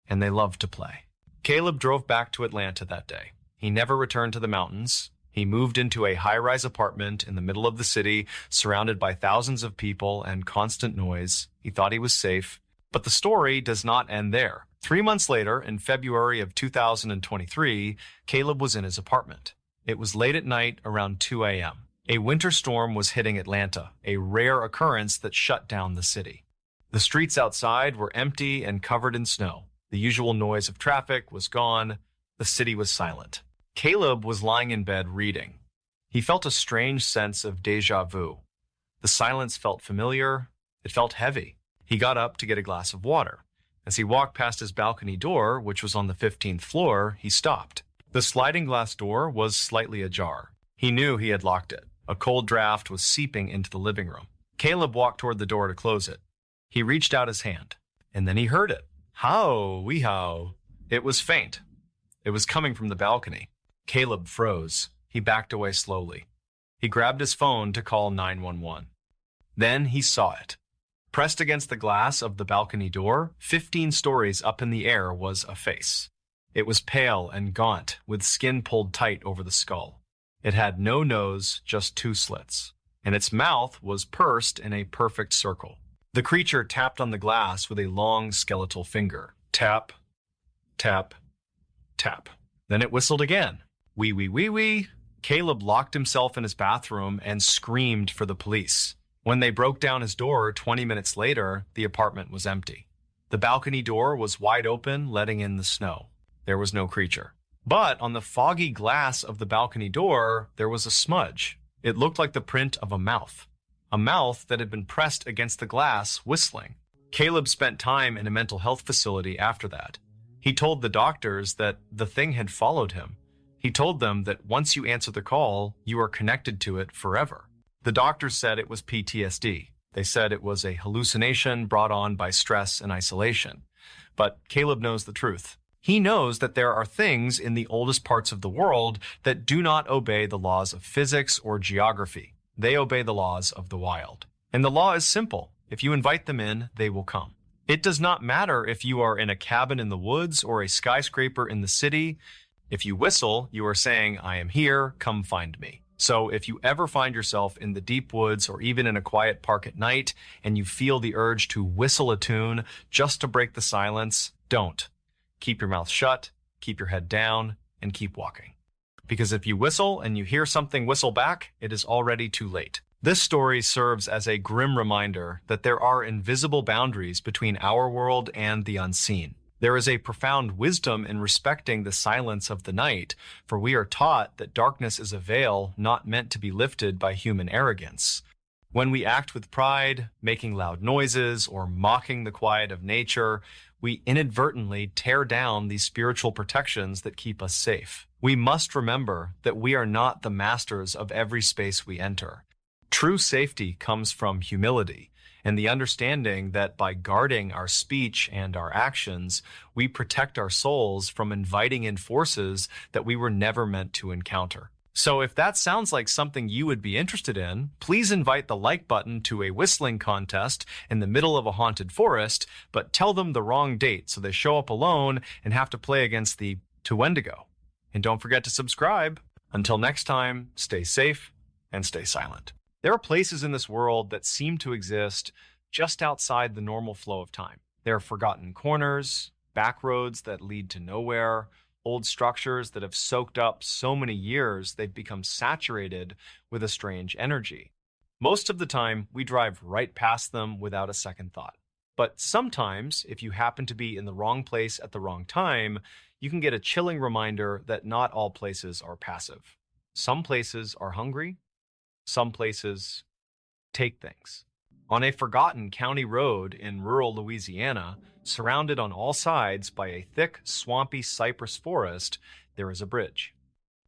And they love to play." Caleb drove back to Atlanta that day. He never returned to the mountains. He moved into a high-rise apartment in the middle of the city, surrounded by thousands of people and constant noise. He thought he was safe. But the story does not end there. 3 months later, in February of 2023, Caleb was in his apartment. It was late at night, around 2 a.m. A winter storm was hitting Atlanta, a rare occurrence that shut down the city. The streets outside were empty and covered in snow. The usual noise of traffic was gone. The city was silent. Caleb was lying in bed reading. He felt a strange sense of déjà vu. The silence felt familiar. It felt heavy. He got up to get a glass of water. As he walked past his balcony door, which was on the 15th floor, he stopped. The sliding glass door was slightly ajar. He knew he had locked it. A cold draft was seeping into the living room. Caleb walked toward the door to close it. He reached out his hand, and then he heard it. How, wee how. It was faint. It was coming from the balcony. Caleb froze. He backed away slowly. He grabbed his phone to call 911. Then he saw it. Pressed against the glass of the balcony door, 15 stories up in the air, was a face. It was pale and gaunt, with skin pulled tight over the skull. It had no nose, just 2 slits, and its mouth was pursed in a perfect circle. The creature tapped on the glass with a long skeletal finger. Tap, tap, tap. Then it whistled again. Wee, wee, wee, wee. Caleb locked himself in his bathroom and screamed for the police. When they broke down his door 20 minutes later, the apartment was empty. The balcony door was wide open, letting in the snow. There was no creature. But on the foggy glass of the balcony door, there was a smudge. It looked like the print of a mouth that had been pressed against the glass, whistling. Caleb spent time in a mental health facility after that. He told the doctors that the thing had followed him. He told them that once you answer the call, you are connected to it forever. The doctors said it was PTSD. They said it was a hallucination brought on by stress and isolation. But Caleb knows the truth. He knows that there are things in the oldest parts of the world that do not obey the laws of physics or geography. They obey the laws of the wild. And the law is simple. If you invite them in, they will come. It does not matter if you are in a cabin in the woods or a skyscraper in the city. If you whistle, you are saying, "I am here, come find me." So if you ever find yourself in the deep woods or even in a quiet park at night and you feel the urge to whistle a tune just to break the silence, don't. Keep your mouth shut, keep your head down, and keep walking. Because if you whistle and you hear something whistle back, it is already too late. This story serves as a grim reminder that there are invisible boundaries between our world and the unseen. There is a profound wisdom in respecting the silence of the night, for we are taught that darkness is a veil not meant to be lifted by human arrogance. When we act with pride, making loud noises, or mocking the quiet of nature, we inadvertently tear down these spiritual protections that keep us safe. We must remember that we are not the masters of every space we enter. True safety comes from humility and the understanding that by guarding our speech and our actions, we protect our souls from inviting in forces that we were never meant to encounter. So if that sounds like something you would be interested in, please invite the like button to a whistling contest in the middle of a haunted forest, but tell them the wrong date so they show up alone and have to play against the to Wendigo. And don't forget to subscribe. Until next time, stay safe and stay silent. There are places in this world that seem to exist just outside the normal flow of time. There are forgotten corners, back roads that lead to nowhere, old structures that have soaked up so many years they've become saturated with a strange energy. Most of the time, we drive right past them without a second thought. But sometimes, if you happen to be in the wrong place at the wrong time, you can get a chilling reminder that not all places are passive. Some places are hungry. Some places take things. On a forgotten county road in rural Louisiana, surrounded on all sides by a thick, swampy cypress forest, there is a bridge.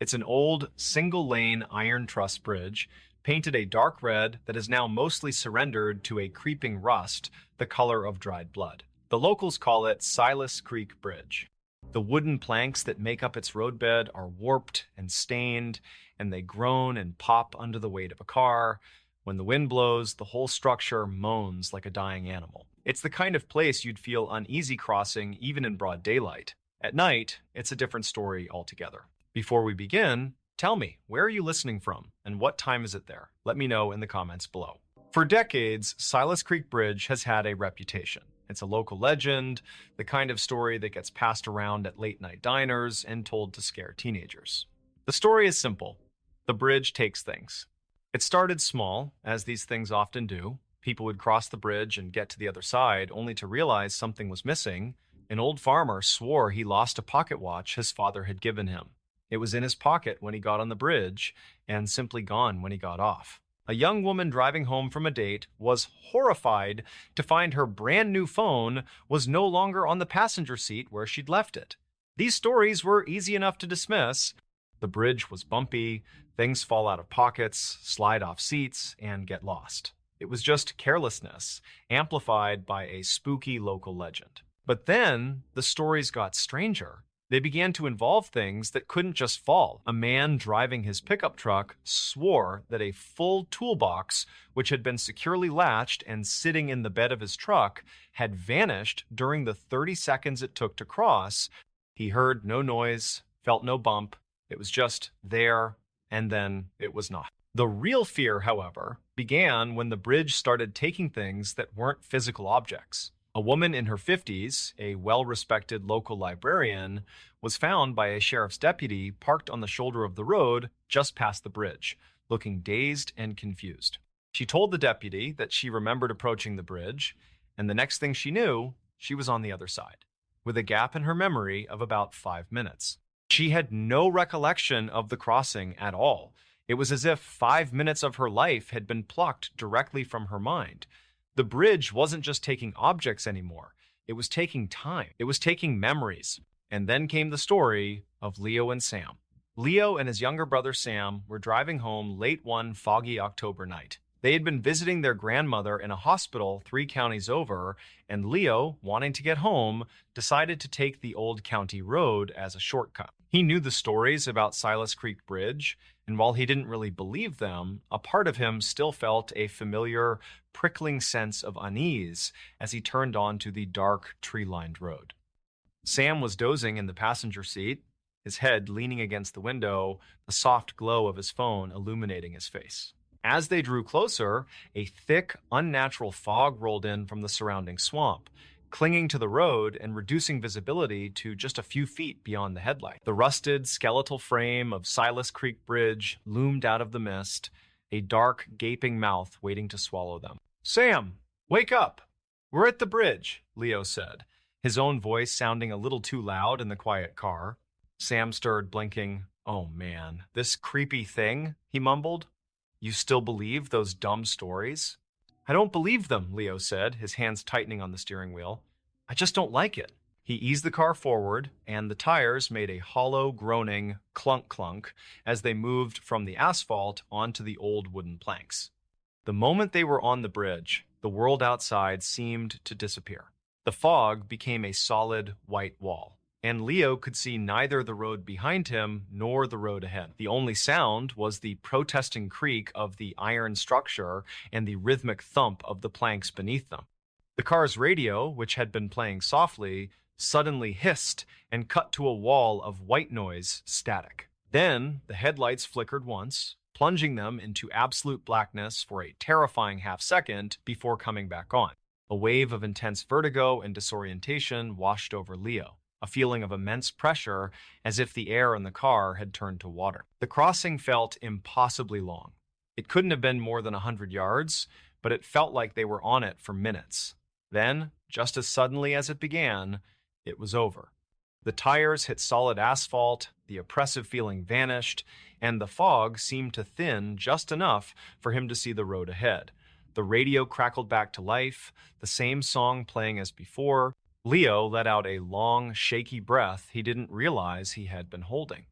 It's an old, single-lane iron truss bridge, painted a dark red that is now mostly surrendered to a creeping rust, the color of dried blood. The locals call it Silas Creek Bridge. The wooden planks that make up its roadbed are warped and stained, and they groan and pop under the weight of a car. When the wind blows, the whole structure moans like a dying animal. It's the kind of place you'd feel uneasy crossing even in broad daylight. At night, it's a different story altogether. Before we begin, tell me, where are you listening from and what time is it there? Let me know in the comments below. For decades, Silas Creek Bridge has had a reputation. It's a local legend, the kind of story that gets passed around at late-night diners and told to scare teenagers. The story is simple. The bridge takes things. It started small, as these things often do. People would cross the bridge and get to the other side, only to realize something was missing. An old farmer swore he lost a pocket watch his father had given him. It was in his pocket when he got on the bridge, and simply gone when he got off. A young woman driving home from a date was horrified to find her brand new phone was no longer on the passenger seat where she'd left it. These stories were easy enough to dismiss. The bridge was bumpy, things fall out of pockets, slide off seats, and get lost. It was just carelessness, amplified by a spooky local legend. But then the stories got stranger. They began to involve things that couldn't just fall. A man driving his pickup truck swore that a full toolbox, which had been securely latched and sitting in the bed of his truck, had vanished during the 30 seconds it took to cross. He heard no noise, felt no bump. It was just there, and then it was not. The real fear, however, began when the bridge started taking things that weren't physical objects. A woman in her 50s, a well-respected local librarian, was found by a sheriff's deputy parked on the shoulder of the road just past the bridge, looking dazed and confused. She told the deputy that she remembered approaching the bridge, and the next thing she knew, she was on the other side, with a gap in her memory of about 5 minutes. She had no recollection of the crossing at all. It was as if 5 minutes of her life had been plucked directly from her mind. The bridge wasn't just taking objects anymore. It was taking time. It was taking memories. And then came the story of Leo and Sam. Leo and his younger brother Sam were driving home late one foggy October night. They had been visiting their grandmother in a hospital 3 counties over, and Leo, wanting to get home, decided to take the old county road as a shortcut. He knew the stories about Silas Creek Bridge, and while he didn't really believe them, a part of him still felt a familiar, prickling sense of unease as he turned onto the dark, tree-lined road. Sam was dozing in the passenger seat, his head leaning against the window, the soft glow of his phone illuminating his face. As they drew closer, a thick, unnatural fog rolled in from the surrounding swamp, clinging to the road and reducing visibility to just a few feet beyond the headlight. The rusted, skeletal frame of Silas Creek Bridge loomed out of the mist, a dark, gaping mouth waiting to swallow them. "Sam, wake up! We're at the bridge," Leo said, his own voice sounding a little too loud in the quiet car. Sam stirred, blinking. "Oh man, this creepy thing," he mumbled. "You still believe those dumb stories?" "I don't believe them," Leo said, his hands tightening on the steering wheel. "I just don't like it." He eased the car forward, and the tires made a hollow, groaning clunk-clunk as they moved from the asphalt onto the old wooden planks. The moment they were on the bridge, the world outside seemed to disappear. The fog became a solid white wall, and Leo could see neither the road behind him nor the road ahead. The only sound was the protesting creak of the iron structure and the rhythmic thump of the planks beneath them. The car's radio, which had been playing softly, suddenly hissed and cut to a wall of white noise static. Then the headlights flickered once, plunging them into absolute blackness for a terrifying half-second before coming back on. A wave of intense vertigo and disorientation washed over Leo, a feeling of immense pressure as if the air in the car had turned to water. The crossing felt impossibly long. It couldn't have been more than 100 yards, but it felt like they were on it for minutes. Then, just as suddenly as it began, it was over. The tires hit solid asphalt, the oppressive feeling vanished, and the fog seemed to thin just enough for him to see the road ahead. The radio crackled back to life, the same song playing as before. Leo let out a long, shaky breath he didn't realize he had been holding.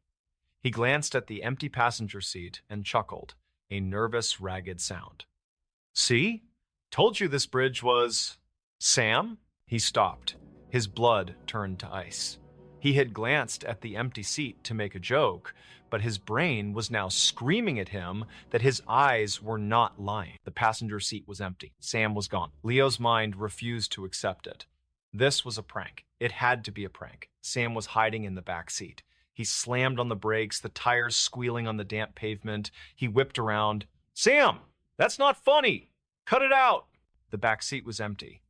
He glanced at the empty passenger seat and chuckled, a nervous, ragged sound. "See? Told you this bridge was... Sam?" He stopped. His blood turned to ice. He had glanced at the empty seat to make a joke, but his brain was now screaming at him that his eyes were not lying. The passenger seat was empty. Sam was gone. Leo's mind refused to accept it. This was a prank. It had to be a prank. Sam was hiding in the back seat. He slammed on the brakes, the tires squealing on the damp pavement. He whipped around. "Sam, that's not funny! Cut it out!" The back seat was empty.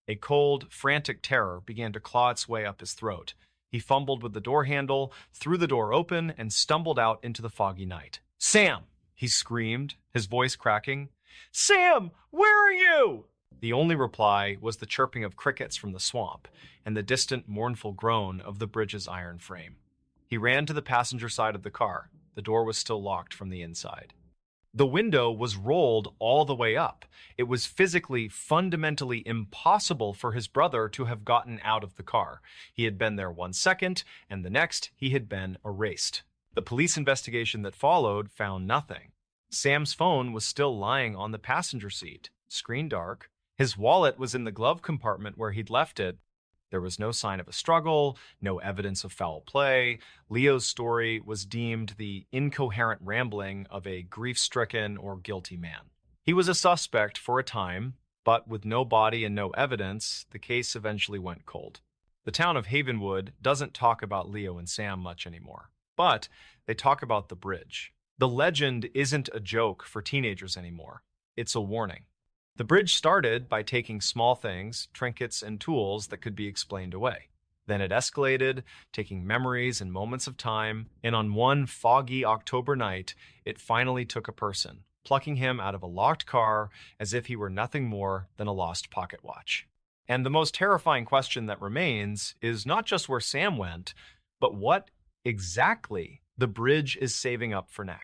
A cold, frantic terror began to claw its way up his throat. He fumbled with the door handle, threw the door open, and stumbled out into the foggy night. "Sam!" he screamed, his voice cracking. "Sam, where are you?" The only reply was the chirping of crickets from the swamp and the distant, mournful groan of the bridge's iron frame. He ran to the passenger side of the car. The door was still locked from the inside. The window was rolled all the way up. It was physically, fundamentally impossible for his brother to have gotten out of the car. He had been there 1 second, and the next he had been erased. The police investigation that followed found nothing. Sam's phone was still lying on the passenger seat, screen dark. His wallet was in the glove compartment where he'd left it. There was no sign of a struggle, no evidence of foul play. Leo's story was deemed the incoherent rambling of a grief-stricken or guilty man. He was a suspect for a time, but with no body and no evidence, the case eventually went cold. The town of Havenwood doesn't talk about Leo and Sam much anymore, but they talk about the bridge. The legend isn't a joke for teenagers anymore. It's a warning. The bridge started by taking small things, trinkets, and tools that could be explained away. Then it escalated, taking memories and moments of time, and on one foggy October night, it finally took a person, plucking him out of a locked car as if he were nothing more than a lost pocket watch. And the most terrifying question that remains is not just where Sam went, but what exactly the bridge is saving up for next.